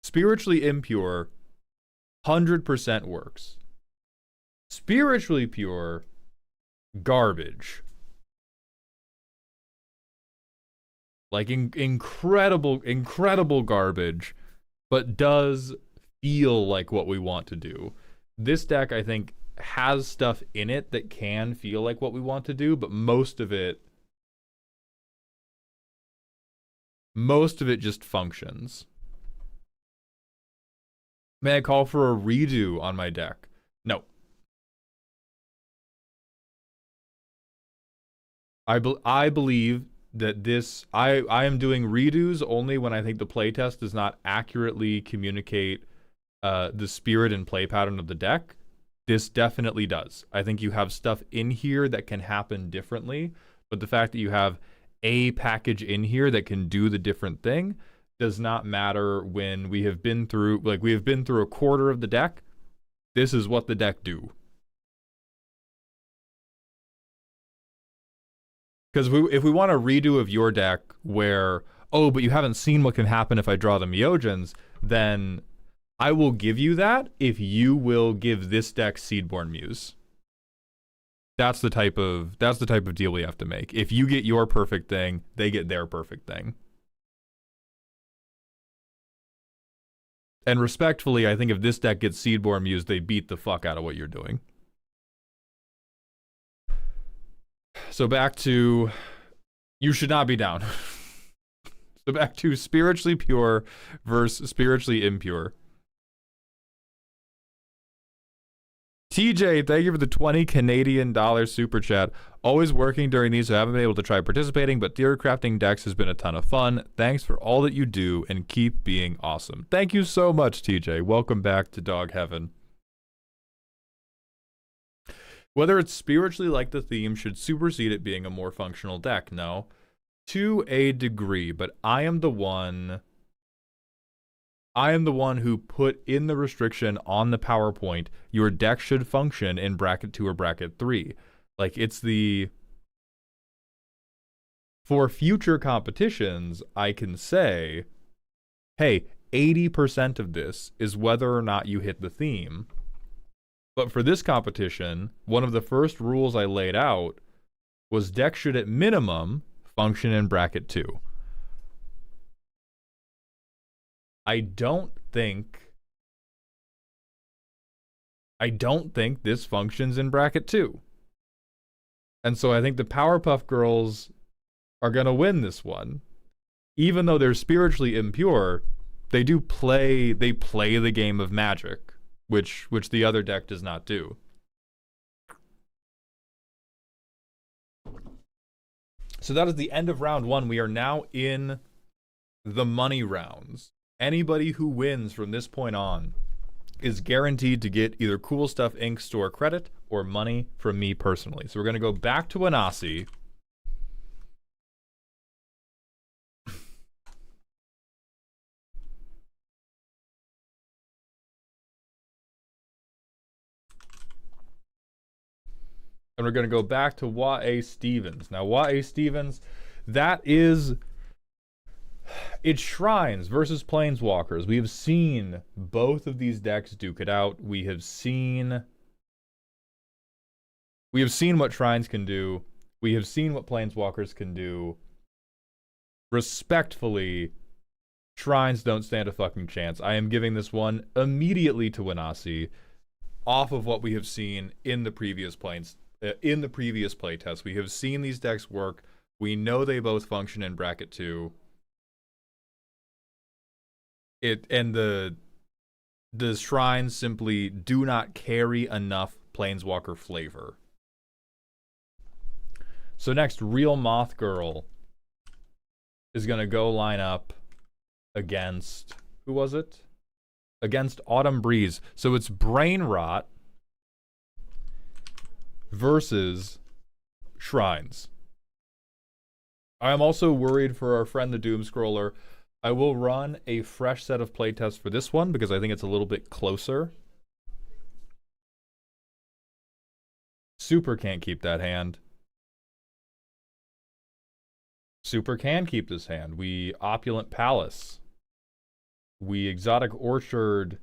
100% works. Spiritually pure, garbage. Like incredible garbage, but does feel like what we want to do. This deck, I think, has stuff in it that can feel like what we want to do, but most of it just functions. May I call for a redo on my deck? No. I believe that this... I am doing redos only when I think the playtest does not accurately communicate the spirit and play pattern of the deck. This definitely does. I think you have stuff in here that can happen differently, but the fact that you have a package in here that can do the different thing does not matter when we have been through, like, we have been through a quarter of the deck. This is what the deck do. Because if we want a redo of your deck where, oh, but you haven't seen what can happen if I draw the Myojins, then I will give you that if you will give this deck Seedborn Muse. That's the type of deal we have to make. If you get your perfect thing, they get their perfect thing. And respectfully, I think if this deck gets Seedborn Muse, they beat the fuck out of what you're doing. So back to, you should not be down. So back to spiritually pure versus spiritually impure. TJ, thank you for the 20 Canadian dollars super chat. Always working during these, so I haven't been able to try participating, but theory crafting decks has been a ton of fun. Thanks for all that you do and keep being awesome. Thank you so much, TJ. Welcome back to Dog Heaven. Whether it's spiritually like the theme should supersede it being a more functional deck, no. To a degree, but I am the one who put in the restriction on the PowerPoint, your deck should function in bracket 2 or bracket 3. Like, it's the... For future competitions, I can say, hey, 80% of this is whether or not you hit the theme. But for this competition, one of the first rules I laid out was deck should at minimum function in bracket 2. I don't think this functions in bracket 2. And so I think the Powerpuff Girls are going to win this one. Even though they're spiritually impure, they play the game of Magic, which the other deck does not do. So that is the end of round 1. We are now in the money rounds. Anybody who wins from this point on is guaranteed to get either Cool Stuff Inc. store credit or money from me personally. So we're going to go back to Wasi. And we're going to go back to Wa.A. Stevens. Now, Wa.A. Stevens, that is... It's Shrines versus Planeswalkers. We have seen both of these decks duke it out. We have seen what Shrines can do. We have seen what Planeswalkers can do. Respectfully, Shrines don't stand a fucking chance. I am giving this one immediately to Wasi off of what we have seen in the previous playtest. We have seen these decks work. We know they both function in bracket 2. The Shrines simply do not carry enough Planeswalker flavor. So next, Real Moth Girl is going to go line up against... Who was it? Against Autumn Breeze. So it's Brain Rot versus Shrines. I am also worried for our friend the Doomscroller. I will run a fresh set of playtests for this one because I think it's a little bit closer. Super can't keep that hand. Super can keep this hand. We Opulent Palace. We Exotic Orchard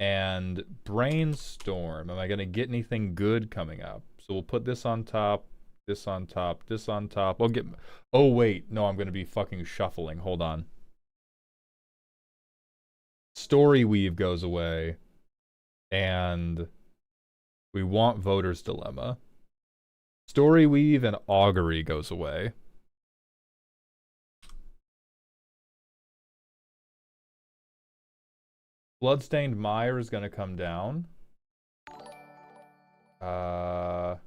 and Brainstorm. Am I going to get anything good coming up? So we'll put this on top, this on top, this on top. I'll get... Oh, wait. No, I'm going to be fucking shuffling. Hold on. Story Weave goes away. And we want Voter's Dilemma. Story Weave and Augury goes away. Bloodstained Mire is going to come down. I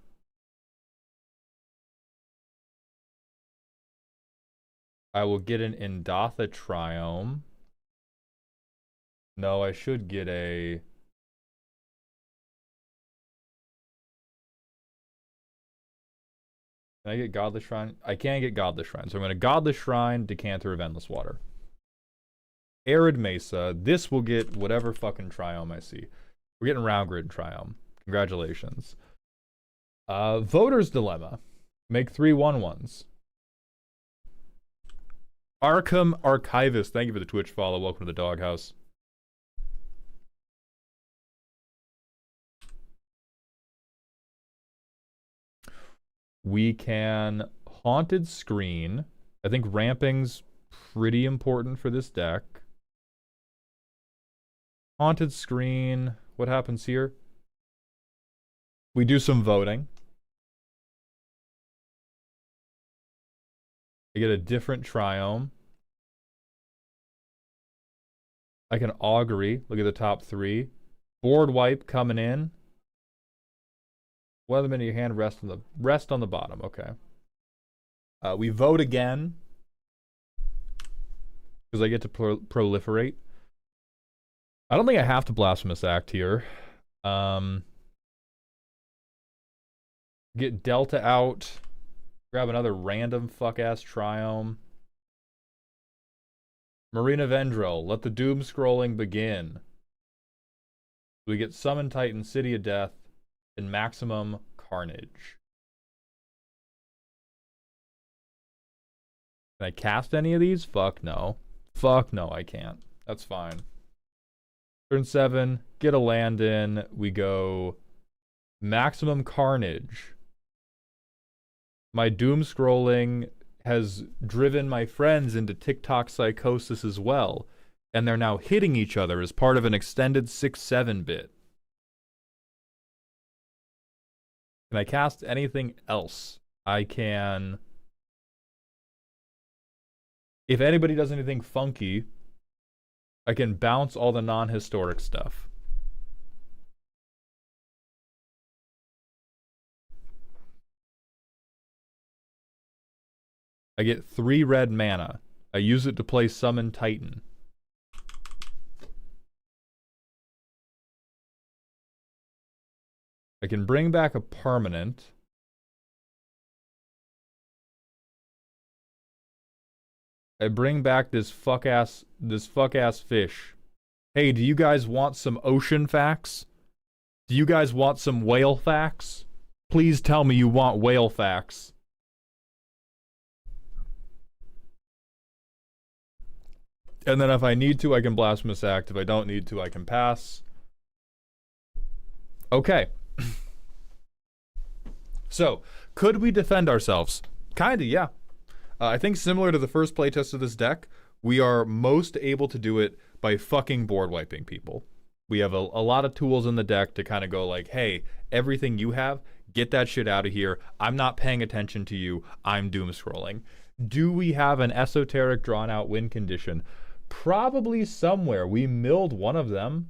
will get an Indatha Triome. No, I should get a... Can I get Godless Shrine? I can't get Godless Shrine, so I'm going to Godless Shrine, Decanter of Endless Water. Arid Mesa. This will get whatever fucking Triome I see. We're getting Round Grid Triome. Congratulations. Voter's Dilemma. Make 3 1/1s. Arkham Archivist. Thank you for the Twitch follow. Welcome to the Doghouse. We can Haunted Screen. I think Ramping's pretty important for this deck. Haunted screen. What happens here? We do some voting. I get a different triome. I can augury. Look at the top 3. Board wipe coming in. One of them in your hand, rest on the bottom. Okay. We vote again because I get to proliferate. I don't think I have to blasphemous act here. Get Delta out. Grab another random fuck-ass triome. Marina Vendrell, let the doom scrolling begin. We get Summon Titan, City of Death, and Maximum Carnage. Can I cast any of these? Fuck no. Fuck no, I can't. That's fine. Turn 7, get a land in. We go Maximum Carnage. My doom scrolling has driven my friends into TikTok psychosis as well, and they're now hitting each other as part of an extended 6-7 bit. Can I cast anything else? I can... If anybody does anything funky, I can bounce all the non-historic stuff. I get 3 red mana. I use it to play Summon Titan. I can bring back a permanent. I bring back this fuck ass fish. Hey, do you guys want some ocean facts? Do you guys want some whale facts? Please tell me you want whale facts. And then if I need to, I can blasphemous act. If I don't need to, I can pass. Okay. So, could we defend ourselves? Kinda, yeah. I think similar to the first playtest of this deck, we are most able to do it by fucking board wiping people. We have a lot of tools in the deck to kind of go like, hey, everything you have, get that shit out of here. I'm not paying attention to you. I'm doom scrolling. Do we have an esoteric drawn out win condition? Probably somewhere. We milled one of them.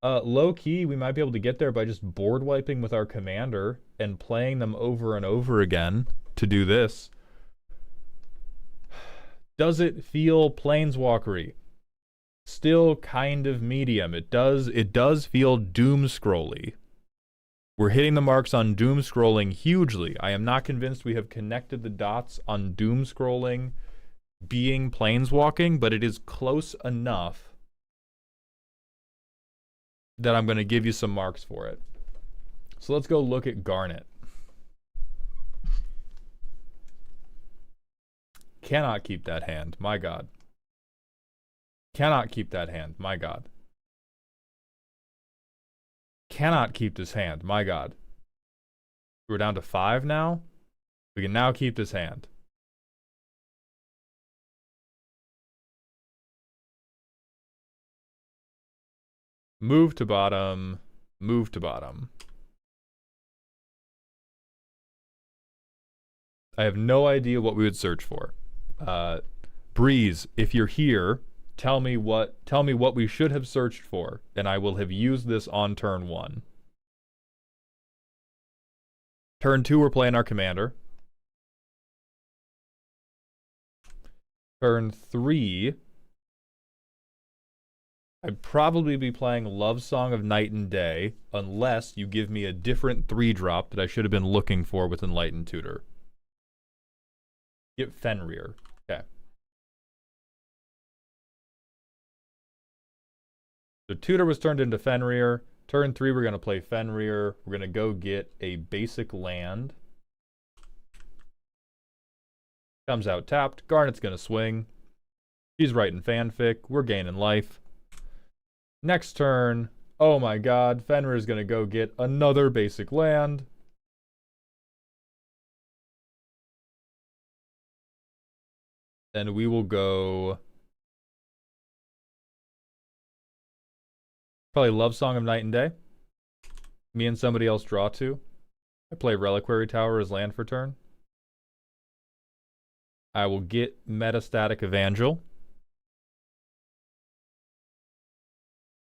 Low key, we might be able to get there by just board wiping with our commander and playing them over and over again to do this. Does it feel planeswalkery? Still kind of medium. It does feel doom scrolly. We're hitting the marks on doom scrolling hugely. I am not convinced we have connected the dots on doom scrolling being planeswalking, but it is close enough that I'm going to give you some marks for it. So let's go look at Garnet. Cannot keep that hand, my god. Cannot keep that hand, my god. Cannot keep this hand, my god. We're down to 5 now. We can now keep this hand. Move to bottom. Move to bottom. I have no idea what we would search for. Breeze, if you're here, tell me what we should have searched for, and I will have used this on turn 1. Turn 2, we're playing our commander. Turn 3, I'd probably be playing Love Song of Night and Day, unless you give me a different 3-drop that I should have been looking for with Enlightened Tutor. Get Fenrir. Okay. So Tutor was turned into Fenrir. Turn 3, we're going to play Fenrir. We're going to go get a basic land. Comes out tapped. Garnet's going to swing. She's writing fanfic. We're gaining life. Next turn, oh my god, Fenrir's going to go get another basic land. And we will go Probably Love Song of Night and Day. Me and somebody else draw 2. I play Reliquary Tower as land for turn. I will get Metastatic Evangel.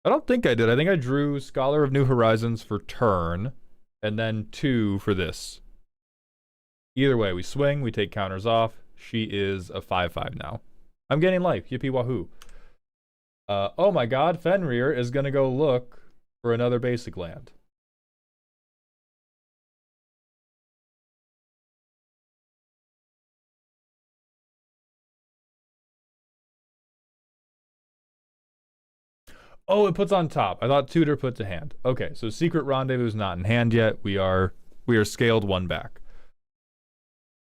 I don't think I did. I think I drew Scholar of New Horizons for turn, and then 2 for this. Either way, we swing, we take counters off. She is a 5/5 now. I'm getting life. Yippee wahoo. Oh my god, Fenrir is going to go look for another basic land. Oh, it puts on top. I thought tutor put to hand. Okay, so Secret Rendezvous is not in hand yet. We are scaled 1 back.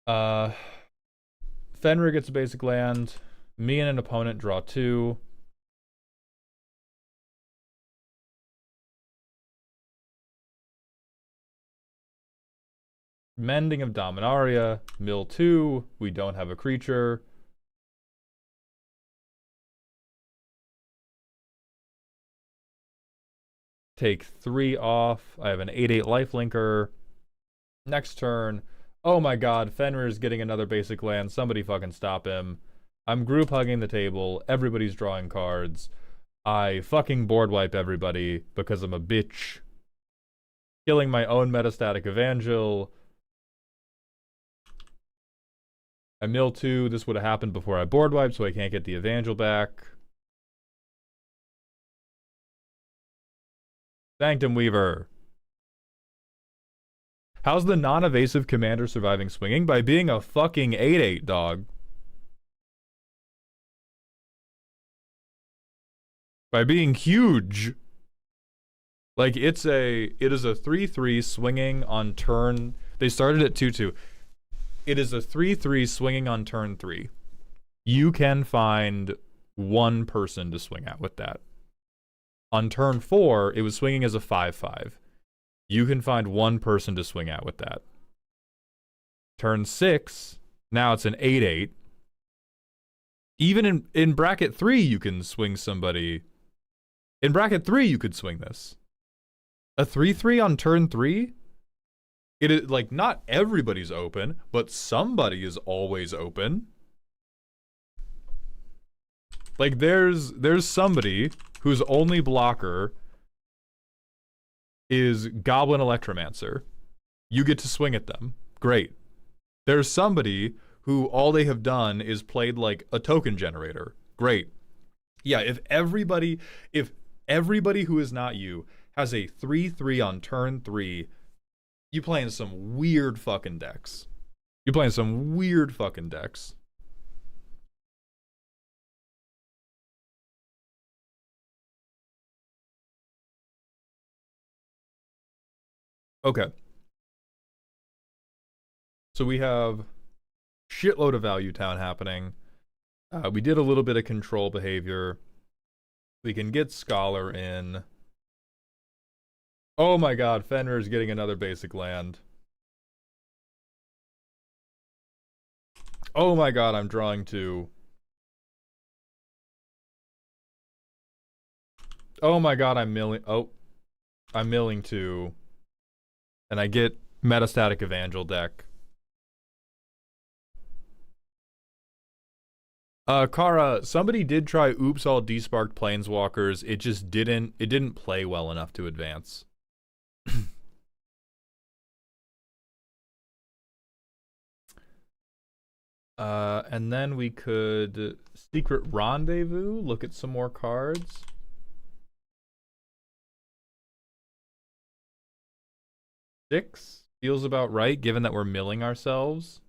Fenrir gets a basic land. Me and an opponent draw 2. Mending of Dominaria. Mill 2. We don't have a creature. Take 3 off. I have an 8/8 lifelinker. Next turn. Oh my god, Fenrir's getting another basic land. Somebody fucking stop him. I'm group hugging the table. Everybody's drawing cards. I fucking board wipe everybody because I'm a bitch. Killing my own Metastatic Evangel. I mill 2. This would have happened before I board wiped, so I can't get the Evangel back. Sanctum Weaver. How's the non-evasive commander surviving swinging? By being a fucking 8/8 dog. By being huge. Like, it is a 3/3 swinging on turn. They started at 2/2. It is a 3/3 swinging on turn 3. You can find 1 person to swing at with that. On turn 4, it was swinging as a 5/5. You can find 1 person to swing at with that. Turn 6, now it's an 8/8. Even in bracket 3, you can swing somebody. In bracket 3, you could swing this. A 3/3 on turn 3? It is, like, not everybody's open, but somebody is always open. Like, there's somebody whose only blocker is Goblin Electromancer. You get to swing at them. Great. There's somebody who all they have done is played like a token generator. Great. Yeah, if everybody who is not you has a 3/3 on turn 3, you playing some weird fucking decks. You're playing some weird fucking decks. Okay. So we have shitload of Value Town happening. We did a little bit of control behavior. We can get Scholar in. Oh my god, Fenrir's getting another basic land. Oh my god, I'm drawing 2. Oh my god, I'm milling 2. And I get Metastatic Evangel deck. Kara, somebody did try Oops All Desparked Planeswalkers. It just didn't play well enough to advance. And then we could Secret Rendezvous, look at some more cards. Six feels about right, given that we're milling ourselves.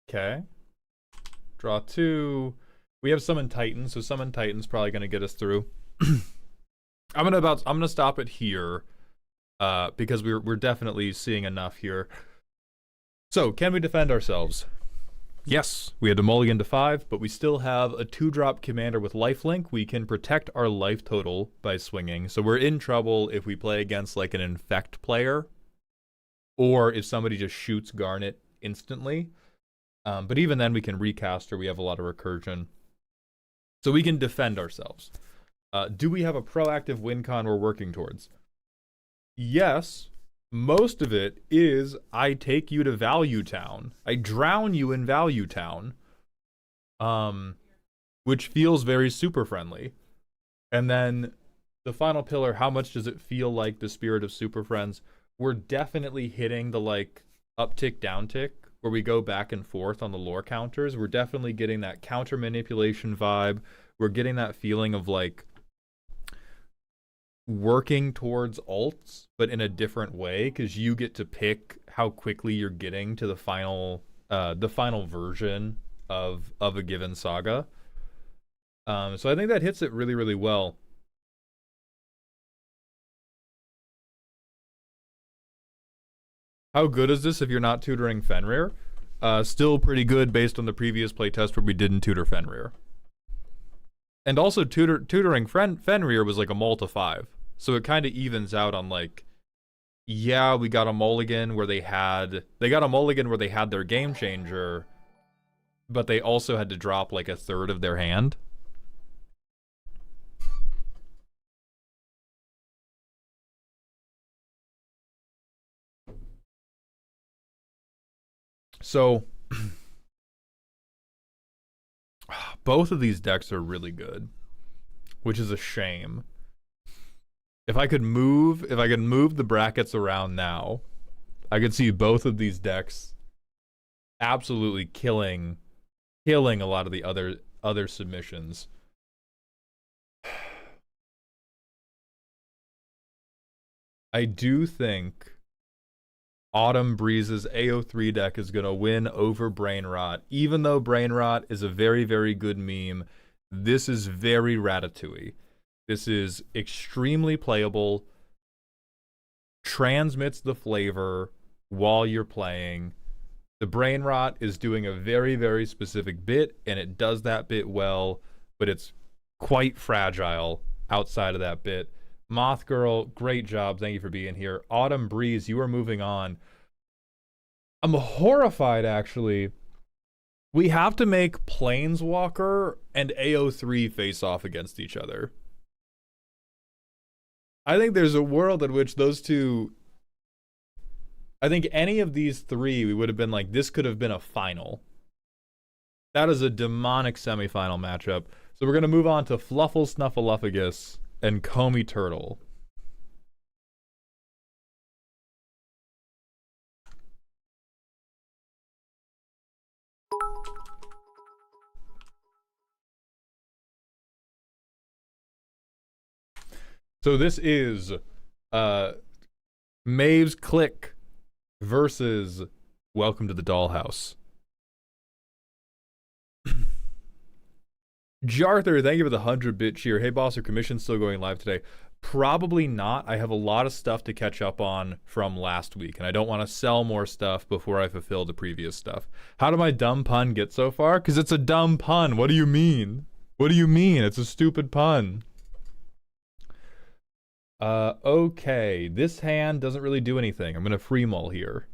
Okay. Draw 2. We have Summon Titan, so Summon Titan's probably gonna get us through. I'm gonna stop it here, because we're definitely seeing enough here. So, can we defend ourselves? Yes, we had to mulligan to 5, but we still have a 2-drop commander with lifelink. We can protect our life total by swinging, so we're in trouble if we play against like an infect player, or if somebody just shoots Garnet instantly. But even then, we can recast her. We have a lot of recursion. So we can defend ourselves. Do we have a proactive win con we're working towards? Yes. Most of it is I take you to Value Town. I drown you in Value Town. Which feels very super friendly. And then the final pillar, how much does it feel like the spirit of Super Friends? We're definitely hitting the like uptick, downtick, where we go back and forth on the lore counters. We're definitely getting that counter manipulation vibe. We're getting that feeling of like working towards ults, but in a different way, because you get to pick how quickly you're getting to the final version of a given saga. So I think that hits it really, really well. How good is this if you're not tutoring Fenrir? Still pretty good based on the previous playtest where we didn't tutor Fenrir. And also tutoring Fenrir was like a multi 5. So it kind of evens out on like, yeah, we got a mulligan where they got a mulligan where they had their game changer, but they also had to drop like a third of their hand. So both of these decks are really good, which is a shame. If I could move the brackets around now, I could see both of these decks absolutely killing a lot of the other submissions. I do think Autumn Breeze's AO3 deck is going to win over Brain Rot. Even though Brain Rot is a very, very good meme, this is very Ratatouille. This is extremely playable, transmits the flavor while you're playing. The Brain Rot is doing a very, very specific bit, and it does that bit well, but it's quite fragile outside of that bit. Moth Girl, great job. Thank you for being here. Autumn Breeze, you are moving on. I'm horrified, actually. We have to make Planeswalker and AO3 face off against each other. I think there's a world in which those two... I think any of these three, we would have been like, this could have been a final. That is a demonic semifinal matchup. So we're going to move on to Fluffles Snuffleupagus and Comey Turtle. So this is Maeve's Click versus Welcome to the Dollhouse. Jarther, thank you for the 100-bit cheer. Hey boss, are commissions still going live today? Probably not. I have a lot of stuff to catch up on from last week, and I don't want to sell more stuff before I fulfill the previous stuff. How did my dumb pun get so far? Because it's a dumb pun. What do you mean? What do you mean? It's a stupid pun. Okay. This hand doesn't really do anything. I'm going to free mull here.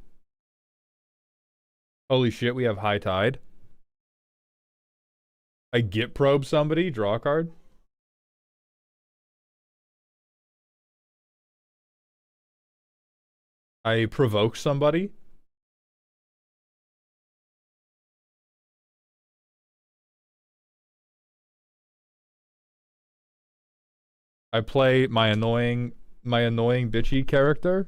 Holy shit, we have High Tide. I get probe somebody, draw a card. I provoke somebody. I play my annoying bitchy character.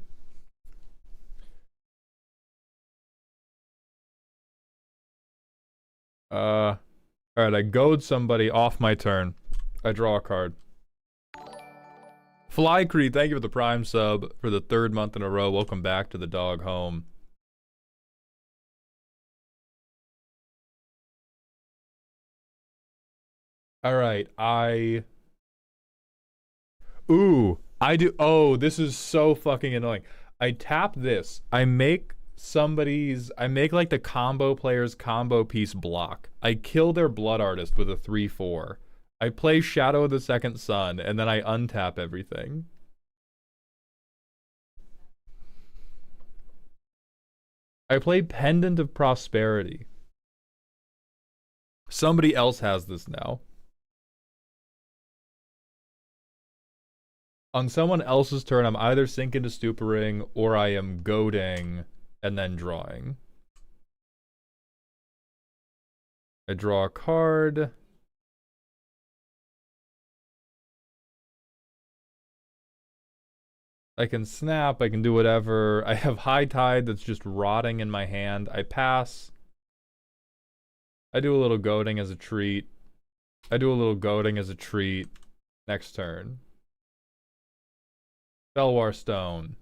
Alright, I goad somebody off my turn. I draw a card. Flycree, thank you for the Prime sub for the 3rd month in a row. Welcome back to the dog home. Alright, Ooh, I do. Oh, this is so fucking annoying. I tap this. I make like the combo player's combo piece block. I kill their Blood Artist with a 3/4. I play Shadow of the Second Sun, and then I untap everything. I play Pendant of Prosperity. Somebody else has this now. On someone else's turn, I'm either sinking to Stupering or I am goading and then drawing. I draw a card. I can snap, I can do whatever. I have High Tide that's just rotting in my hand. I pass. I do a little goading as a treat. I do a little goading as a treat. Next turn. Belwar Stone.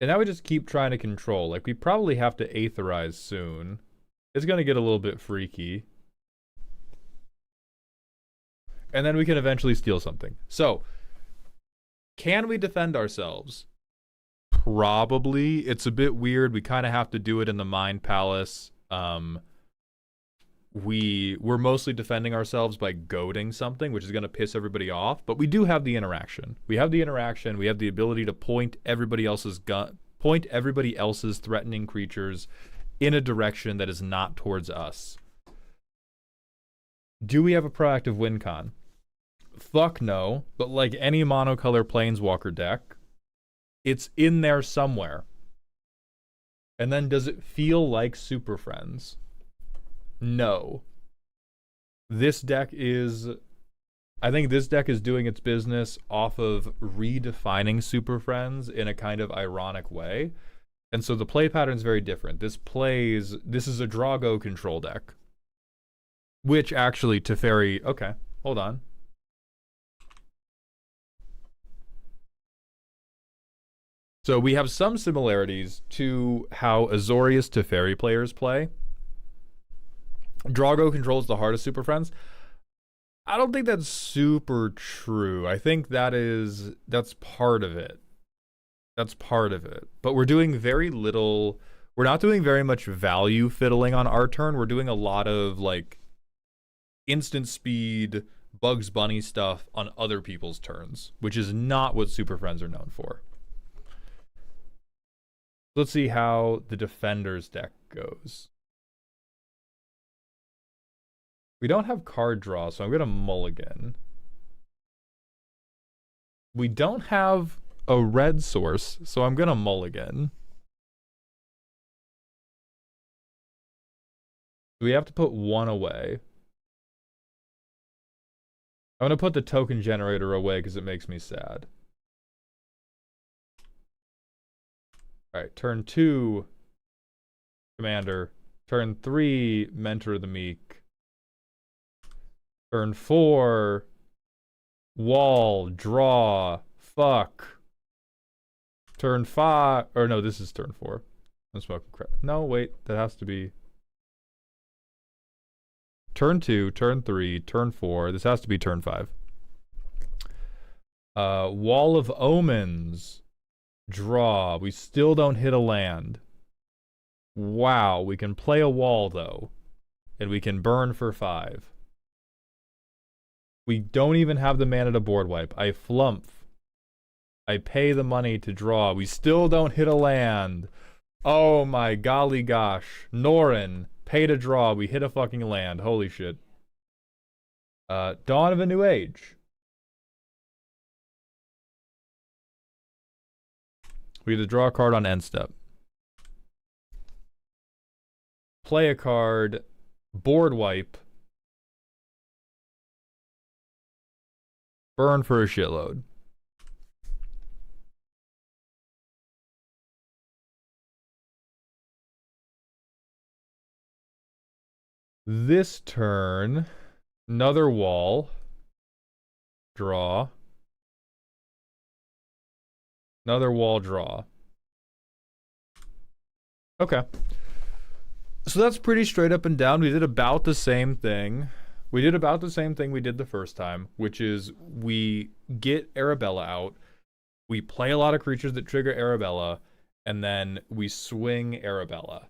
And now we just keep trying to control. Like, we probably have to Aetherize soon. It's gonna get a little bit freaky. And then we can eventually steal something. So, can we defend ourselves? Probably. It's a bit weird. We kind of have to do it in the Mind Palace. We're mostly defending ourselves by goading something, which is going to piss everybody off. But we do have the interaction. We have the interaction. We have the ability to point everybody else's threatening creatures in a direction that is not towards us. Do we have a proactive win con? Fuck no. But like any monocolor planeswalker deck, it's in there somewhere. And then does it feel like Super Friends? No. This deck is... I think this deck is doing its business off of redefining Super Friends in a kind of ironic way. And so the play pattern is very different. This is a Drago control deck. Which actually, Teferi... Okay, hold on. So we have some similarities to how Azorius Teferi players play. Drago controls the heart of Super Friends. I don't think that's super true. I think that's part of it. That's part of it. But we're doing very little... We're not doing very much value fiddling on our turn. We're doing a lot of, like, instant speed, Bugs Bunny stuff on other people's turns, which is not what Super Friends are known for. Let's see how the Defenders deck goes. We don't have card draw, so I'm going to mulligan. We don't have a red source, so I'm going to mulligan. We have to put one away. I'm going to put the token generator away because it makes me sad. Alright, turn 2, Commander. Turn 3, Mentor of the Meek. Turn 4, Wall, Draw, Fuck. Turn 5, or no, this is turn 4. I'm smoking crap. No, wait, that has to be... Turn 2, turn 3, turn 4. This has to be turn 5. Wall of Omens. Draw. We still don't hit a land. Wow, we can play a wall, though. And we can burn for 5. We don't even have the mana to board wipe. I flump. I pay the money to draw. We still don't hit a land. Oh my golly gosh. Norin, pay to draw. We hit a fucking land. Holy shit. Dawn of a New Age. We have to draw a card on end step. Play a card. Board wipe. Burn for a shitload. This turn, another wall. Draw. Another wall draw. Okay. So that's pretty straight up and down. We did about the same thing. We did about the same thing we did the first time, which is we get Arabella out. We play a lot of creatures that trigger Arabella, and then we swing Arabella.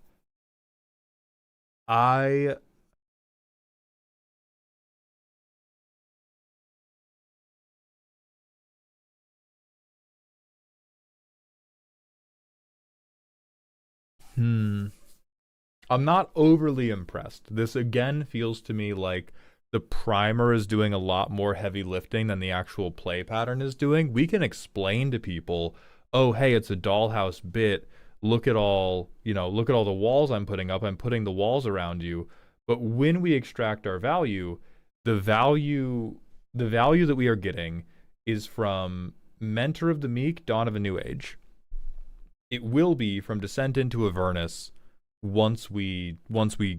I'm not overly impressed. This again feels to me like the primer is doing a lot more heavy lifting than the actual play pattern is doing. We can explain to people, oh, hey, it's a dollhouse bit. Look at all, look at all the walls I'm putting up. I'm putting the walls around you. But when we extract our value, the value, the value that we are getting is from Mentor of the Meek, Dawn of a New Age. It will be from Descent into Avernus once we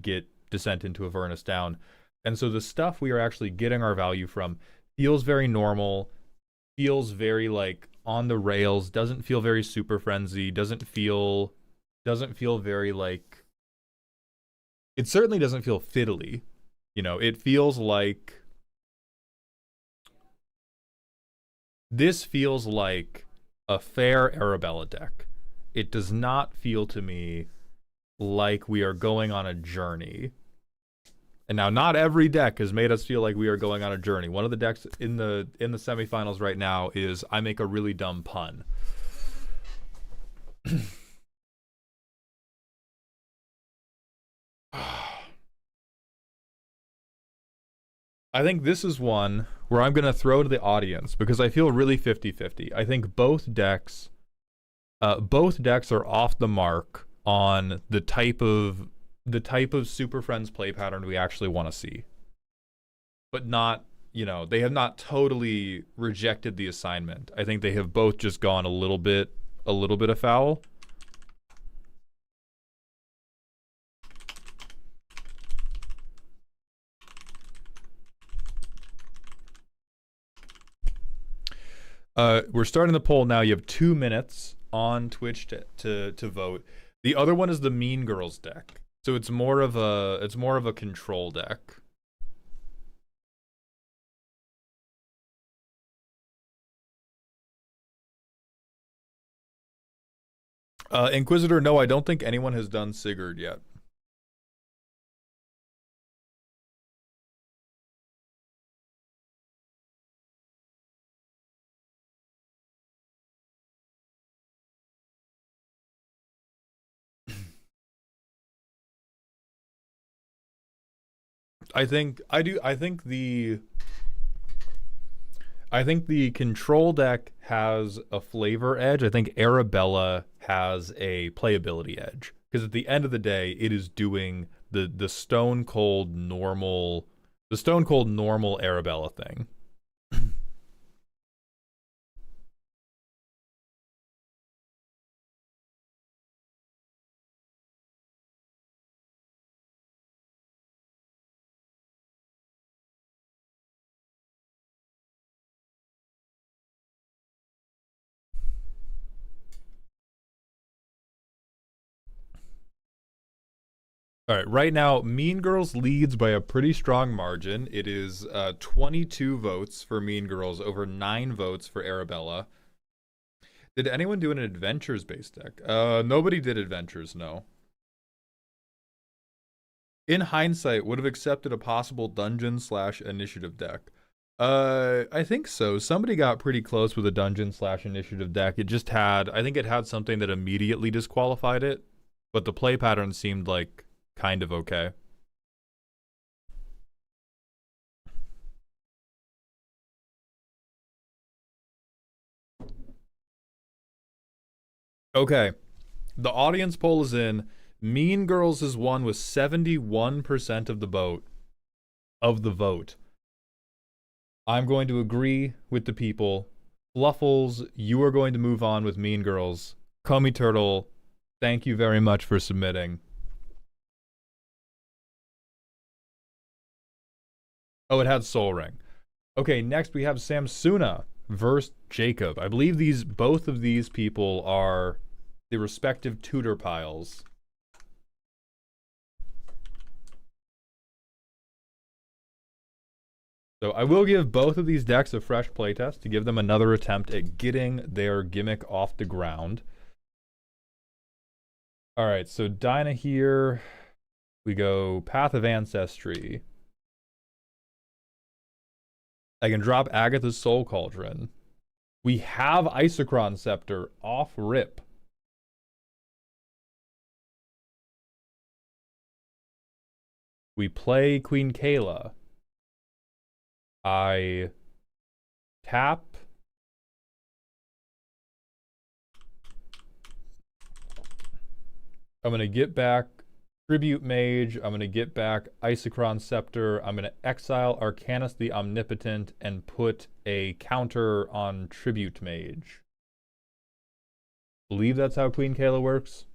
get Descent into Avernus down. And so the stuff we are actually getting our value from feels very normal, feels very like on the rails, doesn't feel very super frenzy, doesn't feel very like, it certainly doesn't feel fiddly. It feels like, this feels like a fair Arabella deck. It does not feel to me like we are going on a journey. And now not every deck has made us feel like we are going on a journey. One of the decks in the semifinals right now is I Make a Really Dumb Pun. I think this is one where I'm going to throw to the audience because I feel really 50-50. I think both decks are off the mark on the type of Super Friends play pattern we actually want to see. But not, they have not totally rejected the assignment. I think they have both just gone a little bit afoul. We're starting the poll now. You have 2 minutes on Twitch to vote. The other one is the Mean Girls deck. So it's more of a control deck. Inquisitor, no, I don't think anyone has done Sigurd yet. I think the control deck has a flavor edge. I think Arabella has a playability edge. Because at the end of the day, it is doing the stone cold normal Arabella thing. All right, right now, Mean Girls leads by a pretty strong margin. It is 22 votes for Mean Girls over 9 votes for Arabella. Did anyone do an adventures-based deck? Nobody did adventures, no. In hindsight, would have accepted a possible dungeon/initiative deck. I think so. Somebody got pretty close with a dungeon/initiative deck. I think it had something that immediately disqualified it, but the play pattern seemed like kind of okay. Okay. The audience poll is in. Mean Girls has won with 71% of the vote. I'm going to agree with the people. Fluffles, you are going to move on with Mean Girls. Comey Turtle, thank you very much for submitting. Oh, it had Soul Ring. Okay, next we have Samsuna versus Jacob. I believe both of these people are the respective tutor piles. So I will give both of these decks a fresh playtest to give them another attempt at getting their gimmick off the ground. All right, so Dinah here. We go Path of Ancestry. I can drop Agatha's Soul Cauldron. We have Isochron Scepter off rip. We play Queen Kayla. I tap. I'm going to get back Tribute Mage. I'm going to get back Isochron Scepter. I'm going to exile Arcanus the Omnipotent and put a counter on Tribute Mage. Believe that's how Queen Kayla works.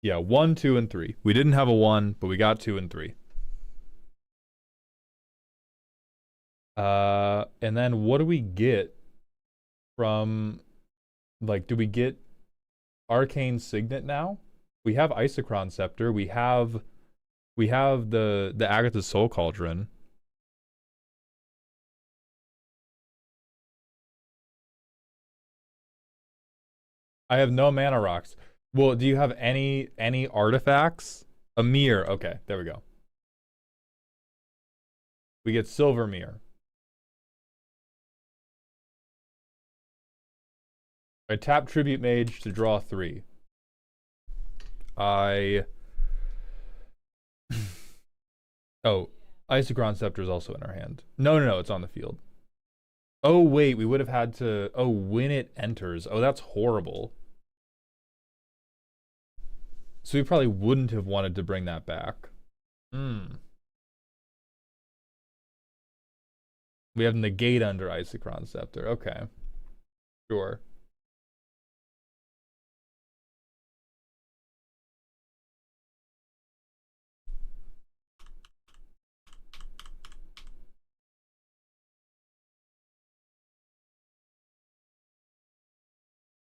Yeah, 1, 2, and 3. We didn't have a 1, but we got 2 and 3. And then what do we get from, like, do we get Arcane Signet now? We have Isochron Scepter. We have the Agatha's Soul Cauldron. I have no mana rocks. Well, do you have any artifacts? A mirror. Okay, there we go. We get Silver Mirror. I tap Tribute Mage to draw 3. Oh, Isochron Scepter is also in our hand. No, it's on the field. Oh, wait, we would have had to... Oh, when it enters. Oh, that's horrible. So we probably wouldn't have wanted to bring that back. We have Negate under Isochron Scepter. Okay. Sure.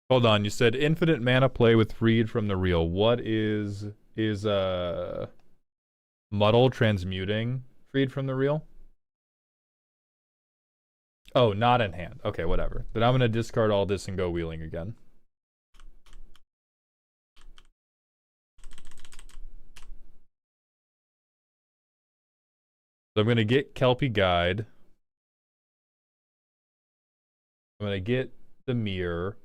Hold on, you said infinite mana play with Freed from the Real. What is Muddle transmuting Freed from the Real? Oh, not in hand. Okay, whatever. Then I'm gonna discard all this and go wheeling again. So I'm gonna get Kelpie Guide. I'm gonna get the mirror.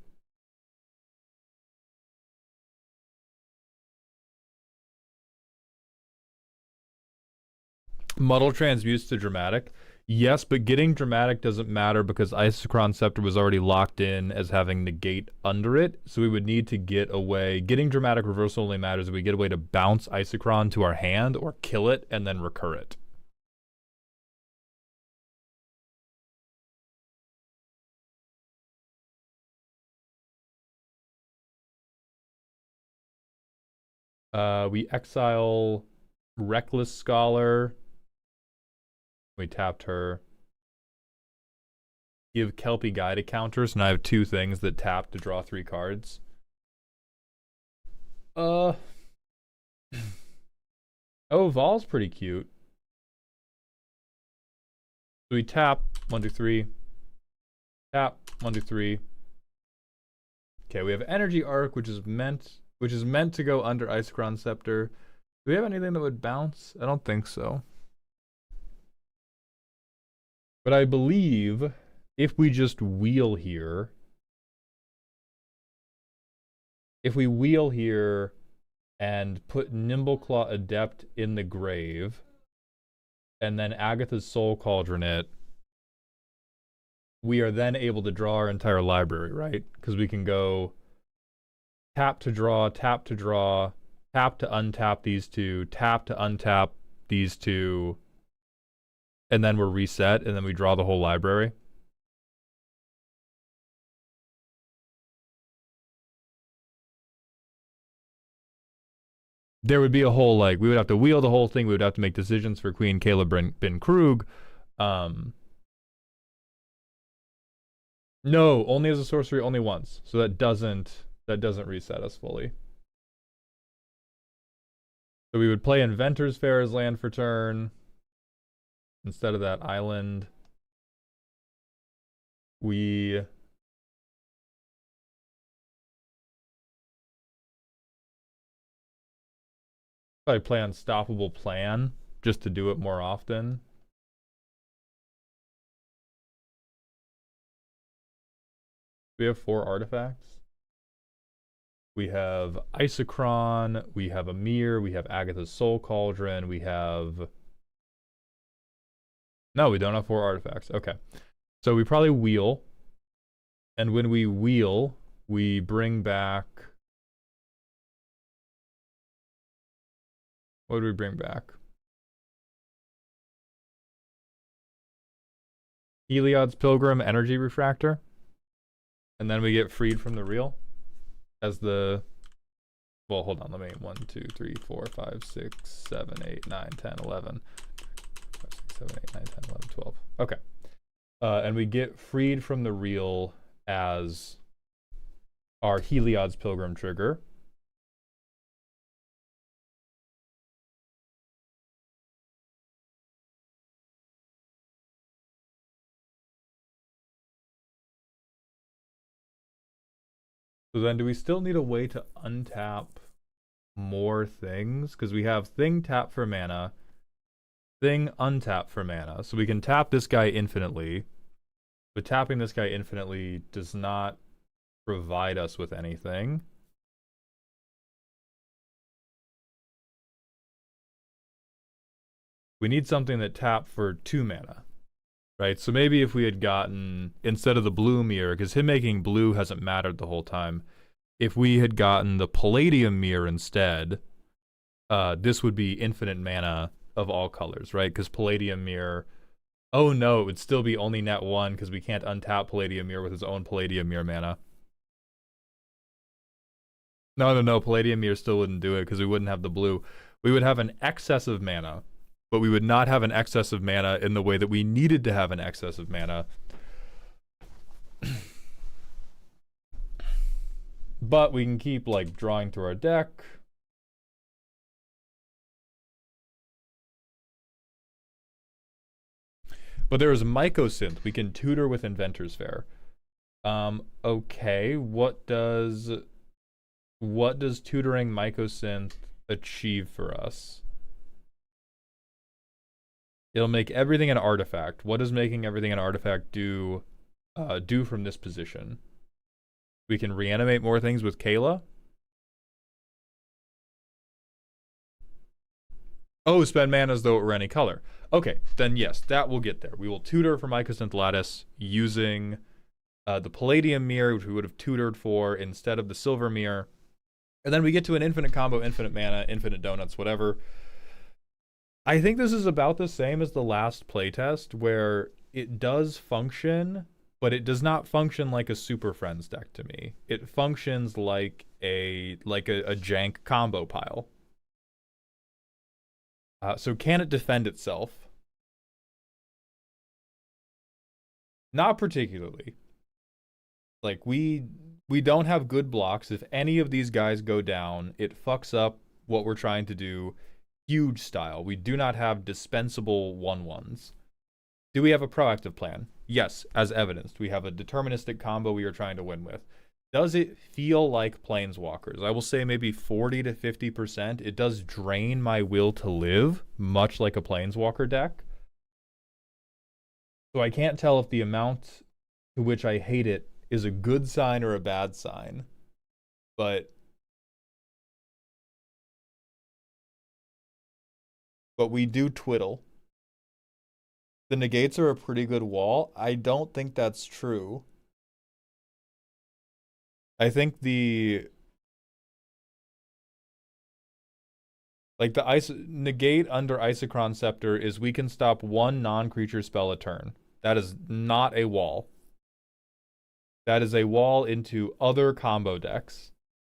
Muddle transmutes to dramatic. Yes, but getting dramatic doesn't matter because Isochron Scepter was already locked in as having negate under it. So we would need to get away. Getting dramatic reversal only matters if we get a way to bounce Isochron to our hand or kill it and then recur it. We exile Reckless Scholar. We tapped her. Give Kelpie Guide a counter, so now I have 2 things that tap to draw 3 cards. Oh, Vol's pretty cute. So we tap 1, 2, 3. Tap 1, 2, 3. Okay, we have Energy Arc, which is meant to go under Isochron Scepter. Do we have anything that would bounce? I don't think so. But I believe if we just wheel here, if we wheel here and put Nimbleclaw Adept in the grave, and then Agatha's Soul Cauldron it, we are then able to draw our entire library, right? Because we can go tap to draw, tap to draw, tap to untap these 2, tap to untap these 2, and then we're reset, and then we draw the whole library. There would be a whole, like, we would have to wheel the whole thing. We would have to make decisions for Queen Kayla Ben Krug. No, only as a sorcery, only once. So that doesn't reset us fully. So we would play Inventor's Fair as land for turn. Instead of that island, we probably play Unstoppable Plan just to do it more often. We have 4 artifacts. We have Isochron, we have Amir, we have Agatha's Soul Cauldron, we have... No, we don't have 4 artifacts. Okay. So we probably wheel. And when we wheel, we bring back... What do we bring back? Heliod's Pilgrim Energy Refractor. And then we get freed from the reel. As the... Well, hold on. Let me... 1, 2, 3, 4, 5, 6, 7, 8, 9, 10, 11... 5, 6, 7, 8, 9, 10, 11, 12. Okay. And we get freed from the reel as our Heliod's Pilgrim trigger. So then do we still need a way to untap more things? Because we have thing tap for mana, thing untap for mana. So we can tap this guy infinitely, but tapping this guy infinitely does not provide us with anything. We need something that tap for 2 mana, right? So maybe if we had gotten, instead of the blue mirror, because him making blue hasn't mattered the whole time, if we had gotten the Palladium mirror instead, this would be infinite mana of all colors, right? Because Palladium mirror, oh no, it would still be only net 1 because we can't untap Palladium mirror with his own Palladium mirror mana. No, Palladium mirror still wouldn't do it because we wouldn't have the blue. We would have an excess of mana, but we would not have an excess of mana in the way that we needed to have an excess of mana. But we can keep, like, drawing through our deck. But there is Mycosynth. We can tutor with Inventor's Fair. Okay, what does tutoring Mycosynth achieve for us? It'll make everything an artifact. What does making everything an artifact do from this position? We can reanimate more things with Kayla. Oh, spend mana as though it were any color. Okay, then yes, that will get there. We will tutor for Mycosynth Lattice using the Palladium Mirror, which we would have tutored for instead of the Silver Mirror. And then we get to an infinite combo, infinite mana, infinite donuts, whatever. I think this is about the same as the last playtest, where it does function, but it does not function like a Superfriends deck to me. It functions like a jank combo pile. So can it defend itself? Not particularly. Like, we don't have good blocks. If any of these guys go down, it fucks up what we're trying to do. Huge style. We do not have dispensable 1/1s. Do we have a proactive plan? Yes, as evidenced. We have a deterministic combo we are trying to win with. Does it feel like Planeswalkers? I will say maybe 40 to 50%. It does drain my will to live, much like a Planeswalker deck. So I can't tell if the amount to which I hate it is a good sign or a bad sign. But we do twiddle. The negates are a pretty good wall. I don't think that's true. I think the negate under Isochron Scepter is we can stop 1 non-creature spell a turn. That is not a wall. That is a wall into other combo decks.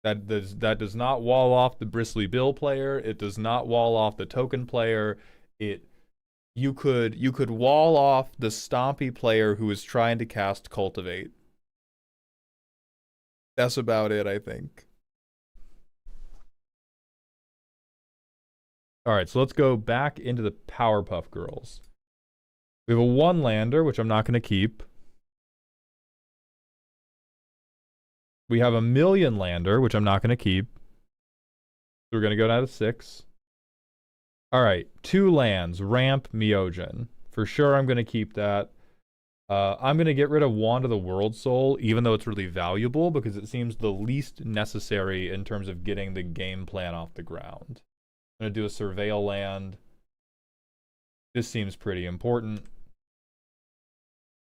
That does not wall off the Bristly Bill player. It does not wall off the token player. You could wall off the Stompy player who is trying to cast Cultivate. That's about it, I think. Alright, so let's go back into the Powerpuff Girls. We have a 1-lander, which I'm not going to keep. We have a 1,000,000-lander, which I'm not going to keep. So we're going to go down to 6. Alright, 2 lands, Ramp, Meogen. For sure I'm going to keep that. I'm going to get rid of Wand of the World Soul, even though it's really valuable, because it seems the least necessary in terms of getting the game plan off the ground. I'm going to do a Surveil land. This seems pretty important.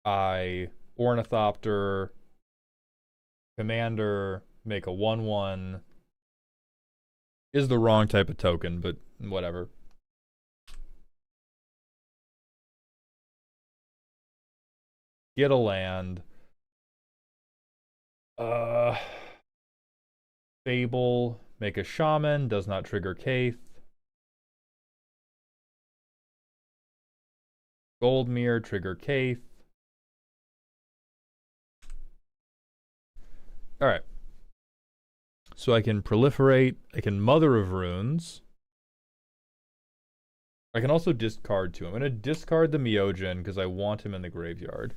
Ornithopter, Commander, make a 1/1. Is the wrong type of token, but whatever. Get a land. Fable, make a Shaman, does not trigger Kaith. Goldmere, trigger Kaith. Alright. So I can proliferate, I can Mother of Runes. I can also discard 2. I'm going to discard the Myojin because I want him in the graveyard.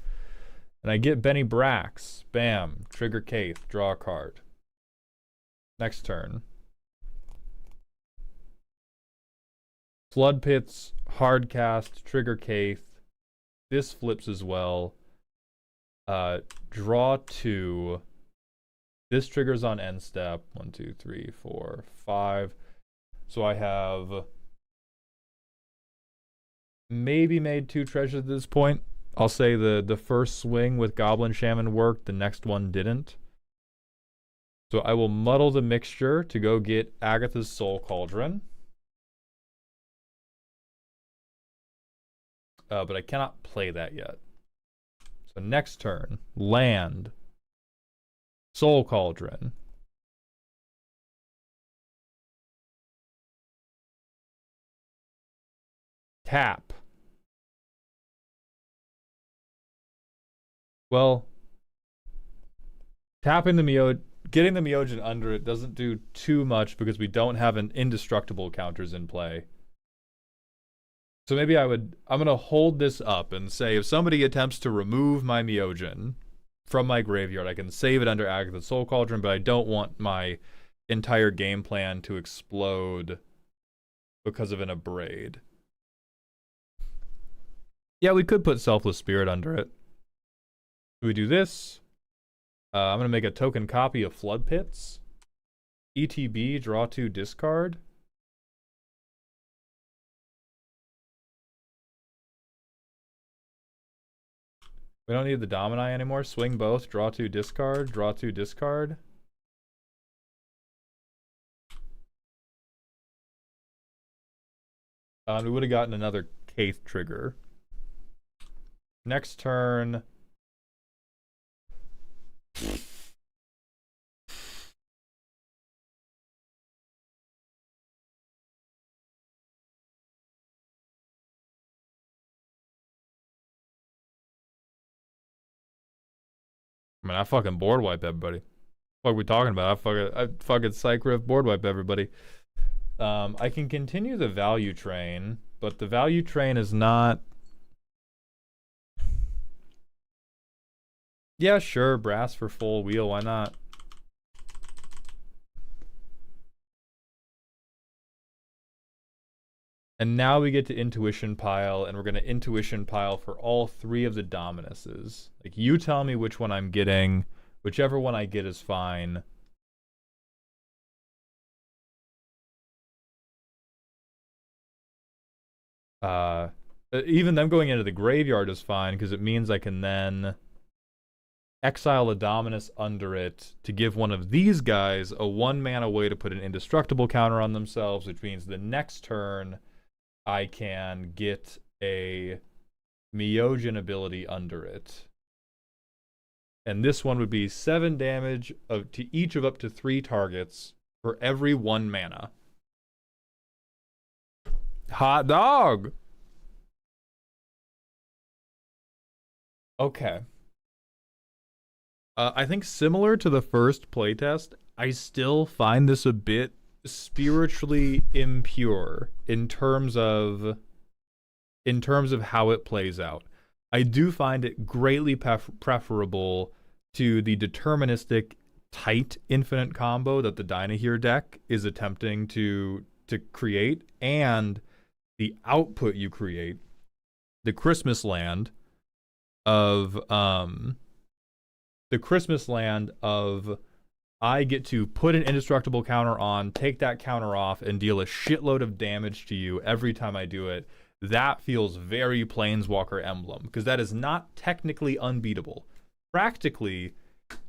And I get Benny Brax. Bam. Trigger Kaith. Draw a card. Next turn. Flood Pits. Hardcast. Trigger Kaith. This flips as well. Draw 2. This triggers on end step. 1, 2, 3, 4, 5. So I have maybe made 2 treasures at this point. I'll say the first swing with Goblin Shaman worked, the next one didn't. So I will muddle the mixture to go get Agatha's Soul Cauldron. But I cannot play that yet. So next turn, land, Soul Cauldron. Tap. Well, tapping the getting the Myojin under it doesn't do too much because we don't have an indestructible counters in play. So maybe I'm going to hold this up and say if somebody attempts to remove my Myojin from my graveyard, I can save it under Agatha's Soul Cauldron, but I don't want my entire game plan to explode because of an Abrade. Yeah, we could put Selfless Spirit under it. We do this. I'm going to make a token copy of Flood Pits. ETB, draw 2, discard. We don't need the Domini anymore. Swing both, draw 2, discard, draw 2, discard. We would have gotten another Kaith trigger. Next turn. I mean, I fucking board wipe everybody. What are we talking about? I fucking psych riff board wipe everybody. I can continue the value train, but the value train is not. Yeah, sure, brass for full wheel, why not? And now we get to intuition pile, and we're going to intuition pile for all 3 of the Dominuses. Like, you tell me which one I'm getting. Whichever one I get is fine. Even them going into the graveyard is fine, because it means I can then exile a Dominus under it to give one of these guys a 1-mana way to put an indestructible counter on themselves, which means the next turn I can get a Myojin ability under it. And this one would be 7 damage to each of up to 3 targets for every 1 mana. Hot dog! Okay. I think similar to the first playtest, I still find this a bit spiritually impure in terms of how it plays out. I do find it greatly preferable to the deterministic tight infinite combo that the Dynahir deck is attempting to create, and the output you create, the Christmas land, of the Christmas land of I get to put an indestructible counter on, take that counter off, and deal a shitload of damage to you every time I do it. That feels very Planeswalker Emblem, because that is not technically unbeatable. Practically,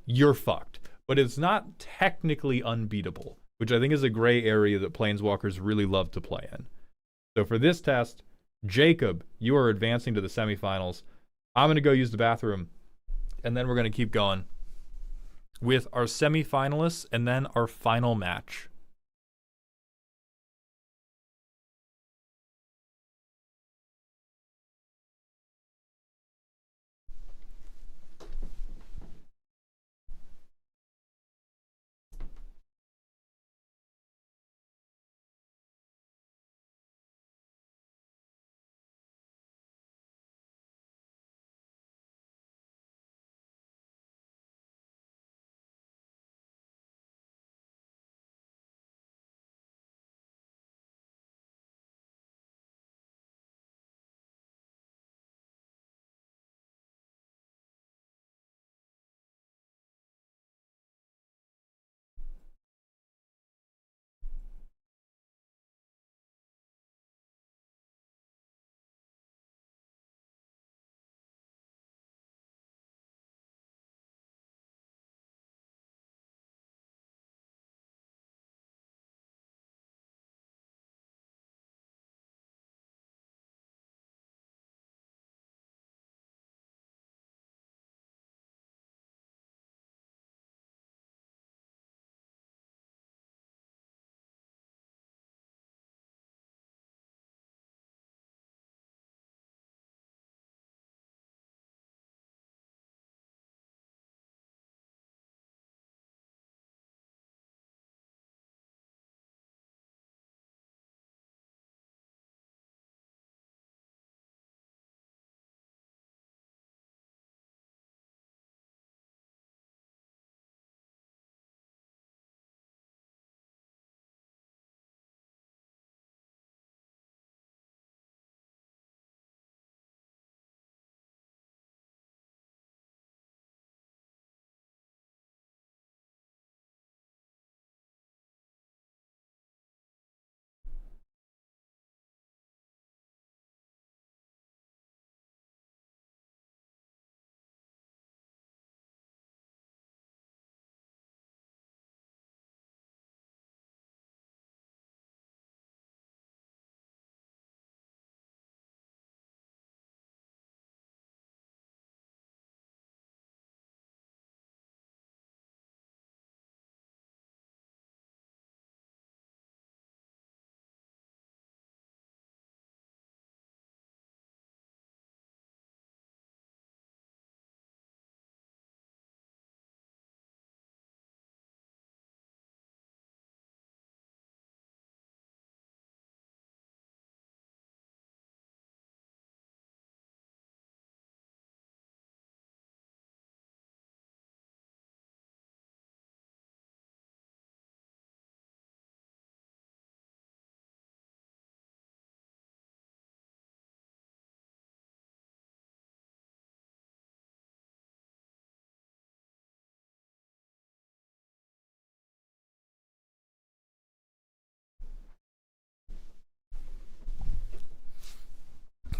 you're fucked, but it's not technically unbeatable, which I think is a gray area that Planeswalkers really love to play in. So for this test, Jacob, you are advancing to the semifinals. I'm going to go use the bathroom, and then we're going to keep going with our semifinalists and then our final match.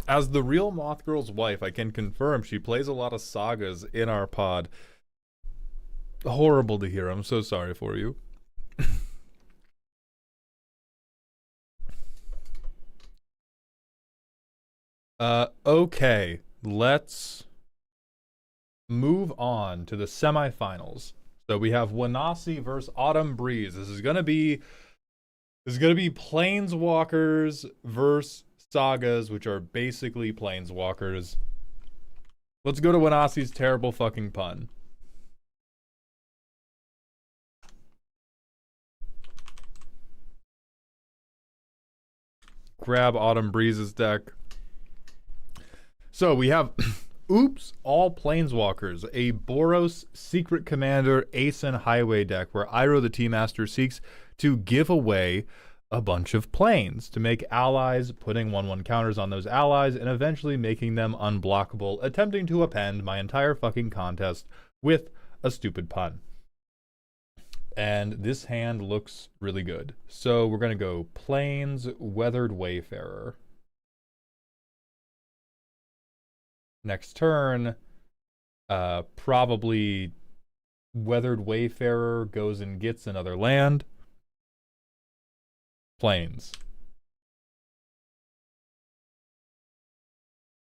As the real Moth Girl's wife, I can confirm she plays a lot of sagas in our pod. Horrible to hear. I'm so sorry for you. Okay. Let's move on to the semifinals. So we have Wasi versus Autumn Breeze. This is gonna be Planeswalkers versus sagas, which are basically Planeswalkers. Let's go to Wasi's terrible fucking pun. Grab Autumn Breeze's deck. So we have Oops, all Planeswalkers, a Boros Secret Commander Aeson Highway deck where Iroh the Tea Master seeks to give away a bunch of planes to make allies, putting 1/1 counters on those allies, and eventually making them unblockable, attempting to append my entire fucking contest with a stupid pun. And this hand looks really good. So we're going to go Plains, Weathered Wayfarer. Next turn, probably Weathered Wayfarer goes and gets another land. Plains.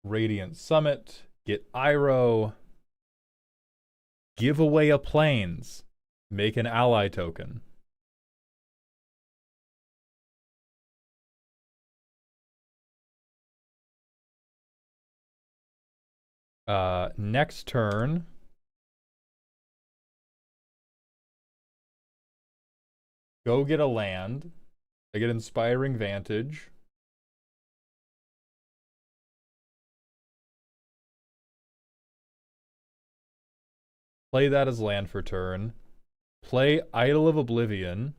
Radiant Summit, get Iroh. Give away a Plains. Make an ally token. Next turn, go get a land. I get Inspiring Vantage. Play that as land for turn. Play Idol of Oblivion.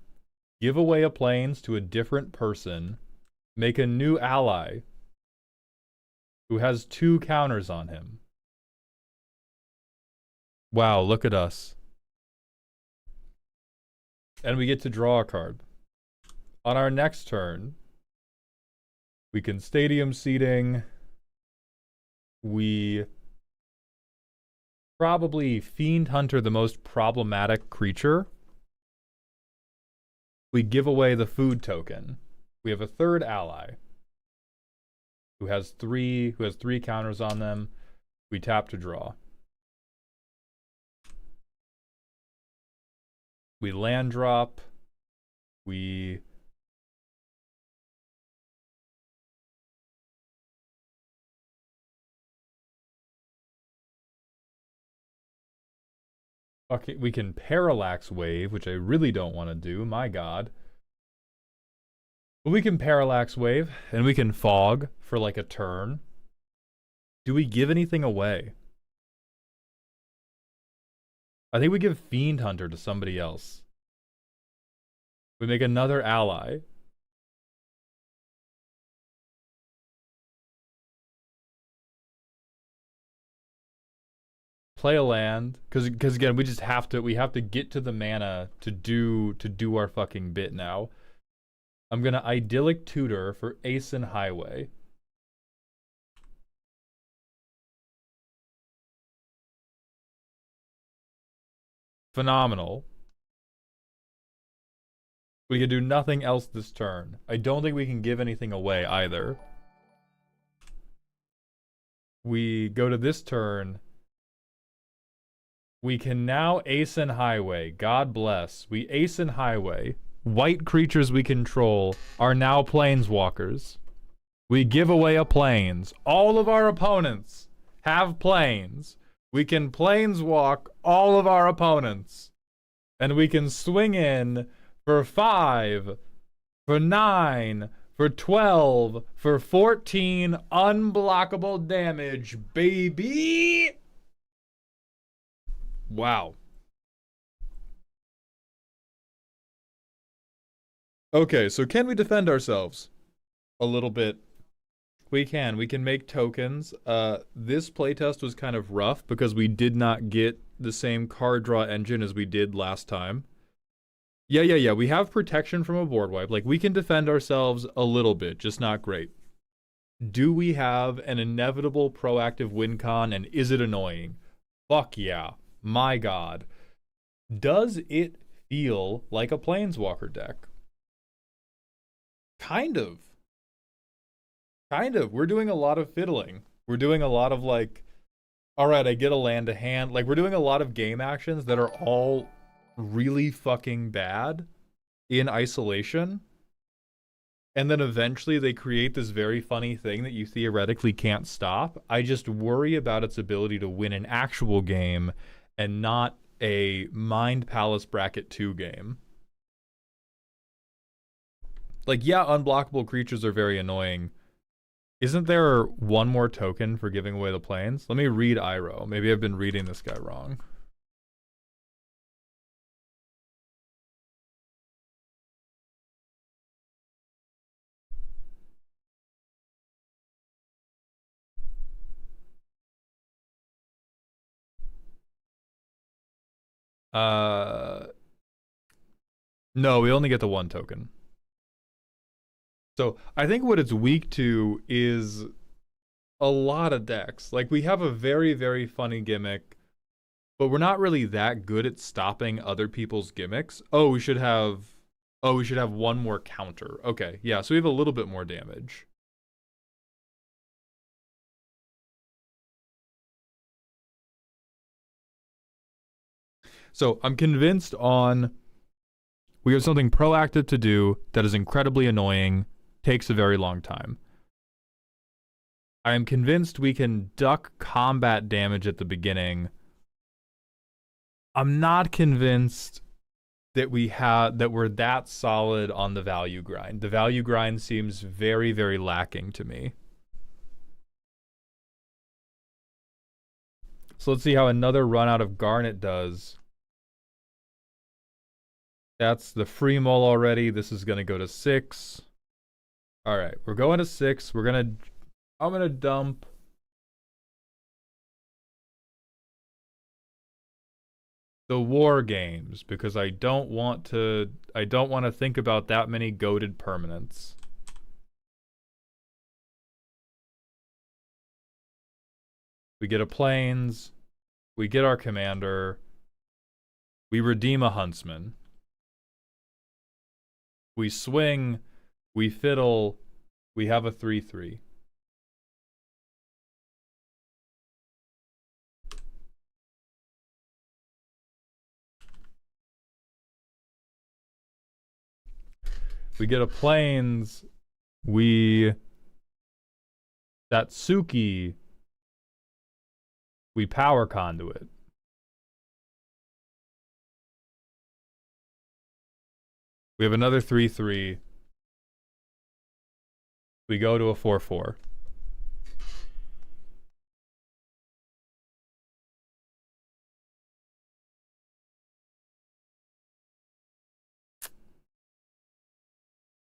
Give away a Plains to a different person. Make a new ally who has 2 counters on him. Wow, look at us. And we get to draw a card. On our next turn, we can Stadium Seeding. We probably Fiend Hunter, the most problematic creature. We give away the food token. We have a third ally who has 3 counters on them. We tap to draw. We land drop. We okay, we can Parallax Wave, which I really don't want to do, my god. But we can Parallax Wave, and we can Fog for like a turn. Do we give anything away? I think we give Fiend Hunter to somebody else. We make another ally. Play a land, because again, we have to get to the mana to do our fucking bit now. I'm gonna Idyllic Tutor for Aeson Highway. Phenomenal. We can do nothing else this turn. I don't think we can give anything away either. We go to this turn. We can now Aeson Highway. God bless. We Aeson Highway. White creatures we control are now planeswalkers. We give away a Plains. All of our opponents have Plains. We can planeswalk all of our opponents. And we can swing in for 5, for 9, for 12, for 14 unblockable damage, baby! Wow. Okay, so can we defend ourselves? A little bit. We can make tokens. This playtest was kind of rough because we did not get the same card draw engine as we did last time. Yeah, we have protection from a board wipe. Like, we can defend ourselves a little bit, just not great. Do we have an inevitable proactive win con, and is it annoying? Fuck yeah. My god. Does it feel like a Planeswalker deck? Kind of. We're doing a lot of fiddling. We're doing a lot of like, alright, I get a land to hand. Like, we're doing a lot of game actions that are all really fucking bad in isolation. And then eventually they create this very funny thing that you theoretically can't stop. I just worry about its ability to win an actual game and not a Mind Palace Bracket 2 game. Like, yeah, unblockable creatures are very annoying. Isn't there one more token for giving away the Plains? Let me read Iroh. Maybe I've been reading this guy wrong. Uh, no, we only get the one token. So I think what it's weak to is a lot of decks. Like, we have a very, very funny gimmick, but we're not really that good at stopping other people's gimmicks. We should have one more counter. Okay, yeah, so we have a little bit more damage. So I'm convinced on we have something proactive to do that is incredibly annoying, takes a very long time. I am convinced we can duck combat damage at the beginning. I'm not convinced that we're that solid on the value grind. The value grind seems very, very lacking to me. So let's see how another run out of Garnet does. That's the free mull already. This is gonna go to 6. All right, we're going to 6. I'm gonna dump the war games because I don't want to think about that many goated permanents. We get a plains, we get our commander, we redeem a huntsman. We swing, we fiddle, we have a 3/3. We get a plains, we Satsuki, we power conduit. We have another 3/3. We go to a 4/4.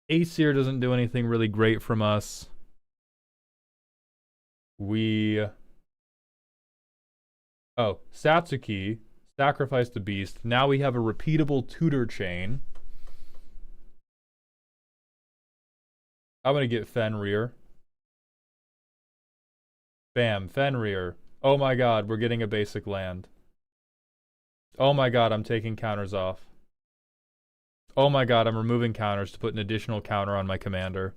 Aesir doesn't do anything really great from us. Satsuki, sacrifice the beast. Now we have a repeatable tutor chain. I'm gonna get Fenrir. Bam, Fenrir. Oh my god, we're getting a basic land. Oh my god, I'm taking counters off. Oh my god, I'm removing counters to put an additional counter on my commander.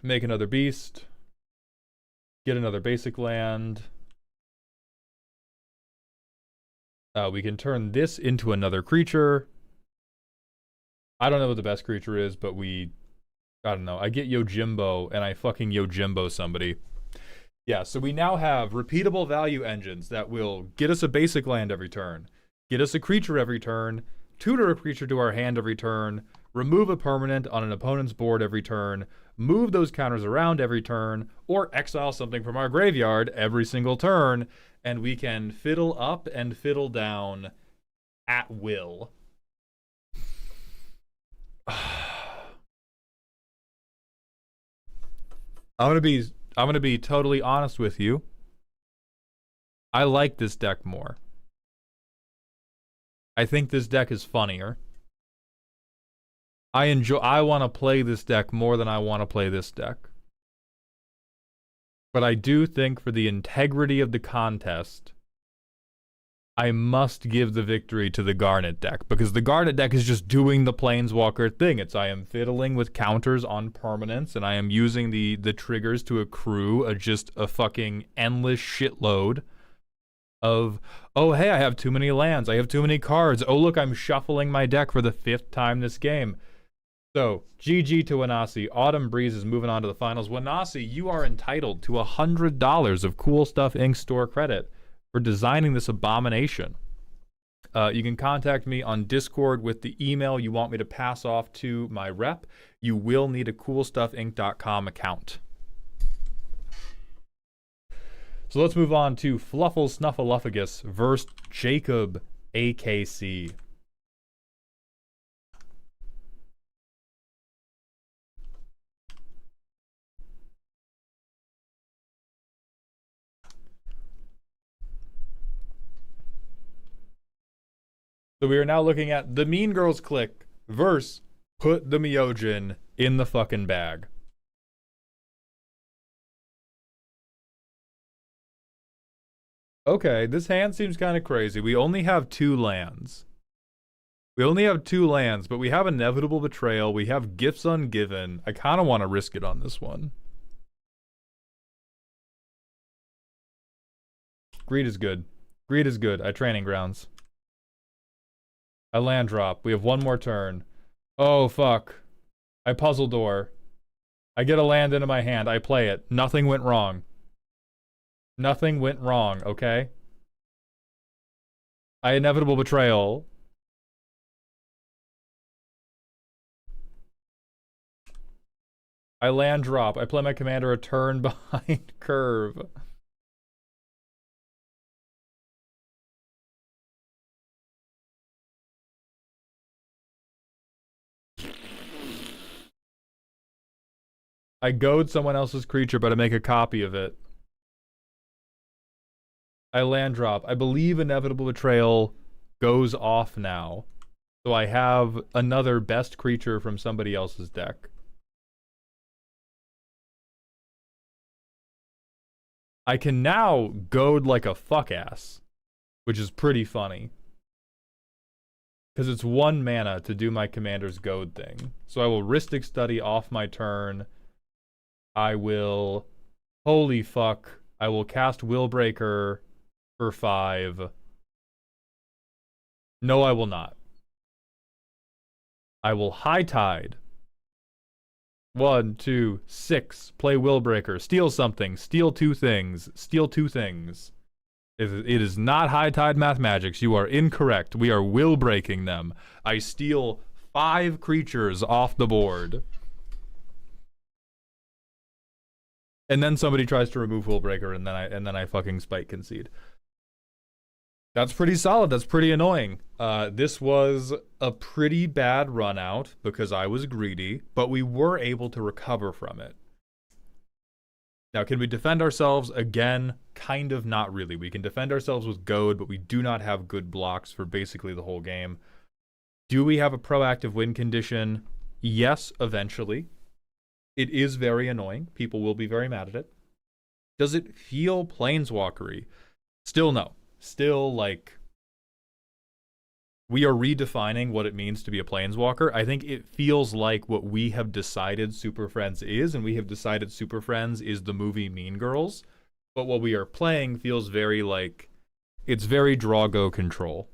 Make another beast. Get another basic land. We can turn this into another creature. I don't know what the best creature is, but I don't know. I get Yojimbo, and I fucking Yojimbo somebody. Yeah, so we now have repeatable value engines that will get us a basic land every turn, get us a creature every turn, tutor a creature to our hand every turn, remove a permanent on an opponent's board every turn, move those counters around every turn, or exile something from our graveyard every single turn, and we can fiddle up and fiddle down at will. I'm gonna be totally honest with you. I like this deck more. I think this deck is funnier. I want to play this deck more than I want to play this deck. But I do think for the integrity of the contest, I must give the victory to the Garnet deck, because the Garnet deck is just doing the Planeswalker thing. I am fiddling with counters on permanents, and I am using the triggers to accrue just a fucking endless shitload of, oh hey, I have too many lands, I have too many cards, oh look, I'm shuffling my deck for the 5th time this game. So, GG to Wasi. Autumn Breeze is moving on to the finals. Wasi, you are entitled to $100 of Cool Stuff Inc. store credit for designing this abomination. You can contact me on Discord with the email you want me to pass off to my rep. You will need a coolstuffinc.com account. So let's move on to Fluffles Snuffleupagus versus Jacob AKC. So we are now looking at the Mean Girls Clique versus put the Myojin in the fucking bag. Okay, this hand seems kind of crazy. We only have 2 lands. We only have 2 lands, but we have Inevitable Betrayal. We have Gifts Ungiven. I kind of want to risk it on this one. Greed is good. Greed is good. I Training Grounds. I land drop. We have 1 more turn. Oh, fuck. I Puzzle Door. I get a land into my hand. I play it. Nothing went wrong. Nothing went wrong, okay? I Inevitable Betrayal. I land drop. I play my commander a turn behind curve. I goad someone else's creature, but I make a copy of it. I land drop. I believe Inevitable Betrayal goes off now. So I have another best creature from somebody else's deck. I can now goad like a fuck ass, which is pretty funny. Because it's 1 mana to do my commander's goad thing. So I will Rhystic Study off my turn. I will... Holy fuck. I will cast Willbreaker for 5. No, I will not. I will High Tide. 1, 2, 6. Play Willbreaker. Steal something. Steal 2 things. Steal 2 things. It is not High Tide Math Magics. You are incorrect. We are will breaking them. I steal 5 creatures off the board. And then somebody tries to remove Willbreaker, and then I fucking spike concede. That's pretty solid. That's pretty annoying. This was a pretty bad run out because I was greedy, but we were able to recover from it. Now, can we defend ourselves? Again, kind of not really. We can defend ourselves with goad, but we do not have good blocks for basically the whole game. Do we have a proactive win condition? Yes, eventually. It is very annoying. People will be very mad at it. Does it feel planeswalkery? Still no. Still, like, we are redefining what it means to be a planeswalker. I think it feels like what we have decided Super Friends is, and we have decided Super Friends is the movie Mean Girls. But what we are playing feels very like, it's very Draw-Go control.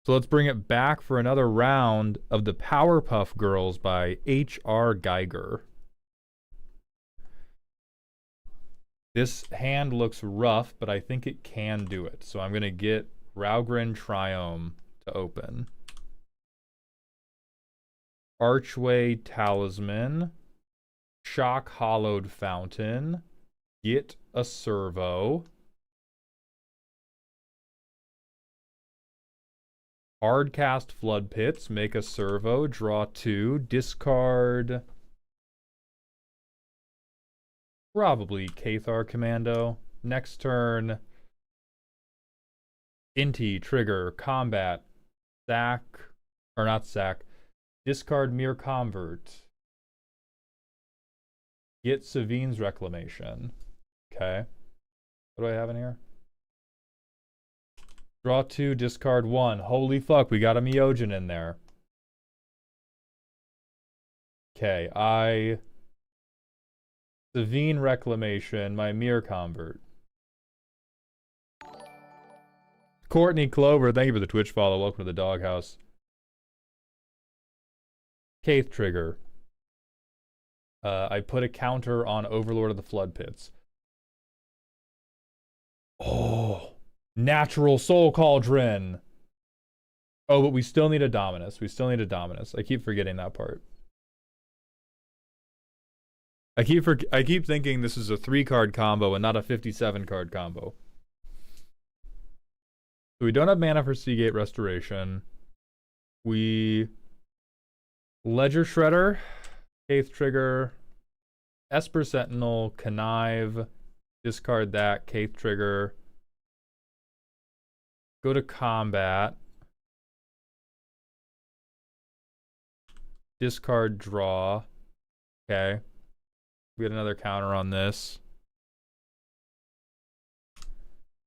So let's bring it back for another round of the Powerpuff Girls by H.R. Geiger. This hand looks rough, but I think it can do it. So I'm going to get Raugrin Triome to open. Archway Talisman. Shock Hollowed Fountain. Get a Servo. Hardcast Flood Pits. Make a Servo. Draw 2. Discard... Probably Cathar Commando. Next turn. Inti, Trigger, Combat, Sack, or not Sack. Discard Mere Convert. Get Savine's Reclamation. Okay. What do I have in here? Draw 2, discard 1. Holy fuck, we got a Myojin in there. Okay, Savine Reclamation, my Mirror Convert. Courtney Clover, thank you for the Twitch follow. Welcome to the doghouse. Caith Trigger. I put a counter on Overlord of the Flood Pits. Oh, Natural Soul Cauldron. Oh, but we still need a Dominus. We still need a Dominus. I keep forgetting that part. I keep thinking this is a 3-card combo and not a 57-card combo. So we don't have mana for Seagate Restoration. We Ledger Shredder, Caith Trigger, Esper Sentinel, Connive, discard that, Caith Trigger. Go to combat. Discard, draw. Okay. We get another counter on this.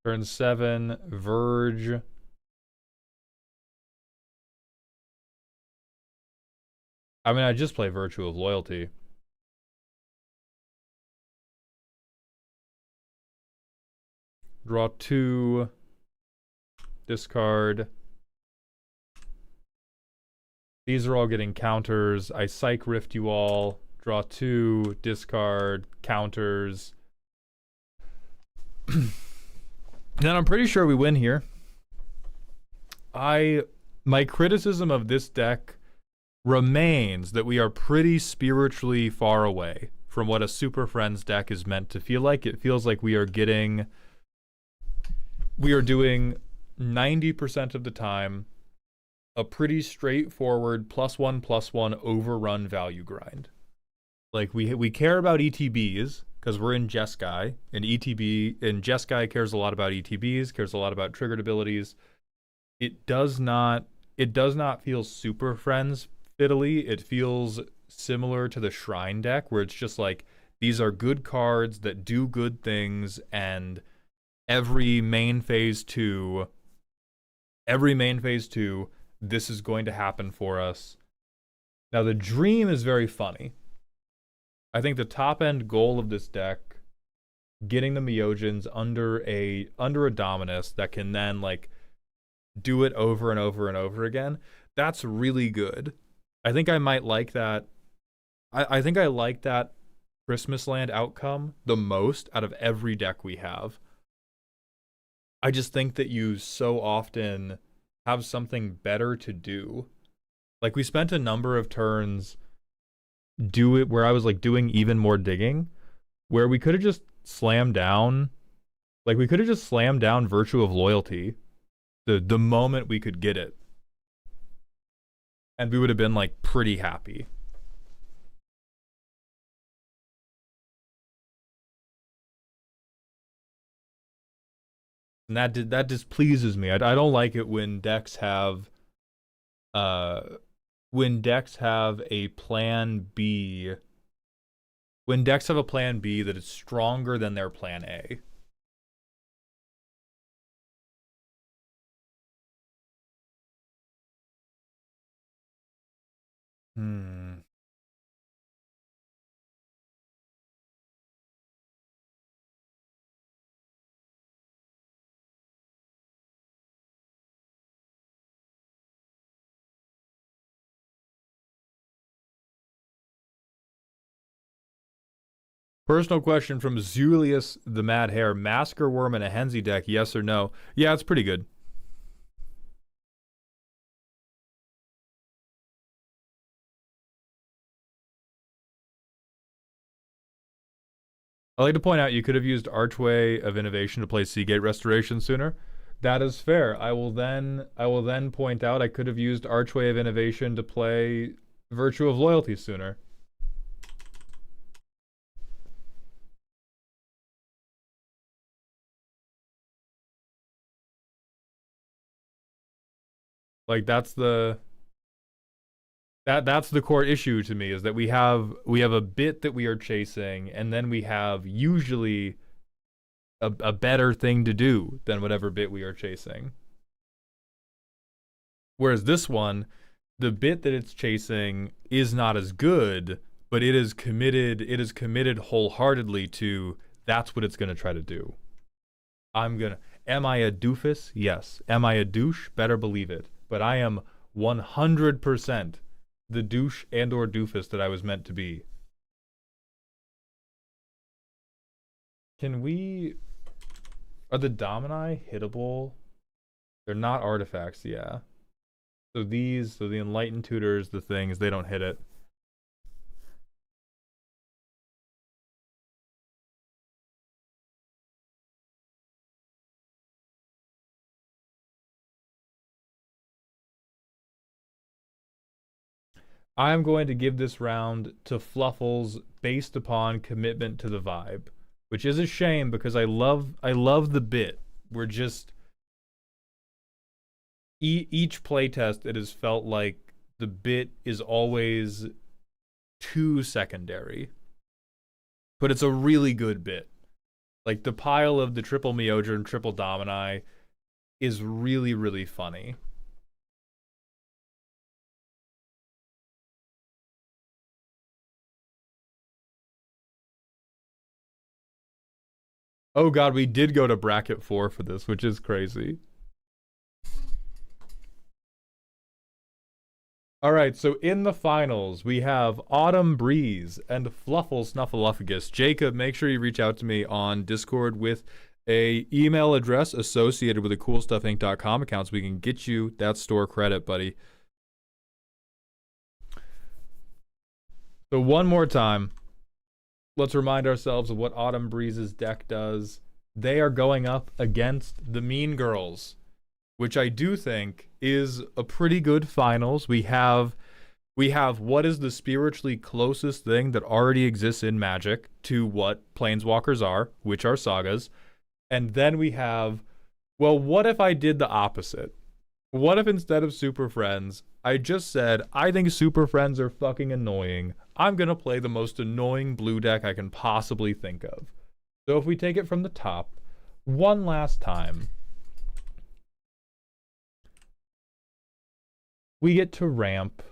Turn 7, Verge. I mean, I just play Virtue of Loyalty. Draw 2. Discard. These are all getting counters. I Psych Rift you all. Draw 2. Discard. Counters. Then I'm pretty sure we win here. My criticism of this deck remains that we are pretty spiritually far away from what a Super Friends deck is meant to feel like. It feels like we are doing 90% of the time a pretty straightforward +1/+1 overrun value grind. Like we care about ETBs because we're in Jeskai, and Jeskai cares a lot about ETBs, cares a lot about triggered abilities. It does not feel Super Friends fiddly. It feels similar to the Shrine deck, where it's just like, these are good cards that do good things, and every main phase 2, this is going to happen for us. Now the dream is very funny. I think the top end goal of this deck, getting the Myojins under a Dominus that can then like do it over and over and over again, that's really good. I think I might like that. I think I like that Christmas Land outcome the most out of every deck we have. I just think that you so often have something better to do. Like, we spent a number of turns where I was like doing even more digging, where we could have just slammed down. Like, we could have just slammed down Virtue of Loyalty the moment we could get it, and we would have been like pretty happy. And that displeases me. I don't like it when decks have a plan B. When decks have a plan B that is stronger than their plan A. Personal question from Zulius the Mad Hare. Masker Worm in a Henzi deck, yes or no? Yeah, it's pretty good. I'd like to point out you could have used Archway of Innovation to play Seagate Restoration sooner. That is fair. I will then point out I could have used Archway of Innovation to play Virtue of Loyalty sooner. Like, that's the core issue to me, is that we have a bit that we are chasing, and then we have usually a better thing to do than whatever bit we are chasing. Whereas this one, the bit that it's chasing is not as good, but it is committed wholeheartedly to, that's what it's going to try to do. Am I a doofus? Yes. Am I a douche? Better believe it. But I am 100% the douche and or doofus that I was meant to be. Are the Domini hittable? They're not artifacts, yeah. So the Enlightened Tutors, the things, they don't hit it. I'm going to give this round to Fluffles based upon commitment to the vibe, which is a shame because I love the bit. each playtest, it has felt like the bit is always too secondary, but it's a really good bit. Like the pile of the triple Meowger and triple Domini is really, really funny. Oh god, we did go to bracket 4 for this, which is crazy. All right, so in the finals, we have Autumn Breeze and Fluffles Snuffleupagus. Jacob, make sure you reach out to me on Discord with a email address associated with a coolstuffinc.com account so we can get you that store credit, buddy. So one more time, let's remind ourselves of what Autumn Breeze's deck does. They are going up against the Mean Girls, which I do think is a pretty good finals. We have what is the spiritually closest thing that already exists in Magic to what Planeswalkers are, which are sagas. And then we have, well, what if I did the opposite? What if instead of Super Friends, I just said, I think Super Friends are fucking annoying. I'm going to play the most annoying blue deck I can possibly think of. So if we take it from the top, one last time, we get to ramp.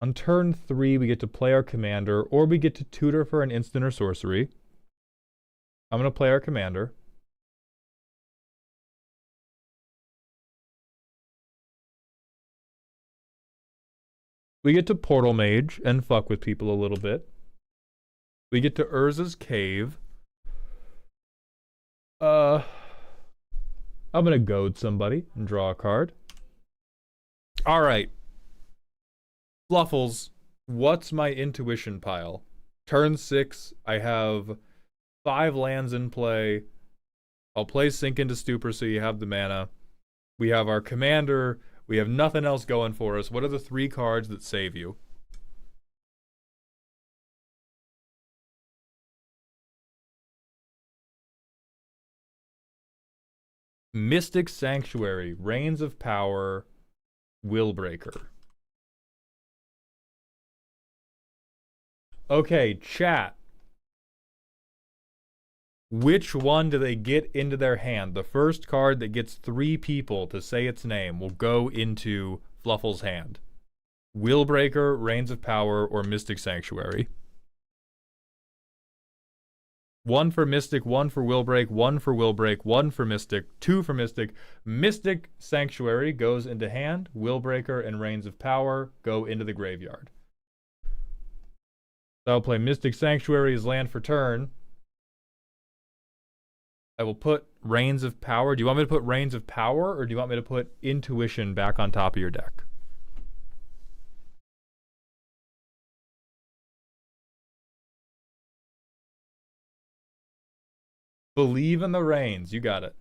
On turn 3, we get to play our commander, or we get to tutor for an instant or sorcery. I'm going to play our commander. We get to Portal Mage and fuck with people a little bit. We get to Urza's Cave. I'm going to goad somebody and draw a card. All right. Fluffles, what's my intuition pile? Turn 6, I have 5 lands in play. I'll play Sink into Stupor so you have the mana. We have our commander. We have nothing else going for us. What are the 3 cards that save you? Mystic Sanctuary, Reigns of Power, Willbreaker. Okay, chat. Which one do they get into their hand? The first card that gets 3 people to say its name will go into Fluffle's hand. Willbreaker, Reigns of Power, or Mystic Sanctuary. 1 for Mystic, 1 for Willbreak, 1 for Willbreak, 1 for Mystic, 2 for Mystic. Mystic Sanctuary goes into hand. Willbreaker and Reigns of Power go into the graveyard. So I'll play Mystic Sanctuary as land for turn. I will put Reigns of Power. Do you want me to put Reigns of Power, or do you want me to put Intuition back on top of your deck? Believe in the Reigns. You got it.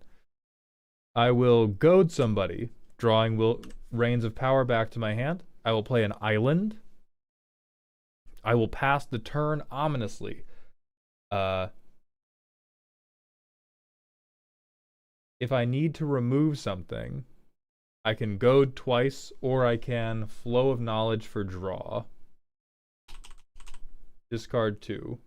I will goad somebody, drawing Reigns of Power back to my hand. I will play an island. I will pass the turn ominously. If I need to remove something, I can goad twice, or I can Flow of Knowledge for draw. Discard 2.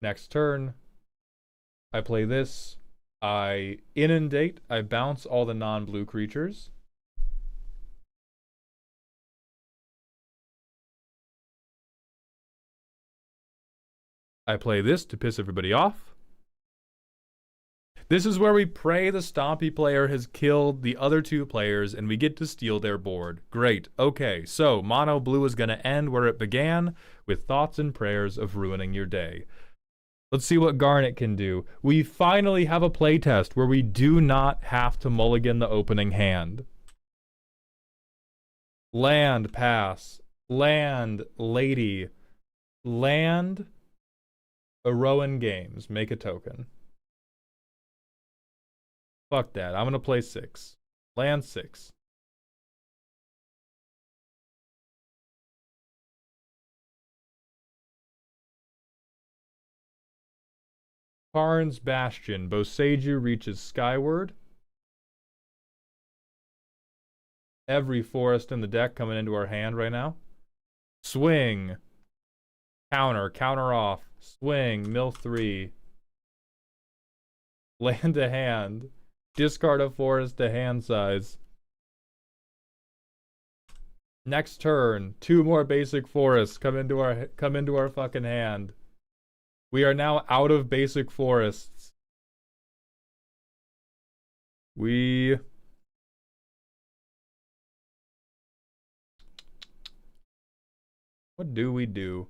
Next turn, I play this. I inundate. I bounce all the non-blue creatures. I play this to piss everybody off. This is where we pray the Stompy player has killed the other 2 players and we get to steal their board. Great. Okay, so Mono Blue is going to end where it began, with thoughts and prayers of ruining your day. Let's see what Garnet can do. We finally have a playtest where we do not have to mulligan the opening hand. Land, pass. Land, lady. Land, Arowan Games. Make a token. Fuck that. I'm going to play 6. Land 6. Karn's Bastion. Boseiju reaches skyward. Every forest in the deck coming into our hand right now. Swing. Counter. Counter off. Swing. Mill 3. Land to hand. Discard a forest to hand size. Next turn, 2 more basic forests come into our fucking hand. We are now out of basic forests. What do we do?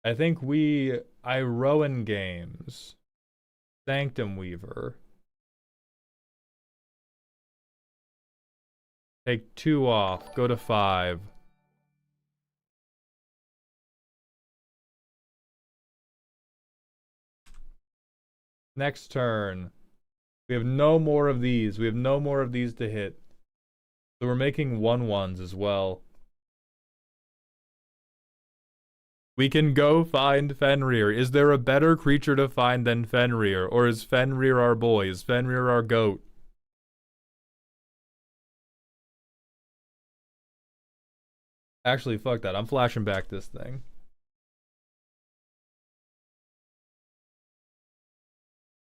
I think Iroan Games. Sanctum Weaver. Take 2 off. Go to 5. Next turn. We have no more of these. We have no more of these to hit. So we're making 1/1s as well. We can go find Fenrir. Is there a better creature to find than Fenrir? Or is Fenrir our boy? Is Fenrir our goat? Actually, fuck that. I'm flashing back this thing.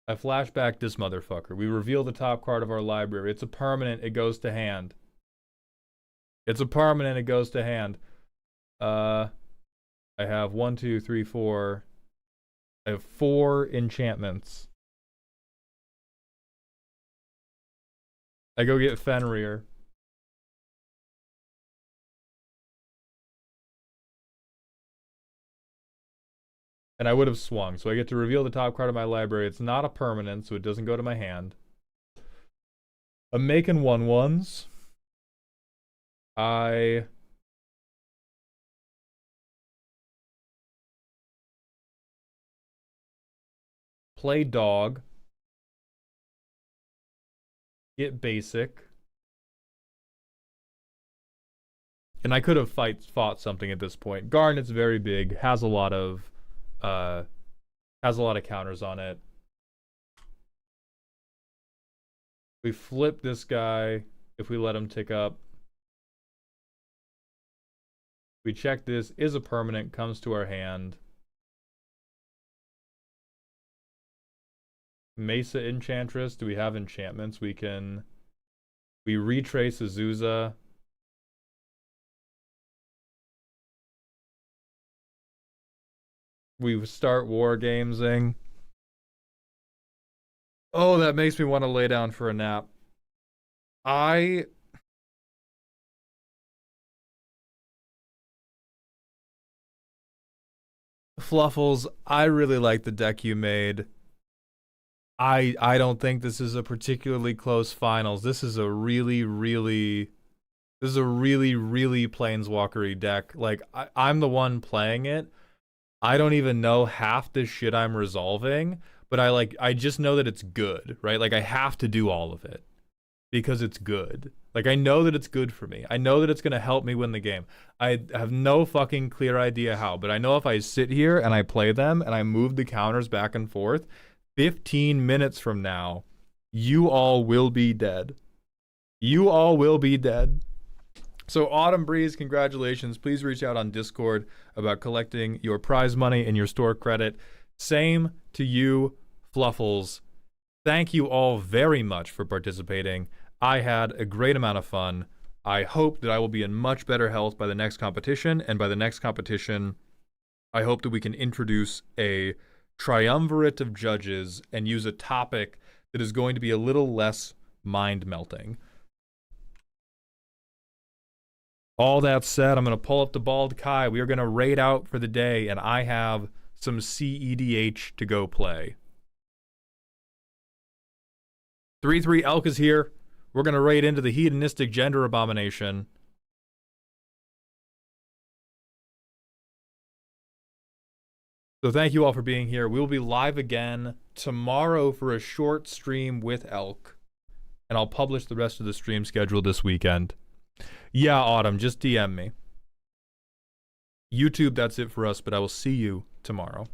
I flash back this motherfucker. We reveal the top card of our library. It's a permanent. It goes to hand. It's a permanent. It goes to hand. I have 1, 2, 3, 4. I have 4 enchantments. I go get Fenrir. And I would have swung. So I get to reveal the top card of my library. It's not a permanent, so it doesn't go to my hand. I'm making 1/1s. I play dog. Get basic. And I could have fought something at this point. Garnet's very big, has a lot of counters on it. We flip this guy if we let him tick up. We check this, is a permanent, comes to our hand. Mesa Enchantress, do we have enchantments? We retrace Azusa. We start wargaming. Oh, that makes me want to lay down for a nap. Fluffles, I really like the deck you made. I don't think this is a particularly close finals. This is a really planeswalkery deck. Like, I'm the one playing it. I don't even know half the shit I'm resolving, but I just know that it's good, right? Like, I have to do all of it because it's good. Like, I know that it's good for me. I know that it's going to help me win the game. I have no fucking clear idea how, but I know if I sit here and I play them and I move the counters back and forth, 15 minutes from now, you all will be dead. You all will be dead. So Autumn Breeze, congratulations. Please reach out on Discord about collecting your prize money and your store credit. Same to you, Fluffles. Thank you all very much for participating. I had a great amount of fun. I hope that I will be in much better health by the next competition, and by the next competition, I hope that we can introduce a triumvirate of judges and use a topic that is going to be a little less mind-melting. All that said, I'm going to pull up the Bald Kai. We are going to raid out for the day, and I have some CEDH to go play. 3-3 Elk is here. We're going to raid into the hedonistic gender abomination. So thank you all for being here. We will be live again tomorrow for a short stream with Elk. And I'll publish the rest of the stream schedule this weekend. Yeah, Autumn, just DM me. YouTube, that's it for us, but I will see you tomorrow.